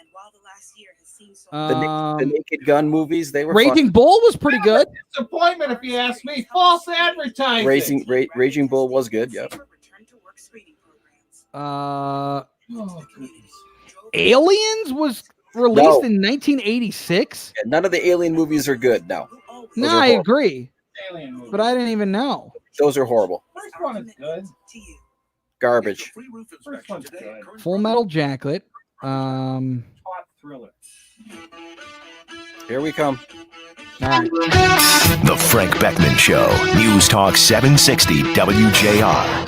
The Naked Gun movies, they were Raging Bull was pretty good. Disappointment, if you ask me. False advertising. Raging Bull was good, yep. Aliens was released in 1986. Yeah, none of the Alien movies are good now. No, I agree. But I didn't even know. Those are horrible. First one is good. Garbage. First one's good. Full Metal Jacket. Hot thriller. Here we come. All right. The Frank Beckman Show, News Talk 760 WJR.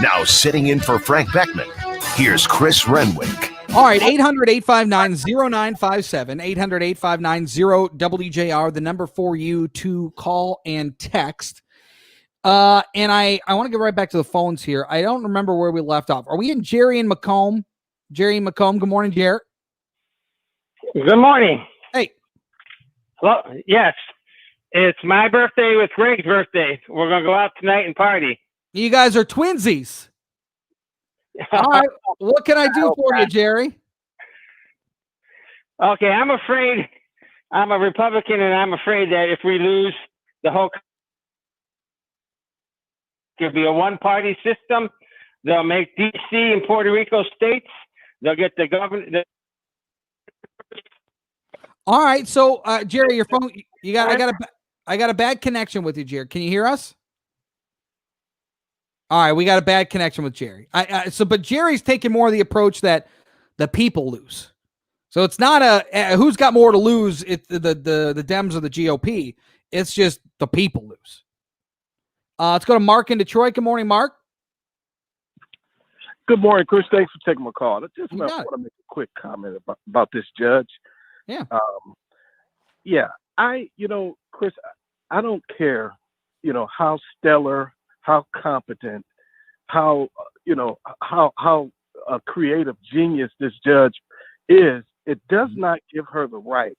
Now sitting in for Frank Beckman, here's Chris Renwick. All right, 800-859-0957, 800-859-0WJR, the number for you to call and text. And I want to get right back to the phones here. I don't remember where we left off. Are we in Jerry and Macomb? Jerry and Macomb, good morning, Jerry. Good morning. Hey. Well, yes. It's my birthday with Greg's birthday. We're going to go out tonight and party. You guys are twinsies. All right, what can I do for you, Jerry? Okay, I'm afraid I'm a Republican, and I'm afraid that if we lose the whole it'll be a one-party system. They'll make D.C. and Puerto Rico states. They'll get the government. All right, so Jerry, your phone. I got a bad connection with you, Jerry. Can you hear us? All right, we got a bad connection with Jerry. But Jerry's taking more of the approach that the people lose. So it's not a who's got more to lose. It's the Dems or the GOP. It's just the people lose. Let's go to Mark in Detroit. Good morning, Mark. Good morning, Chris. Thanks for taking my call. I just want to make a quick comment about this judge. Yeah. Chris, I don't care, how stellar, how competent, how a creative genius this judge is. It does not give her the right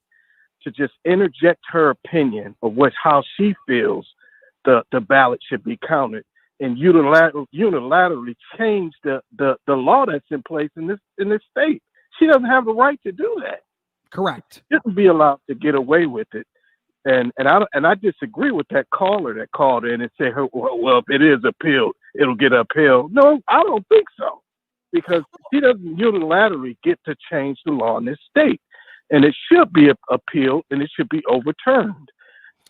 to just interject her opinion of how she feels the ballot should be counted and unilaterally change the law that's in place in this state. She doesn't have the right to do that. Correct. She shouldn't be allowed to get away with it. And I disagree with that caller that called in and said, well, if it is appealed, it'll get upheld. No, I don't think so, because she doesn't unilaterally get to change the law in this state, and it should be appealed and it should be overturned.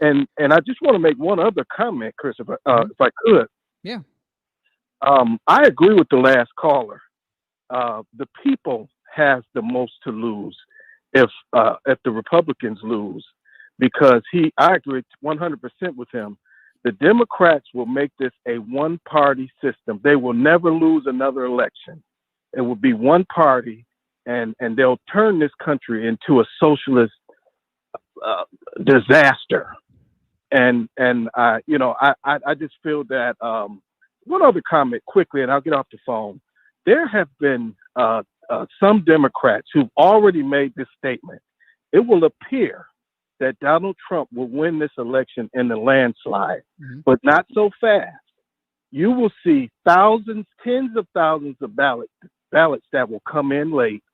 And I just want to make one other comment, Chris, if I could. Yeah. I agree with the last caller. The people has the most to lose if the Republicans lose. Because I agree 100% with him. The Democrats will make this a one-party system. They will never lose another election. It will be one party, and they'll turn this country into a socialist disaster. And I just feel that one other comment quickly, and I'll get off the phone. There have been some Democrats who've already made this statement. It will appear that Donald Trump will win this election in the landslide, but not so fast. You will see thousands, tens of thousands of ballots that will come in late,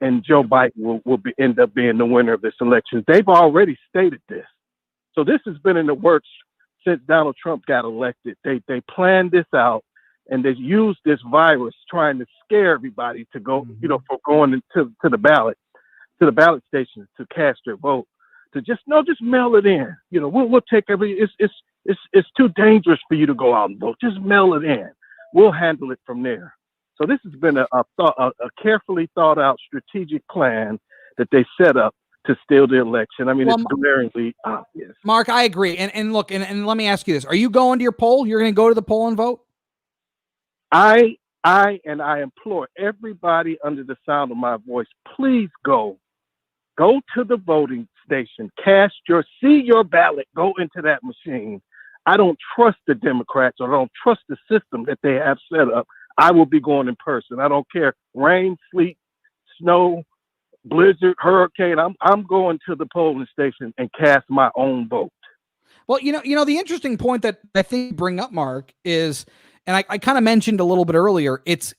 and Joe Biden will end up being the winner of this election. They've already stated this. So this has been in the works since Donald Trump got elected. They planned this out, and they used this virus trying to scare everybody to go, for going to the ballot stations to cast their vote. To just mail it in. We'll take it's too dangerous for you to go out and vote. Just mail it in. We'll handle it from there. So this has been a carefully thought out strategic plan that they set up to steal the election. I mean, it's glaringly obvious. Mark, I agree. And look, and let me ask you this: are you going to your poll? You're going to go to the poll and vote? I implore everybody under the sound of my voice, please go to the voting station, see your ballot, go into that machine. I don't trust the Democrats, or I don't trust the system that they have set up. I will be going in person. I don't care, rain, sleet, snow, blizzard, hurricane. I'm going to the polling station and cast my own vote. Well, the interesting point that I think you bring up, Mark, is, and I kind of mentioned a little bit earlier, it's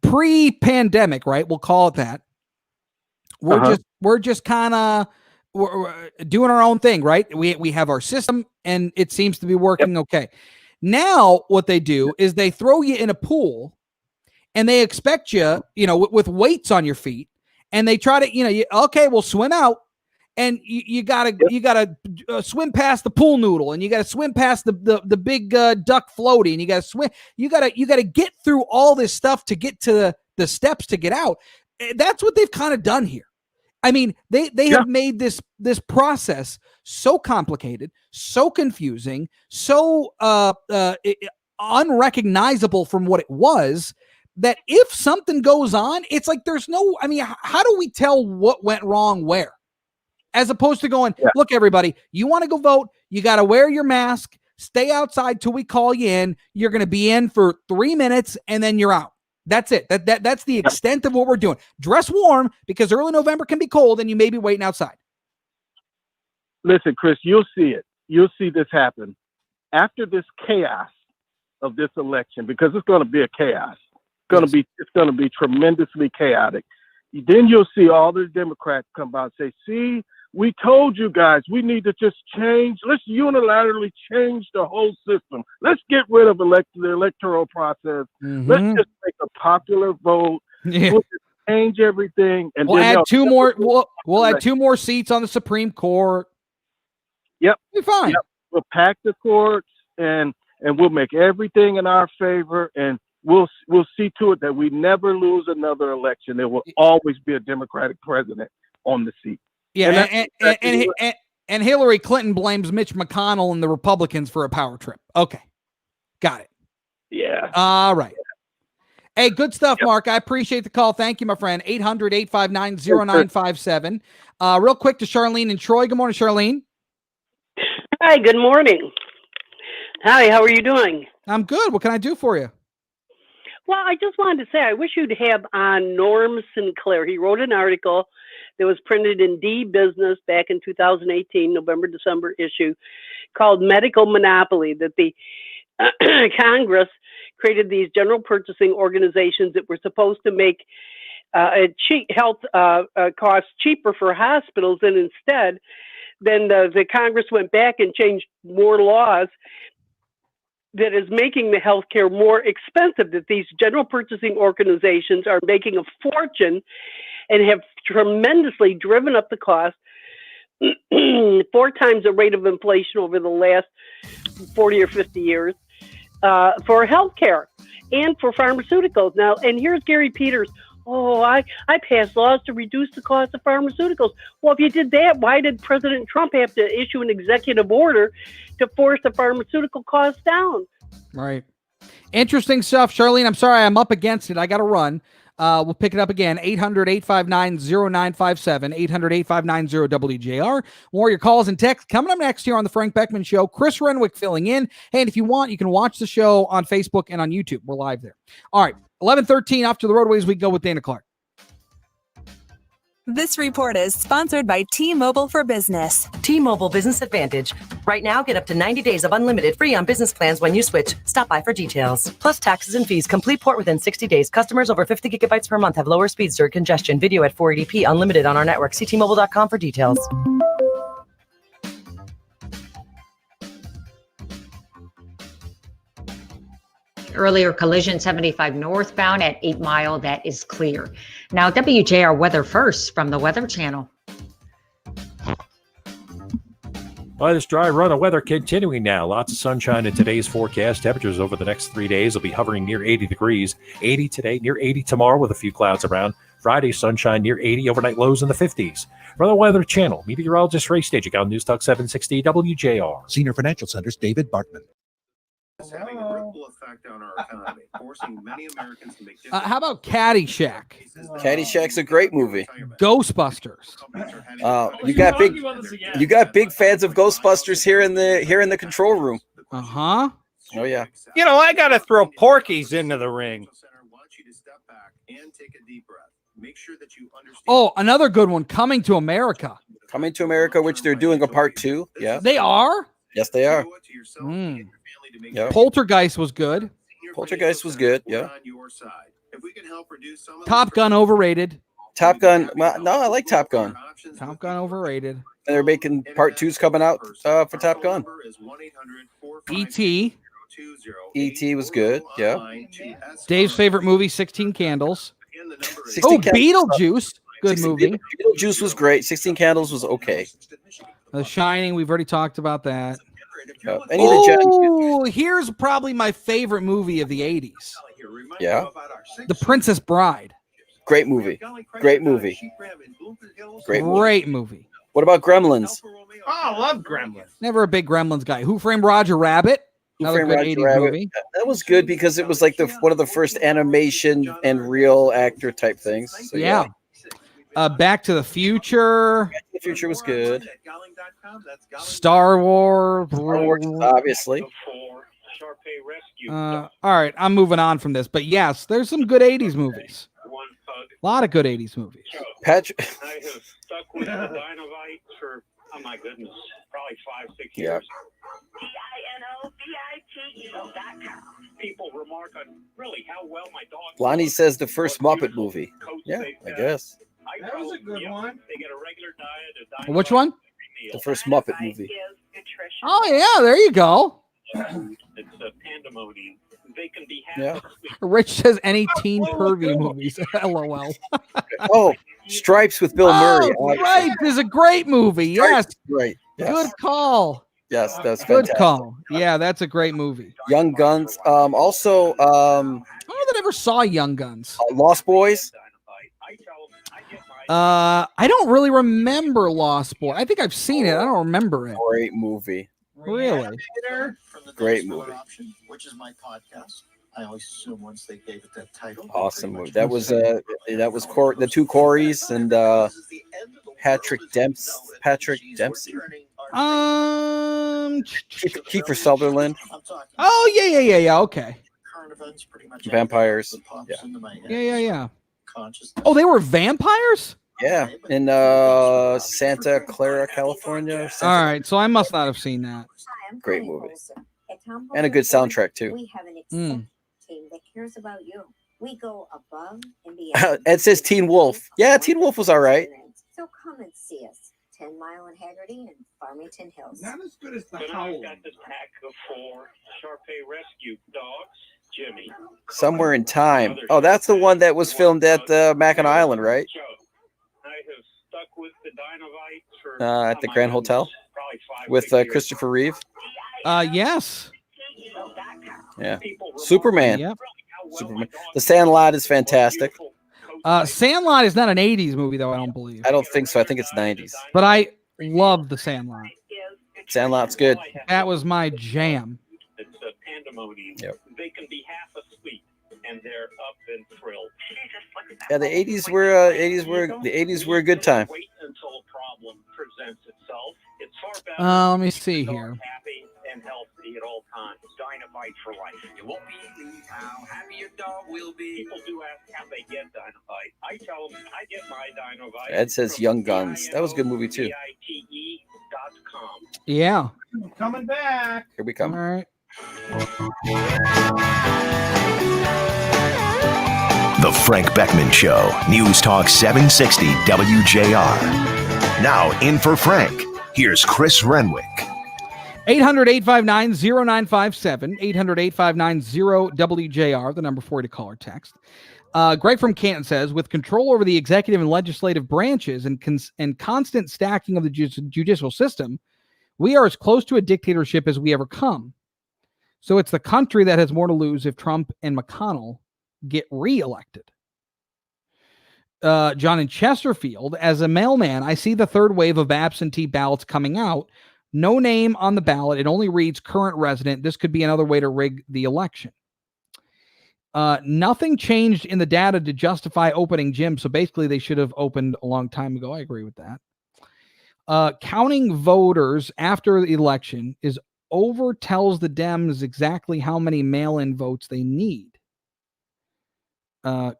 pre-pandemic, right? We'll call it that. We're just kind of doing our own thing, right? We have our system, and it seems to be working okay. Now, what they do is they throw you in a pool, and they expect you, with weights on your feet, and they try to, okay, we'll swim out, and you gotta swim past the pool noodle, and you gotta swim past the big duck floaty, and you gotta get through all this stuff to get to the steps to get out. That's what they've kind of done here. I mean, they have made this process so complicated, so confusing, so unrecognizable from what it was, that if something goes on, it's like there's no, I mean, how do we tell what went wrong where? As opposed to going, look, everybody, you want to go vote, you got to wear your mask, stay outside till we call you in. You're going to be in for 3 minutes and then you're out. That's it. That's the extent of what we're doing. Dress warm because early November can be cold and you may be waiting outside. Listen, Chris, you'll see it. You'll see this happen after this chaos of this election, because it's going to be a chaos. It's going to be tremendously chaotic. Then you'll see all the Democrats come out and say, see, we told you guys we need to just change. Let's unilaterally change the whole system. Let's get rid of the electoral process. Let's just make a popular vote. We'll just change everything. And we'll add two more. We'll add 2 more seats on the Supreme Court. Yep. Be fine. Yep. We'll pack the courts and we'll make everything in our favor, and we'll see to it that we never lose another election. There will always be a Democratic president on the seat. Yeah, and Hillary Clinton blames Mitch McConnell and the Republicans for a power trip. Okay, got it. Yeah. All right. Hey, good stuff, Mark. I appreciate the call. Thank you, my friend. 800-859-0957. Real quick to Charlene and Troy. Good morning, Charlene. Hi, good morning. Hi, how are you doing? I'm good. What can I do for you? Well, I just wanted to say, I wish you'd have on Norm Sinclair. He wrote an article that was printed in D Business back in 2018, November-December issue, called Medical Monopoly, that the Congress created these general purchasing organizations that were supposed to make health costs cheaper for hospitals, and instead, then the Congress went back and changed more laws that is making the healthcare more expensive, that these general purchasing organizations are making a fortune and have tremendously driven up the cost 4 times the rate of inflation over the last 40 or 50 years for healthcare and for pharmaceuticals. Now, and here's Gary Peters. Oh, I passed laws to reduce the cost of pharmaceuticals. Well, if you did that, why did President Trump have to issue an executive order to force the pharmaceutical costs down? Right. Interesting stuff, Charlene. I'm sorry I'm up against it. I got to run. We'll pick it up again. 800-859-0957. 800-859-0WJR. More of your calls and texts coming up next here on the Frank Beckmann Show. Chris Renwick filling in. Hey, and if you want, you can watch the show on Facebook and on YouTube. We're live there. All right. 11:13 off to the roadways we go with Dana Clark. This report is sponsored by T-Mobile for Business. T-Mobile Business Advantage. Right now, get up to 90 days of unlimited free on business plans when you switch. Stop by for details. Plus taxes and fees. Complete port within 60 days. Customers over 50 gigabytes per month have lower speeds during congestion. Video at 480p. Unlimited on our network. See T-Mobile.com for details. Earlier collision 75 northbound at 8 Mile. That is clear. Now, WJR weather first from the Weather Channel. Well, this dry run of weather continuing now. Lots of sunshine in today's forecast. Temperatures over the next 3 days will be hovering near 80 degrees. 80 today, near 80 tomorrow with a few clouds around. Friday, sunshine near 80, overnight lows in the 50s. From the Weather Channel, meteorologist Ray Stagik on News Talk 760 WJR. Senior Financial Center's David Bartman. Having a ripple effect on our economy, forcing many Americans to make How about Caddyshack? Caddyshack's a great movie. Ghostbusters. You got big fans of Ghostbusters here in the control room. Uh-huh. Oh yeah. You know, I gotta throw Porky's into the ring. Oh, another good one, Coming to America. Coming to America, which they're doing a part 2. Yeah. They are? Yes, they are. Yep. Poltergeist was good. Poltergeist was good. Yeah. Top Gun overrated. Top Gun. Well, no, I like Top Gun. Top Gun overrated. And they're making part 2s coming out for Top Gun. E.T. E.T. was good. Yeah. Dave's favorite movie, 16 Candles. 16 Candles. Beetlejuice. Good movie. Beetlejuice was great. 16 Candles was okay. The Shining, we've already talked about that. Any of the John Oh, here's probably my favorite movie of the 80s. Yeah. The Princess Bride. Great movie. Great movie. Great movie. What about Gremlins? Oh, I love Gremlins. Never a big Gremlins guy. Who Framed Roger Rabbit? Another good 80s movie. That was good because it was like one of the first animation and real actor type things. So, yeah. Back to the Future. Back to the Future was good. Star Wars. Obviously. All right, I'm moving on from this, but yes, there's some good 80s movies. A lot of good 80s movies. Patrick. I have stuck with the Dynamite for, oh my goodness, probably 5-6 Yeah. years. People remark on really how well my dog. Lonnie says the first Muppet movie. Yeah, I guess. That was a good one. They get a regular diet. Which one? The first Muppet movie. Oh, yeah, there you go. It's a pandemonium. They can be Yeah. Rich says any teen pervy movies. LOL. Oh, Stripes with Bill Murray. Oh, right. There's a great movie. Yes. Right. Yes. Good call. Yes, that's Good fantastic. call. Yeah, that's a great movie. Young Guns. Also, I don't know that I ever saw Young Guns. Lost Boys. I don't really remember Lost Boy. I think I've seen it. I don't remember it. Great movie. Really? Great movie. Which is my podcast. I always assume once they gave it that title. Awesome movie. That was the two Coreys and Patrick Dempsey. Kiefer Sutherland. Oh yeah. Okay. Vampires. Yeah. Oh, they were vampires? Yeah, in Santa Clara, California. All right, so I must not have seen that. Great movie. And a good soundtrack, too. We have an accepted team that cares about you. We go above and beyond. Ed says Teen Wolf. Yeah, Teen Wolf was all right. So come and see us. 10 Mile and Haggerty and Farmington Hills. Not as good as the But Howl. I've got this pack of 4 Shar-Pei rescue dogs. Jimmy. Somewhere in Time. Oh, that's the one that was filmed at Mackinac Island, right? I have stuck with the Dynamite for At the Grand Hotel with Christopher Reeve. Yes. Yeah. Superman. Yep. Superman. The Sandlot is fantastic. Sandlot is not an 80s movie, though, I don't believe. I don't think so. I think it's 90s. But I love The Sandlot. Sandlot's good. That was my jam. It's a pandemonium. Yep. They can be half asleep and they're up and thrilled. Yeah, the 80s were a good time. Wait until a problem presents itself. It's far better. Let me see here. Happy and healthy at all times. Dynamite for life. You won't believe how happy your dog will be. People do ask how they get Dynamite. I tell them I get my Dynamite. Ed says Young Guns. That was a good movie too. DITE.com. Yeah. Coming back. Here we come. All right. The Frank Beckmann Show. News Talk 760 WJR. Now in for Frank. Here's Chris Renwick. 800-859-0957. 800-859-0WJR, the number for you to call or text. Greg from Canton says, with control over the executive and legislative branches and constant stacking of the judicial system, we are as close to a dictatorship as we ever come. So it's the country that has more to lose if Trump and McConnell get reelected. John in Chesterfield, as a mailman, I see the third wave of absentee ballots coming out. No name on the ballot. It only reads current resident. This could be another way to rig the election. Nothing changed in the data to justify opening gyms. So basically they should have opened a long time ago. I agree with that. Counting voters after the election is over tells the Dems exactly how many mail-in votes they need.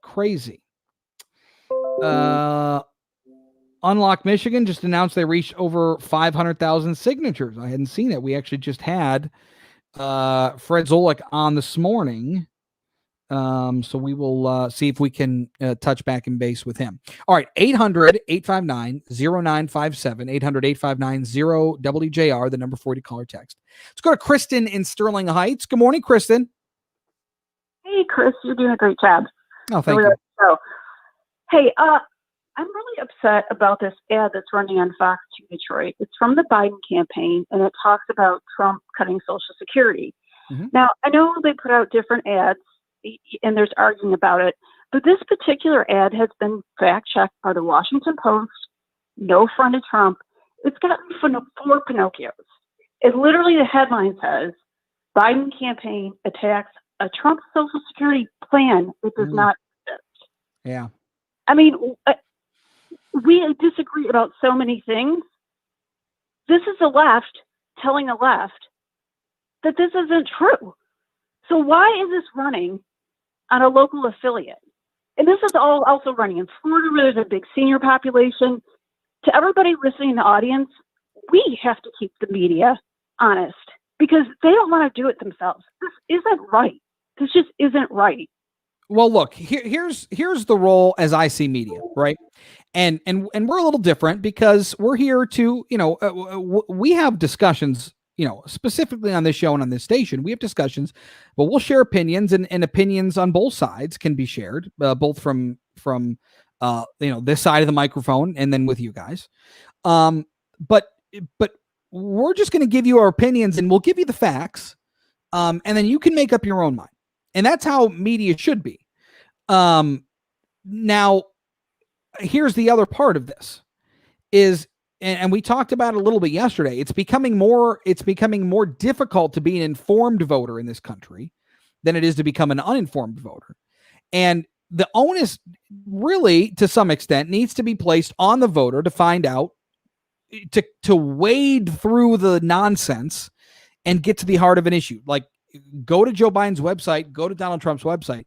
Crazy. Unlock Michigan just announced they reached over 500,000 signatures. I hadn't seen it. We actually just had Fred Zolick on this morning. So we will see if we can touch back in base with him. All right, 800-859-0957, 800-859-0WJR, the number 40 caller text. Let's go to Kristen in Sterling Heights. Good morning, Kristen. Hey, Chris, you're doing a great job. Oh, thank you. So, hey, I'm really upset about this ad that's running on Fox 2 Detroit. It's from the Biden campaign, and it talks about Trump cutting Social Security. Now, I know they put out different ads, and there's arguing about it, but this particular ad has been fact-checked by the Washington Post, no friend of Trump. It's gotten 4 Pinocchios. It literally, the headline says, Biden campaign attacks a Trump Social Security plan that does not exist. Yeah. I mean, we disagree about so many things. This is the left telling the left that this isn't true. So why is this running on a local affiliate? And this is all also running in Florida, where there's a big senior population. To everybody listening in the audience, we have to keep the media honest because they don't want to do it themselves. This isn't right. This just isn't right. Well, look, here's the role as I see media, right? And we're a little different because we're here to, we have discussions, specifically on this show and on this station, we have discussions, but we'll share opinions and opinions on both sides can be shared, both from this side of the microphone and then with you guys. But we're just going to give you our opinions and we'll give you the facts. And then you can make up your own mind. And that's how media should be. Now, here's the other part of this is, and we talked about it a little bit yesterday, it's becoming more difficult to be an informed voter in this country than it is to become an uninformed voter. And the onus really, to some extent, needs to be placed on the voter to find out, to wade through the nonsense and get to the heart of an issue. Like, go to Joe Biden's website, go to Donald Trump's website,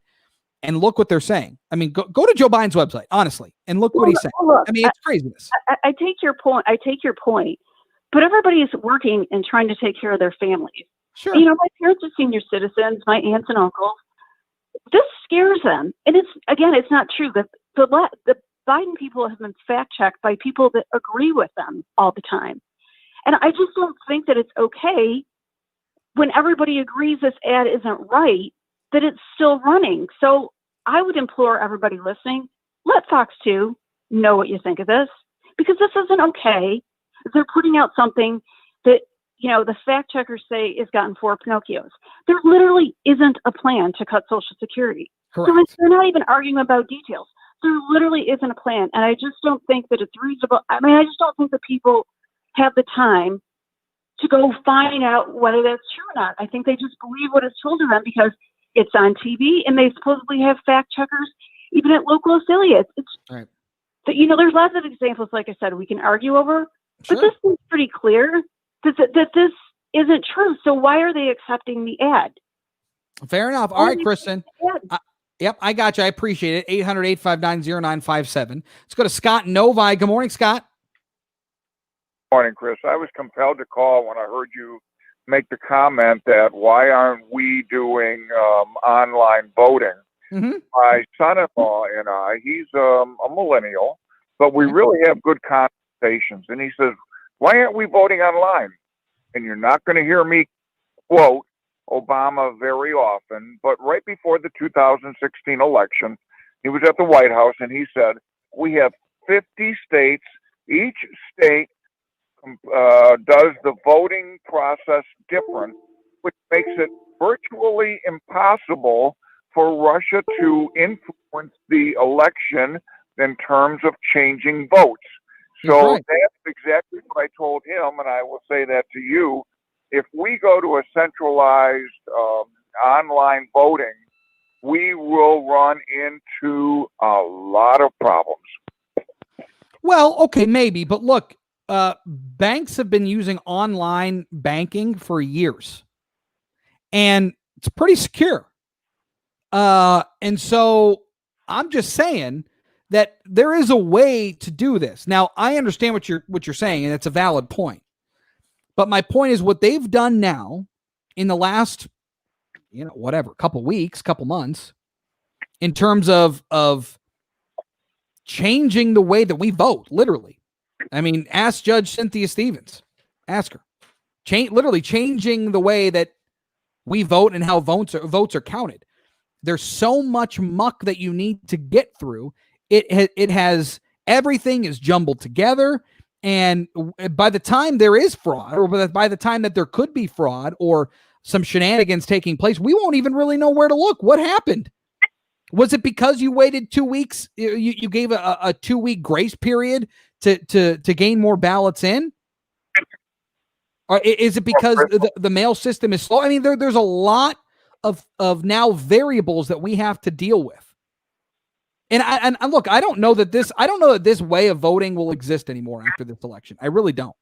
and look what they're saying. I mean, go to Joe Biden's website, honestly, and look what he's saying. Look, I mean, it's craziness. I take your point. But everybody is working and trying to take care of their families. Sure. My parents are senior citizens, my aunts and uncles. This scares them. And it's not true. The Biden people have been fact-checked by people that agree with them all the time. And I just don't think that it's okay when everybody agrees this ad isn't right, that it's still running. So I would implore everybody listening, let Fox 2 know what you think of this, because this isn't okay. They're putting out something that, the fact checkers say has gotten 4 Pinocchios. There literally isn't a plan to cut Social Security. Correct. So they're not even arguing about details. There literally isn't a plan. And I just don't think that it's reasonable. I mean, I just don't think that people have the time to go find out whether that's true or not. I think they just believe what is told to them because it's on TV and they supposedly have fact checkers even at local affiliates. It's right. But, there's lots of examples, like I said, we can argue over, but this is pretty clear that this isn't true. So why are they accepting the ad? Fair enough. All right, Kristen. Yep, I got you. I appreciate it. 800-859-0957. Let's go to Scott Novi. Good morning, Scott. Morning, Chris. I was compelled to call when I heard you make the comment that why aren't we doing online voting? My son-in-law and I, he's a millennial, but we really have good conversations. And he says, why aren't we voting online? And you're not going to hear me quote Obama very often, but right before the 2016 election, he was at the White House and he said, we have 50 states. Each state does the voting process different, which makes it virtually impossible for Russia to influence the election in terms of changing votes. So that's exactly what I told him, and I will say that to you. If we go to a centralized online voting, we will run into a lot of problems. Well, okay, maybe, but look, banks have been using online banking for years, and it's pretty secure. And so I'm just saying that there is a way to do this. Now, I understand what you're saying, and it's a valid point. But my point is what they've done now in the last, couple weeks, couple months, in terms of changing the way that we vote, literally. I mean, ask Judge Cynthia Stevens. Ask her. Literally changing the way that we vote and how votes are counted. There's so much muck that you need to get through. It has Everything is jumbled together. And by the time there is fraud, or by the time that there could be fraud or some shenanigans taking place, we won't even really know where to look. What happened? Was it because you waited 2 weeks? You gave a 2-week grace period to gain more ballots in? Or is it because the mail system is slow? I mean, there's a lot of now variables that we have to deal with. And look, I don't know that this way of voting will exist anymore after this election. I really don't.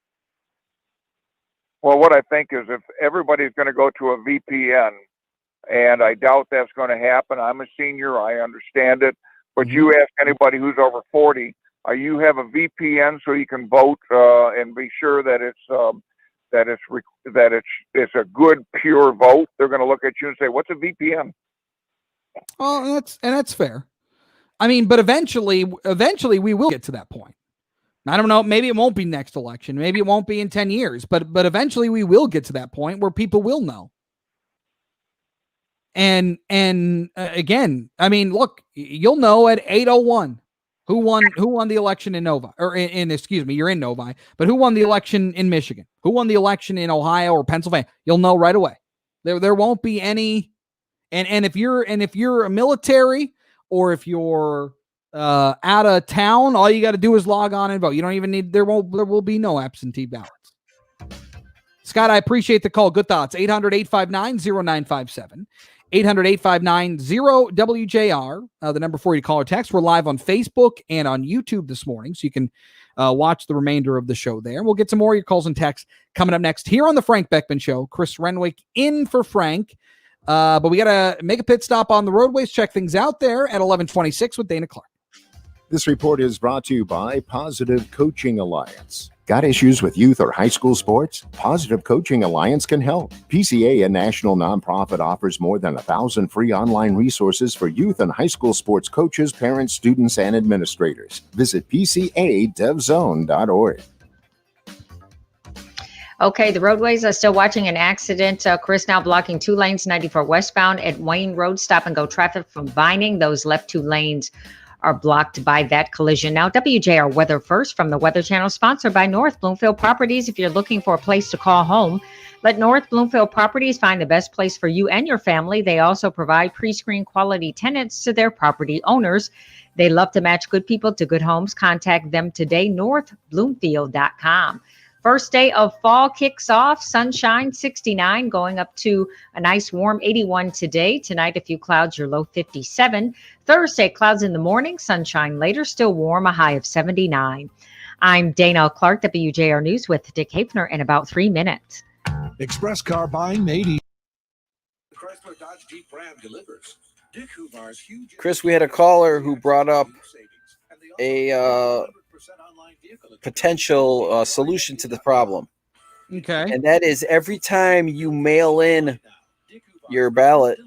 Well, what I think is if everybody's going to go to a VPN, and I doubt that's going to happen. I'm a senior. I understand it. But you ask anybody who's over 40, you have a VPN so you can vote and be sure that it's a good, pure vote. They're going to look at you and say, "What's a VPN?" Well, that's fair. I mean, but eventually we will get to that point. I don't know. Maybe it won't be next election. Maybe it won't be in 10 years. But eventually we will get to that point where people will know. And again, I mean, look, you'll know at 8:01 who won the election in Novi, or you're in Novi, but who won the election in Michigan, who won the election in Ohio or Pennsylvania. You'll know right away. There won't be any. And if you're a military, or if you're out of town, all you got to do is log on and vote. You don't even need. There will be no absentee ballots. Scott, I appreciate the call. Good thoughts. 800-859-0957. 800-859-0WJR, the number for you to call or text. We're live on Facebook and on YouTube this morning, so you can watch the remainder of the show there. We'll get some more of your calls and texts coming up next here on the Frank Beckmann Show. Chris Renwick in for Frank, but we got to make a pit stop on the roadways, check things out there at 11:26 with Dana Clark. This report is brought to you by Positive Coaching Alliance. Got issues with youth or high school sports? Positive Coaching Alliance can help. PCA, a national nonprofit, offers more than 1,000 free online resources for youth and high school sports coaches, parents, students, and administrators. Visit PCADevZone.org. Okay, the roadways are still watching an accident. Chris, now blocking 2 lanes, 94 westbound at Wayne Road. Stop and go traffic from Vining. Those left 2 lanes are blocked by that collision. Now, WJR Weather First from the Weather Channel, sponsored by North Bloomfield Properties. If you're looking for a place to call home, let North Bloomfield Properties find the best place for you and your family. They also provide pre-screened quality tenants to their property owners. They love to match good people to good homes. Contact them today, northbloomfield.com. First day of fall kicks off. Sunshine, 69, going up to a nice warm 81 today. Tonight, a few clouds, your low 57. Thursday, clouds in the morning, sunshine later, still warm, a high of 79. I'm Dana Clark, WJR News with Dick Hafner in about 3 minutes. Express car buying made easy. Chrysler Dodge Jeep Ram delivers. Dick Huvar's huge. Chris, we had a caller who brought up a potential solution to the problem. Okay. And that is every time you mail in your ballot,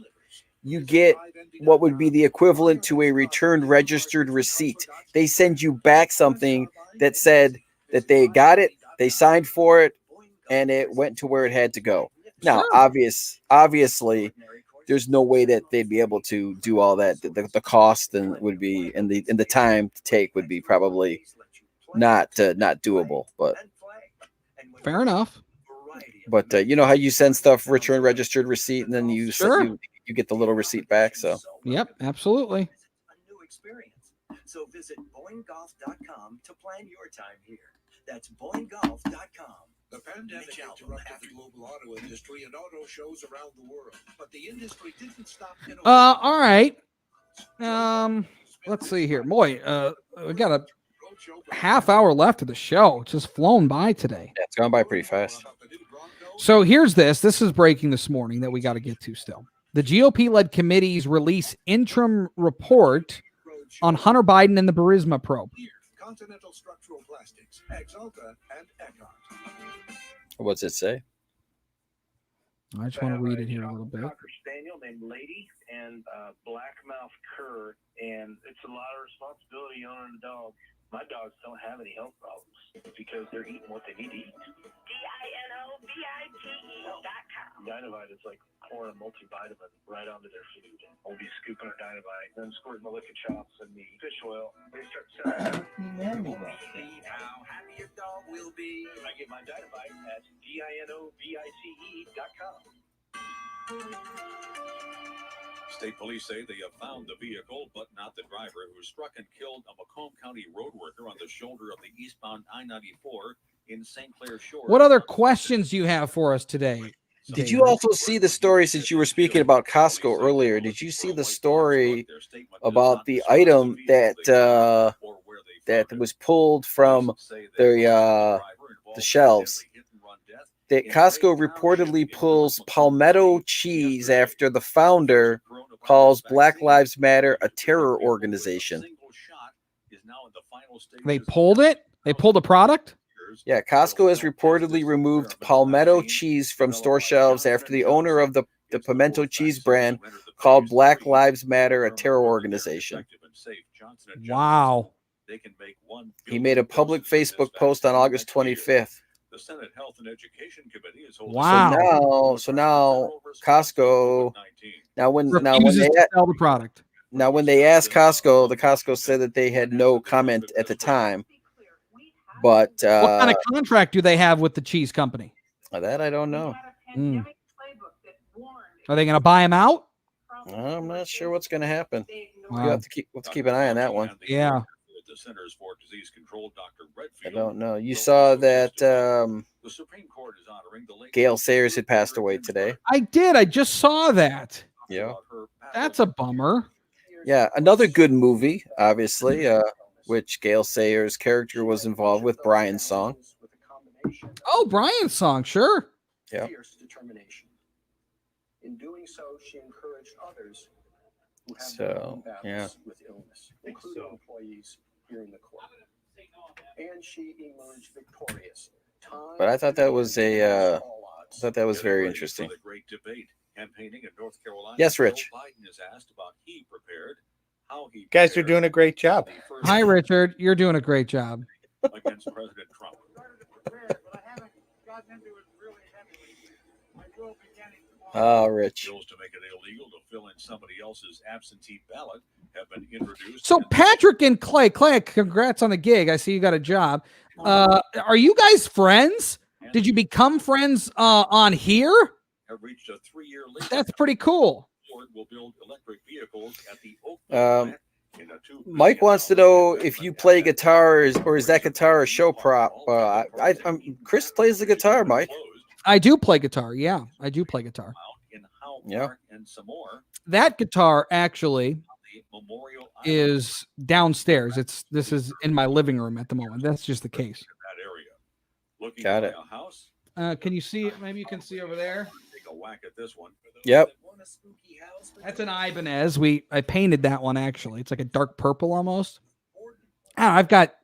you get what would be the equivalent to a returned registered receipt. They send you back something that said that they got it, they signed for it, and it went to where it had to go. Now, obviously, there's no way that they'd be able to do all that. The cost and would be and the time to take would be probably not doable. But fair enough. But you know how you send stuff return registered receipt and then you get the little receipt back. So yep, absolutely. So visit BoyneGolf.com to plan your time here. That's BoyneGolf.com. The pandemic interrupted the global auto industry and auto shows around the world, but the industry didn't stop. All right. Let's see here. Boy, we got a half hour left of the show. It's just flown by today. Yeah, it's gone by pretty fast. So here's this. This is breaking this morning that we got to get to still. The GOP-led committees release interim report on Hunter Biden and the Burisma probe. Continental Structural Plastics, Axalta, and Eckhart. What's it say? I just want to read it here a little bit. Spaniel named Lady and Blackmouth Cur, and it's a lot of responsibility on the dog. My dogs don't have any health problems because they're eating what they need to eat. DINOV Dynamite is like pouring a multivitamin right onto their food. We'll be scooping our Dynamite, then squirting the liquid chops and the fish oil. They start selling. See how happy your dog will be. I get my Dynamite at DINOVICE.com. State police say they have found the vehicle, but not the driver, who struck and killed a Macomb County road worker on the shoulder of the eastbound I-94 in St. Clair Shores. What other questions do you have for us today? Did you also see the story, since you were speaking about Costco earlier? Did you see the story about the item that that was pulled from the shelves? That Costco reportedly pulls Palmetto cheese after the founder calls Black Lives Matter a terror organization. They pulled it? They pulled a product? Yeah, Costco has reportedly removed Palmetto cheese from store shelves after the owner of the pimento cheese brand called Black Lives Matter a terror organization. Wow. He made a public Facebook post on August 25th. The Senate Health and Education Committee is Wow. So now Costco when they sell the product. Now when they asked Costco, the Costco said that they had no comment at the time. But what kind of contract do they have with the cheese company? That I don't know. Are they going to buy them out? I'm not sure what's going to happen. Wow. We'll have to keep an eye on that one. Yeah. The Centers for Disease Control, Dr. I Redfield. don't know. You saw that The Supreme Court is honoring the late Gail Sayers had passed away today. I did. I just saw that. Yeah. That's a bummer. Yeah, another good movie, obviously, which Gail Sayers' character was involved with, Brian's Song. Oh, Brian's Song, sure. Yeah. Fierce determination. In doing so, she encouraged others who have their own battles with illness, including employees here in the court. And she emerged victorious. But I thought that was very interesting. Yes, Rich. You guys are doing a great job. Hi, Richard. You're doing a great job. Against President Trump. Oh, Rich. Bills to make it illegal to fill in somebody else's absentee ballot have been introduced. So Patrick and Clay, congrats on the gig. I see you got a job. Are you guys friends? Did you become friends on here? Have reached a 3-year lease. That's pretty cool. Ford will build electric vehicles at the Mike wants to know if you play guitar, or is that guitar a show prop? Chris plays the guitar, Mike. I do play guitar. Yeah, I do play guitar. Yeah. That guitar actually is downstairs. This is in my living room at the moment. That's just the case. Got it. Can you see it? Maybe you can see over there. Take a whack at this one. Yep. That's an Ibanez. I painted that one actually. It's like a dark purple almost. I've got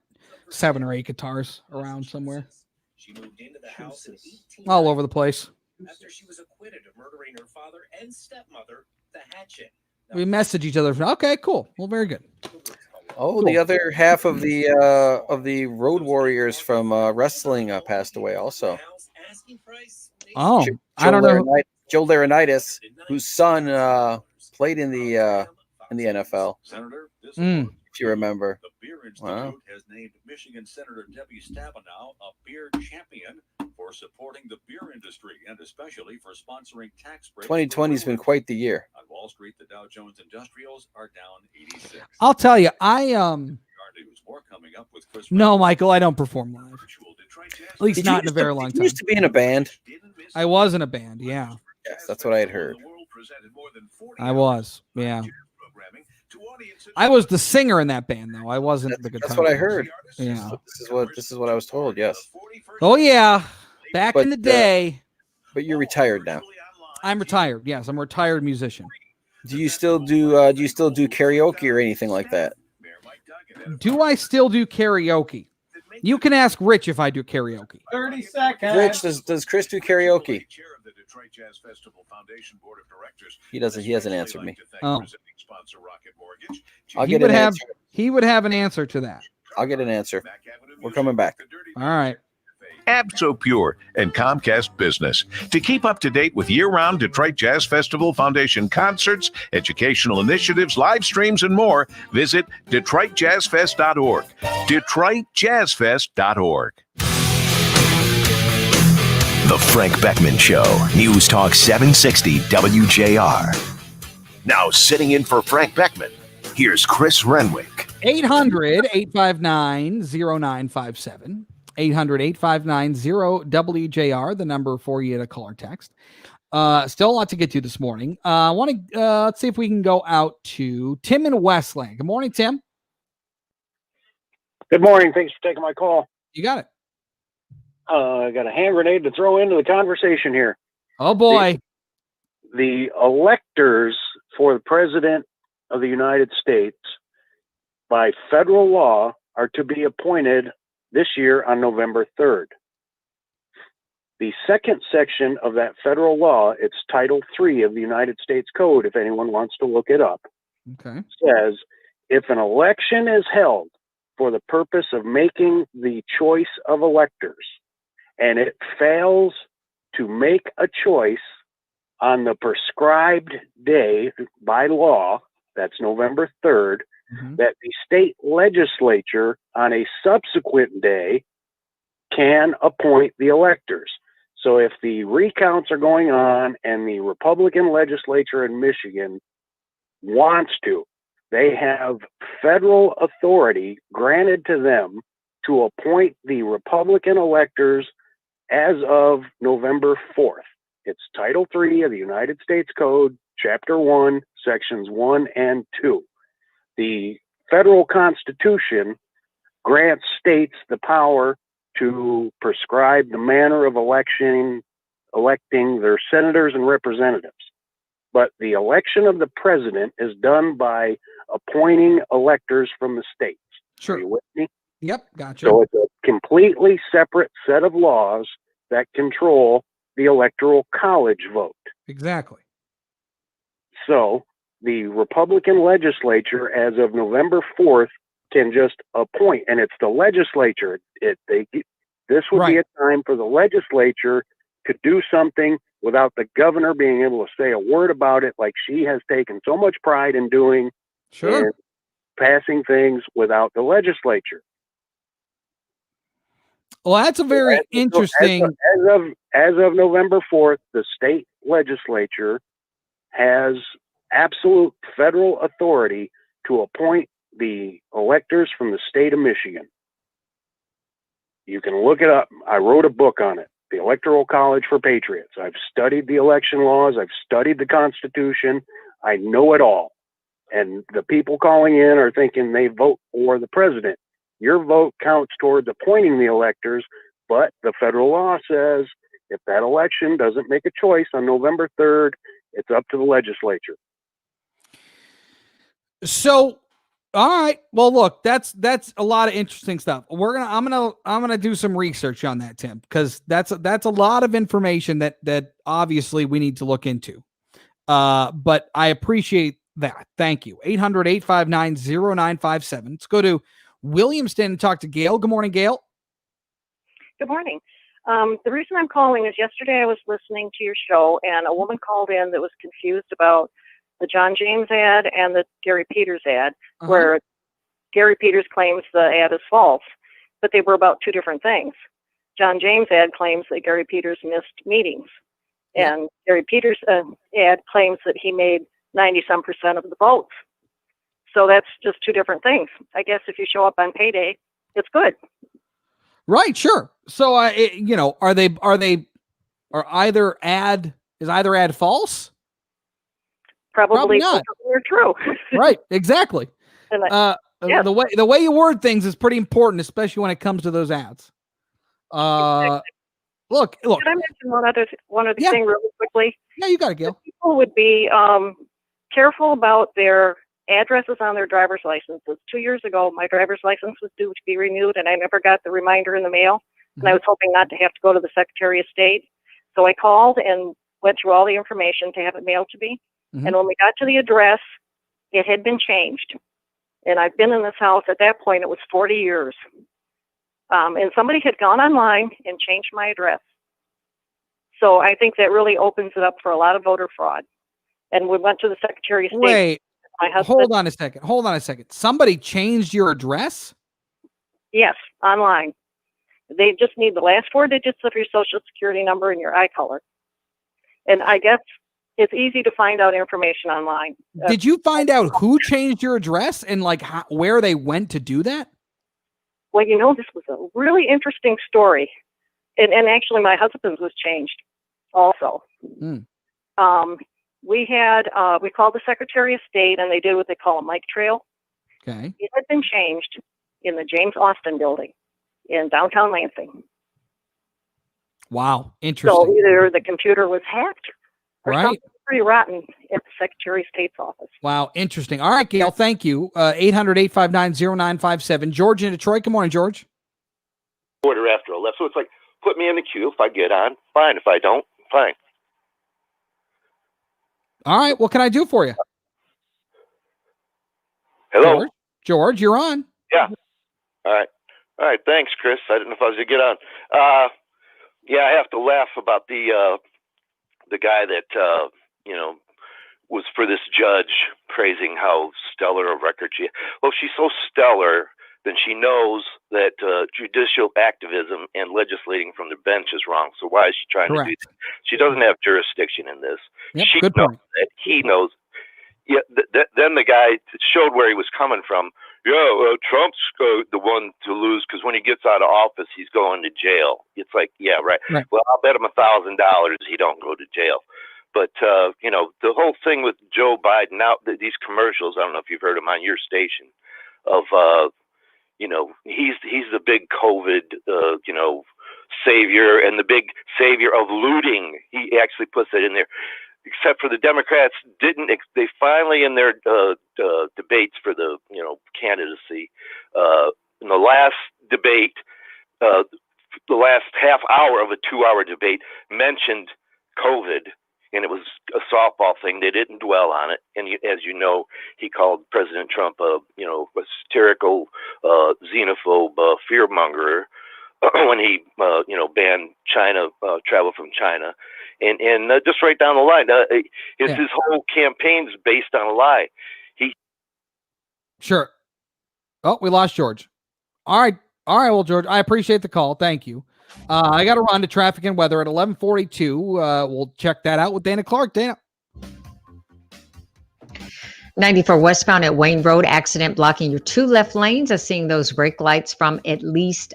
7 or 8 guitars around somewhere. She moved into the house in All over the place. after she was acquitted of murdering her father and stepmother, the hatchet. We message each other. Okay, cool. Well, very good. Oh, Cool. the other half of the Road Warriors from wrestling passed away also. Oh, I don't know. Joe Laurinaitis, whose son played in the NFL. Senator, this If you remember. The Beer Institute Wow. has named Michigan Senator Debbie Stabenow a beer champion for supporting the beer industry and especially for sponsoring tax breaks. 2020 has been quite the year. On Wall Street, the Dow Jones Industrials are down 86. I'll tell you, News more coming up with Chris. No, Michael, I don't perform live. At least Did not you in a used very to- long you time. used to be in a band. I was in a band, yeah. Yes, that's what I had heard. I was, yeah. I was the singer in that band, though. I wasn't the guitar. That's what I heard. Yeah. This is what I was told. Yes. Oh yeah, back But, in the day. But you're retired now. I'm retired. Yes, I'm a retired musician. Do you still do karaoke or anything like that? Do I still do karaoke? You can ask Rich if I do karaoke. 30 seconds. Rich, does Chris do karaoke? He doesn't. He hasn't answered me. Oh. I'll He get would an have. answer. He would have an answer to that. I'll get an answer. We're coming back. All right. AbsoPure, and Comcast Business. To keep up to date with year-round Detroit Jazz Festival Foundation concerts, educational initiatives, live streams, and more, visit DetroitJazzFest.org. DetroitJazzFest.org. The Frank Beckmann Show, News Talk 760 WJR. Now sitting in for Frank Beckmann, here's Chris Renwick. 800-859-0957. 800-859-0WJR, the number for you to call or text. Still a lot to get to this morning. Let's see if we can go out to Tim in Westland. Good morning, Tim. Good morning. Thanks for taking my call. You got it. I got a hand grenade to throw into the conversation here. Oh, boy. The electors for the President of the United States by federal law are to be appointed this year on November 3rd. The second section of that federal law, it's Title III of the United States Code, if anyone wants to look it up, Okay. says if an election is held for the purpose of making the choice of electors and it fails to make a choice on the prescribed day by law, that's November 3rd, that the state legislature on a subsequent day can appoint the electors. So if the recounts are going on and the Republican legislature in Michigan wants to, they have federal authority granted to them to appoint the Republican electors as of November 4th. It's Title III of the United States Code, Chapter 1, Sections 1 and 2. The federal Constitution grants states the power to prescribe the manner of electing their senators and representatives. But the election of the president is done by appointing electors from the states. Sure. Are you with me? Yep, gotcha. So it's a completely separate set of laws that control the Electoral College vote. Exactly. So the Republican legislature, as of November 4th, can just appoint, and it's the legislature. This would be a time for the legislature to do something without the governor being able to say a word about it, like she has taken so much pride in doing. Sure. And passing things without the legislature. Well, that's a very interesting. As of November 4th, the state legislature has absolute federal authority to appoint the electors from the state of Michigan. You can look it up. I wrote a book on it, The Electoral College for Patriots. I've studied the election laws. I've studied the Constitution. I know it all. And the people calling in are thinking they vote for the president. Your vote counts towards appointing the electors, but the federal law says if that election doesn't make a choice on November 3rd, it's up to the legislature. So, all right. Well, look, that's a lot of interesting stuff. I'm gonna do some research on that, Tim, because that's a lot of information that obviously we need to look into. But I appreciate that. Thank you. 800-859-0957. Let's go to Williamston and talk to Gail. Good morning, Gail. Good morning. The reason I'm calling is yesterday I was listening to your show and a woman called in that was confused about the John James ad and the Gary Peters ad, where Gary Peters claims the ad is false, but they were about two different things. John James ad claims that Gary Peters missed meetings, and Gary Peters ad claims that he made 90-some% of the votes. So that's just two different things. I guess if you show up on payday, it's good. Right. Sure. So, is either ad false? Probably not. They're true. Right. Exactly. And The way you word things is pretty important, especially when it comes to those ads. Look. Can I mention one other thing really quickly? Yeah, you got it, Gail. People would be careful about their addresses on their driver's licenses. 2 years ago, my driver's license was due to be renewed, and I never got the reminder in the mail. And I was hoping not to have to go to the Secretary of State. So I called and went through all the information to have it mailed to me. And when we got to the address, it had been changed. And I've been in this house at that point, it was 40 years. And somebody had gone online and changed my address. So I think that really opens it up for a lot of voter fraud. And we went to the Secretary of State. Wait, my husband, hold on a second. Somebody changed your address? Yes, online. They just need the last 4 digits of your social security number and your eye color. And I guess it's easy to find out information online. Did you find out who changed your address and like where they went to do that? Well, this was a really interesting story. And actually my husband's was changed also. We called the Secretary of State, and they did what they call a mic trail. Okay. It had been changed in the James Austin building in downtown Lansing. Wow. Interesting. So either the computer was hacked or Right. something pretty rotten at the Secretary of State's office. Wow. Interesting. All right, Gail. Thank you. 800-859-0957. George in Detroit. Good morning, George. Order after I left. So it's like, put me in the queue. If I get on, fine. If I don't, fine. All right. What can I do for you? Hello? George, you're on. Yeah. All right. Thanks, Chris. I didn't know if I was going to get on. Yeah, I have to laugh about the guy that, was for this judge praising how stellar a record she had. Well, if she's so stellar, then she knows that judicial activism and legislating from the bench is wrong. So why is she trying to do that? She doesn't have jurisdiction in this. Yep, she good knows point. that. He knows. Yeah. Then the guy showed where he was coming from. Yeah, Trump's the one to lose because when he gets out of office, he's going to jail. It's like, yeah, right. Well, I'll bet him $1,000 he don't go to jail. But, the whole thing with Joe Biden, now these commercials, I don't know if you've heard them on your station, of, he's the big COVID, savior and the big savior of looting. He actually puts that in there. Except for the Democrats they finally in their debates for the, candidacy, in the last debate, the last half hour of a 2-hour debate mentioned COVID. And it was a softball thing. They didn't dwell on it. And as you know, he called President Trump a hysterical, xenophobe, fearmonger when he, banned China, travel from China. And just right down the line, his whole campaign's based on a lie. Sure. Oh, we lost George. All right. Well, George, I appreciate the call. Thank you. I got to run to traffic and weather at 11:42. We'll check that out with Dana Clark. Dana. 94 westbound at Wayne Road, accident blocking your 2 left lanes. Seeing those brake lights from at least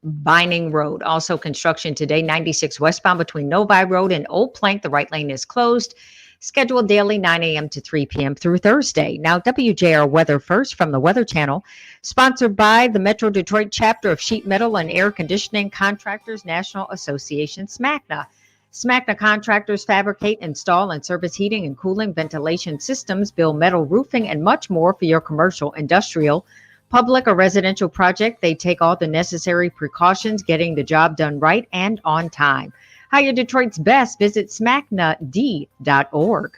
Vining Road. Also construction today, 96 westbound between Novi Road and Old Plank. The right lane is closed. Scheduled daily 9 a.m. to 3 p.m. through Thursday. Now, WJR Weather First from the Weather Channel, sponsored by the Metro Detroit chapter of Sheet Metal and Air Conditioning Contractors National Association, SMACNA. SMACNA contractors fabricate, install, and service heating and cooling, ventilation systems, build metal roofing, and much more for your commercial, industrial, public, or residential project. They take all the necessary precautions, getting the job done right and on time. Hire Detroit's best. Visit smacnad.org.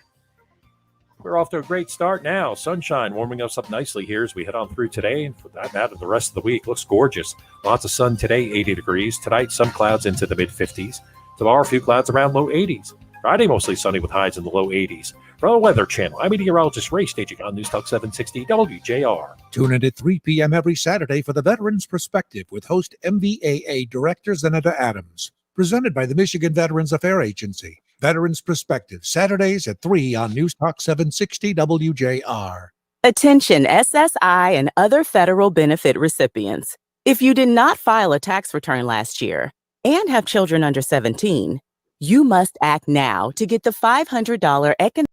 We're off to a great start now. Sunshine warming us up nicely here as we head on through today. And for that matter, the rest of the week looks gorgeous. Lots of sun today, 80 degrees. Tonight, some clouds into the mid-50s. Tomorrow, a few clouds around low 80s. Friday, mostly sunny with highs in the low 80s. From the Weather Channel, I'm meteorologist Ray, staging on News Talk 760 WJR. Tune in at 3 p.m. every Saturday for the Veterans Perspective with host MVAA Director Zenata Adams. Presented by the Michigan Veterans Affairs Agency. Veterans Perspective, Saturdays at 3 on News Talk 760 WJR. Attention SSI and other federal benefit recipients. If you did not file a tax return last year and have children under 17, you must act now to get the $500 economic.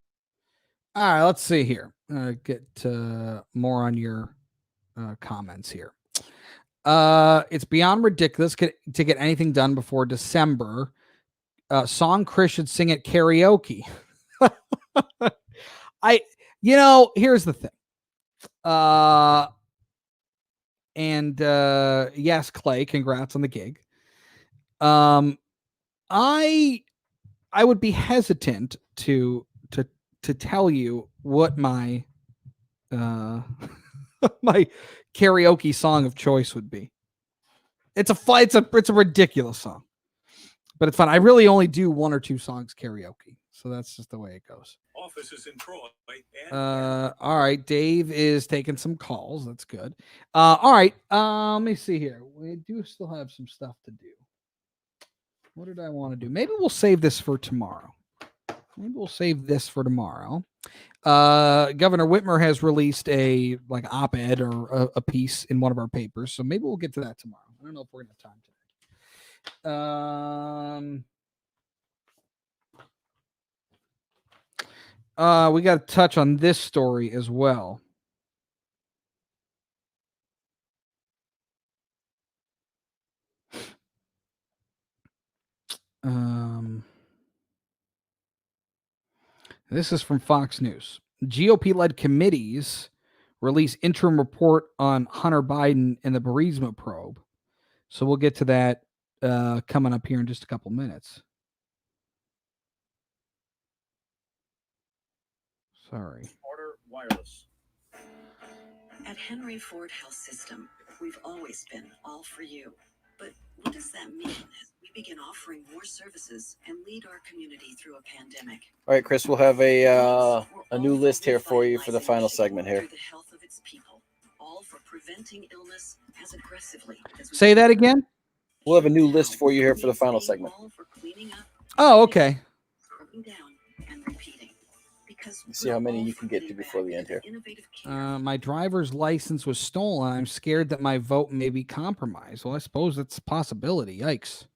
All right, let's see here. Get more on your comments here. It's beyond ridiculous to get anything done before December. Song Chris should sing at karaoke. Here's the thing. Yes, Clay, congrats on the gig. I would be hesitant to tell you what my my karaoke song of choice would be. It's a ridiculous song, but it's fun. I really only do 1 or 2 songs karaoke, so that's just the way it goes. Offices in Troy. All right. Dave is taking some calls. That's good. All right. Let me see here. We do still have some stuff to do. What did I want to do? Maybe we'll save this for tomorrow. Governor Whitmer has released a op-ed or a piece in one of our papers, so maybe we'll get to that tomorrow. I don't know if we're gonna have time today. We got to touch on this story as well. This is from Fox News. GOP-led committees release interim report on Hunter Biden and the Burisma probe. So we'll get to that coming up here in just a couple minutes. Sorry. Order wireless. At Henry Ford Health System, we've always been all for you. But what does that mean as we begin offering more services and lead our community through a pandemic? All right, Chris, we'll have a new list here for you for the final segment here. The health of its people, all for preventing illness as aggressively as we Say that again? We'll have a new list for you here for the final segment. Oh, okay. Let's see how many you can get to before the end here. My driver's license was stolen. I'm scared that my vote may be compromised. Well, I suppose that's a possibility. Yikes.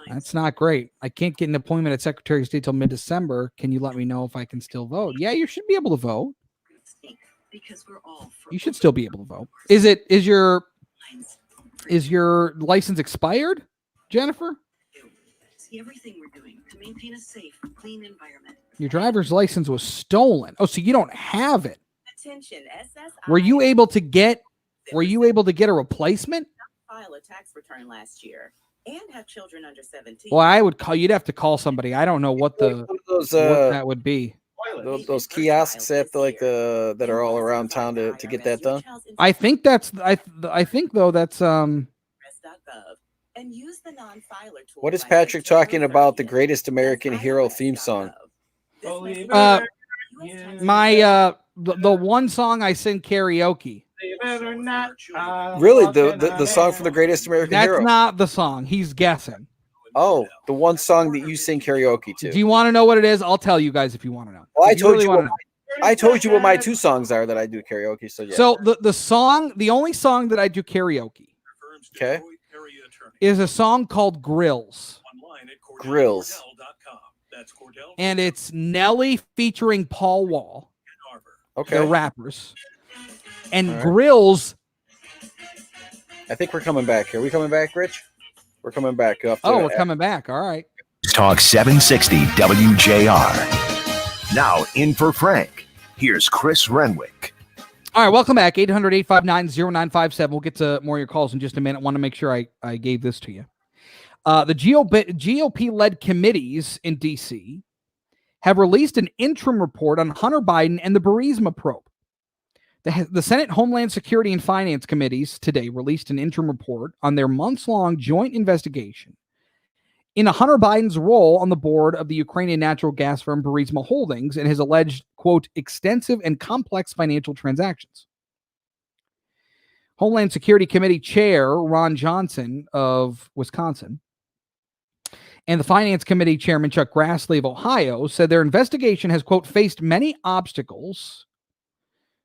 That's not great. I can't get an appointment at Secretary of State till mid-December. Can you let me know if I can still vote? Yeah, you should be able to vote. You should still be able to vote. Is your license expired, Jennifer? See everything we're doing to maintain a safe, clean environment. Your driver's license was stolen. Oh, so you don't have it. Attention, SSI. Were you able to get a replacement? File a tax return last year and have children under 17. Well, you'd have to call somebody. I don't know what what that would be. Those kiosks at that are all around town to get that done. I think that's And use the non-filer tool. What is Patrick talking about? The Greatest American Hero theme song. the one song I sing karaoke. Really, the song from The Greatest American Hero. That's not the song. He's guessing. Oh, the one song that you sing karaoke to. Do you want to know what it is? I'll tell you guys if you want to know. Well, I told you what my 2 songs are that I do karaoke. So yeah. So the only song that I do karaoke, okay, is a song called Grills. Grills. And it's Nelly featuring Paul Wall. Okay. They're rappers. And All right. Grills. I think we're coming back here. Are we coming back, Rich? We're coming back. We're coming back. All right. Talk 760 WJR. Now in for Frank. Here's Chris Renwick. All right, welcome back. 800-859-0957. We'll get to more of your calls in just a minute. Want to make sure I gave this to you. The GOP-led committees in D.C. have released an interim report on Hunter Biden and the Burisma probe. The Senate Homeland Security and Finance Committees today released an interim report on their months-long joint investigation into Hunter Biden's role on the board of the Ukrainian natural gas firm Burisma Holdings and his alleged, quote, extensive and complex financial transactions. Homeland Security Committee Chair Ron Johnson of Wisconsin and the Finance Committee Chairman Chuck Grassley of Ohio said their investigation has, quote, faced many obstacles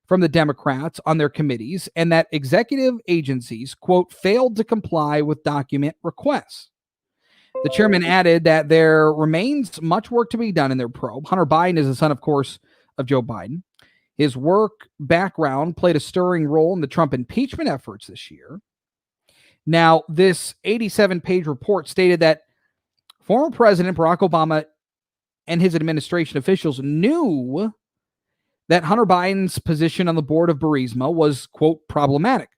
from the Democrats on their committees and that executive agencies, quote, failed to comply with document requests. The chairman added that there remains much work to be done in their probe. Hunter Biden is the son, of course, of Joe Biden. His work background played a stirring role in the Trump impeachment efforts this year. Now, this 87-page report stated that former President Barack Obama and his administration officials knew that Hunter Biden's position on the board of Burisma was, quote, problematic,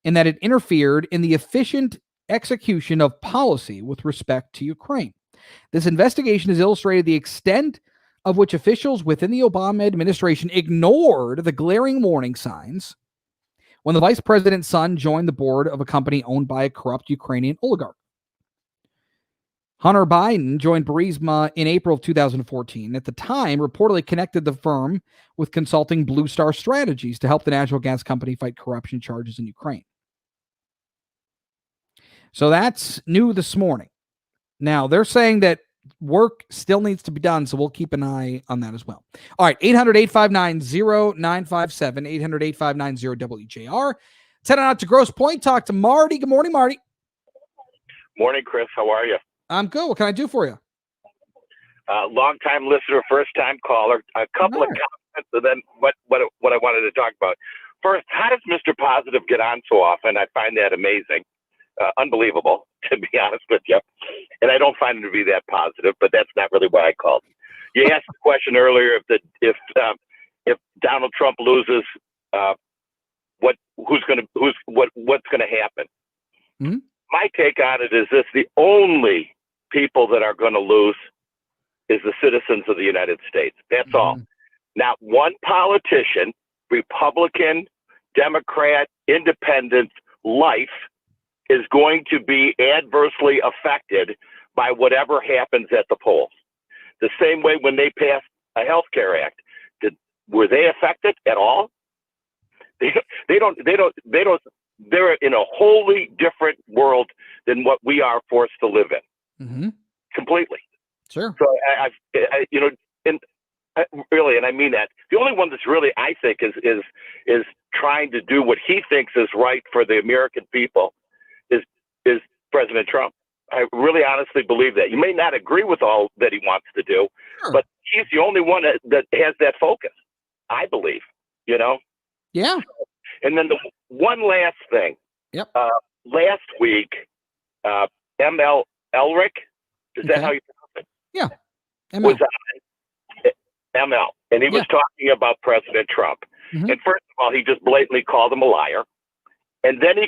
and that it interfered in the efficient execution of policy with respect to Ukraine. This investigation has illustrated the extent of which officials within the Obama administration ignored the glaring warning signs when the vice president's son joined the board of a company owned by a corrupt Ukrainian oligarch. Hunter Biden joined Burisma in April of 2014. At the time, reportedly connected the firm with consulting Blue Star Strategies to help the natural gas company fight corruption charges in Ukraine. So that's new this morning. Now, they're saying that work still needs to be done, so we'll keep an eye on that as well. All right, 800-859-0957, 800-859-0WJR. Head on out to Grosse Pointe, talk to Marty. Good morning, Marty. Morning, Chris. How are you? I'm good. What can I do for you? Long-time listener, first-time caller. A couple of comments, and then what I wanted to talk about. First, how does Mr. Positive get on so often? I find that amazing. Unbelievable, to be honest with you. And I don't find him to be that positive, but that's not really why I called. You asked the question earlier if Donald Trump loses, what's going to happen? Mm-hmm. My take on it is this: the only people that are going to lose is the citizens of the United States. That's all. Not one politician, Republican, Democrat, Independent, life is going to be adversely affected by whatever happens at the polls. The same way when they passed a health care act, were they affected at all? They're in a wholly different world than what we are forced to live in. Mm-hmm. Completely. Sure. So really, and I mean that, the only one that's really, I think, is trying to do what he thinks is right for the American people is President Trump. I really honestly believe that. You may not agree with all that he wants to do, but he's the only one that has that focus, I believe, Yeah. And then the one last thing. Yep. Last week, ML Elric, is that how you pronounce it? Yeah. ML. Was on ML, and he was talking about President Trump. Mm-hmm. And first of all, he just blatantly called him a liar. And then he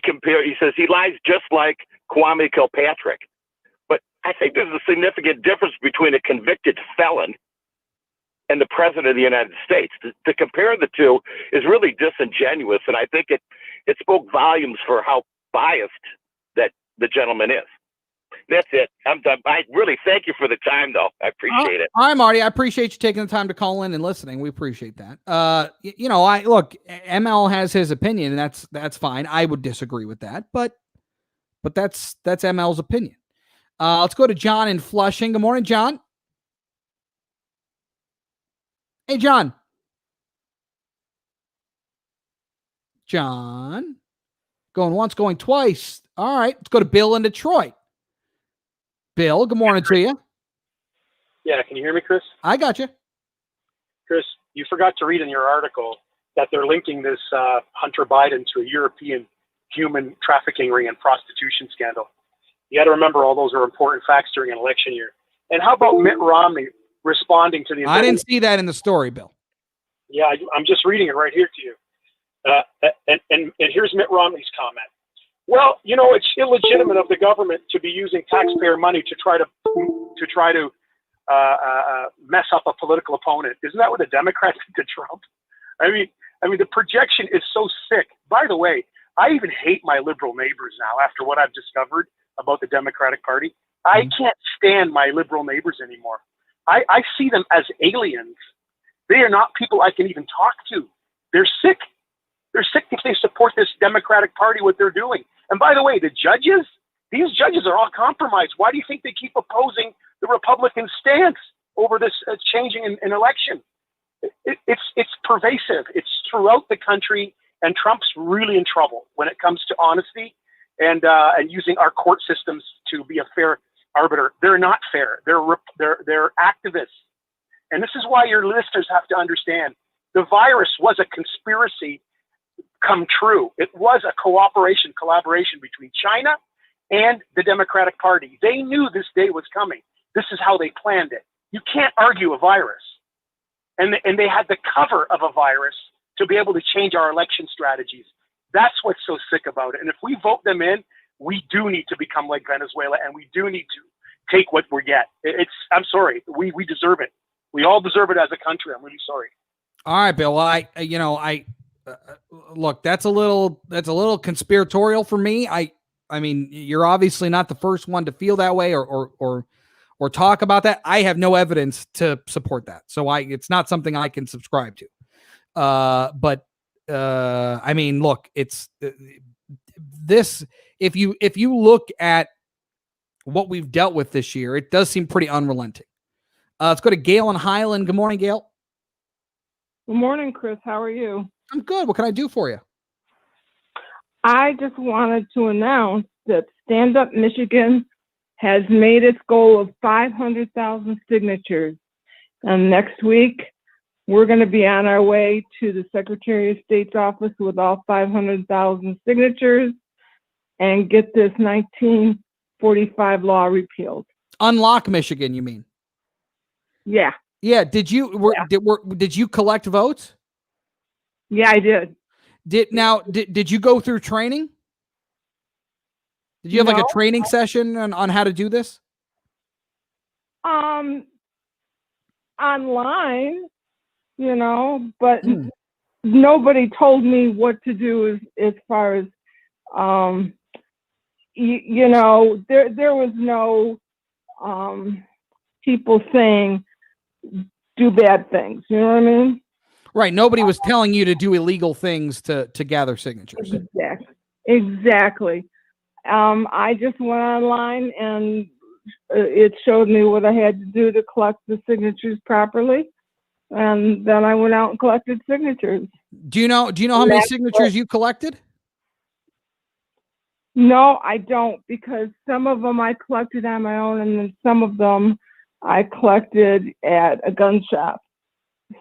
says he lies just like Kwame Kilpatrick. But I think there's a significant difference between a convicted felon and the president of the United States. To compare the two is really disingenuous, and I think it spoke volumes for how biased that the gentleman is. That's it. I'm done. I really thank you for the time, though. I appreciate it. All right, Marty. I appreciate you taking the time to call in and listening. We appreciate that. I look, ML has his opinion, and that's fine. I would disagree with that, but that's ML's opinion. Let's go to John in Flushing. Good morning, John. Hey, John. John. Going once, going twice. All right. Let's go to Bill in Detroit. Bill, good morning to you. Yeah, can you hear me, Chris? I got you. Chris, you forgot to read in your article that they're linking this Hunter Biden to a European human trafficking ring and prostitution scandal. You got to remember all those are important facts during an election year. And how about Mitt Romney responding to the... I didn't see that in the story, Bill. Yeah, I'm just reading it right here to you. And here's Mitt Romney's comment. Well, it's illegitimate of the government to be using taxpayer money to try to mess up a political opponent. Isn't that what the Democrats did to Trump? I mean, the projection is so sick. By the way, I even hate my liberal neighbors now after what I've discovered about the Democratic Party. I can't stand my liberal neighbors anymore. I see them as aliens. They are not people I can even talk to. They're sick. They're sick if they support this Democratic Party, what they're doing. And by the way, these judges are all compromised. Why do you think they keep opposing the Republican stance over this changing in election? It's pervasive. It's throughout the country, and Trump's really in trouble when it comes to honesty and using our court systems to be a fair arbiter. They're not fair. They're activists. And this is why your listeners have to understand the virus was a conspiracy come true. It was a collaboration between China and the Democratic Party. They knew this day was coming. This is how they planned it. You can't argue a virus. And they had the cover of a virus to be able to change our election strategies. That's what's so sick about it. And if we vote them in, we do need to become like Venezuela, and we do need to take what we get. I'm sorry. We deserve it. We all deserve it as a country. I'm really sorry. All right, Bill. look, that's a little conspiratorial for me. I mean, you're obviously not the first one to feel that way or talk about that. I have no evidence to support that, so it's not something I can subscribe to. But I mean, look, it's this. If you look at what we've dealt with this year, it does seem pretty unrelenting. Let's go to Gail in Highland. Good morning, Gail. Good morning, Chris. How are you? I'm good. What can I do for you? I just wanted to announce that Stand Up Michigan has made its goal of 500,000 signatures. And next week, we're going to be on our way to the Secretary of State's office with all 500,000 signatures and get this 1945 law repealed. Unlock Michigan, you mean? Yeah. Yeah. Did you collect votes? Yeah, I did. Did you go through training? Did you have like a training session on how to do this? Online, but nobody told me what to do as far as, there was no people saying do bad things. You know what I mean? Right. Nobody was telling you to do illegal things to gather signatures. Exactly. I just went online and it showed me what I had to do to collect the signatures properly. And then I went out and collected signatures. Do you know how many signatures you collected? No, I don't, because some of them I collected on my own, and then some of them I collected at a gun shop.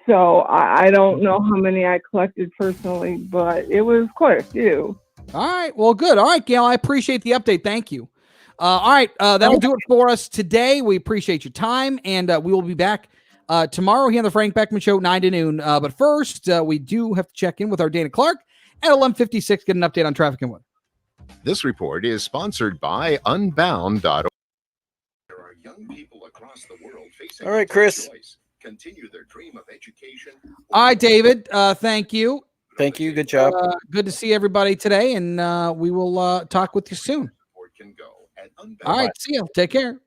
So I don't know how many I collected personally, but it was quite a few. All right. Well, good. All right, Gail, I appreciate the update. Thank you. All right. That'll do it for us today. We appreciate your time, and we will be back tomorrow here on the Frank Beckmann Show, 9 to noon. But first, we do have to check in with our Dana Clark at 11:56, get an update on traffic and weather. This report is sponsored by Unbound.org. There are young people across the world facing all right, Chris. Continue their dream of education. All right, David. Thank you. Thank you. Good job. Good to see everybody today, and we will talk with you soon. All right. See you. Take care.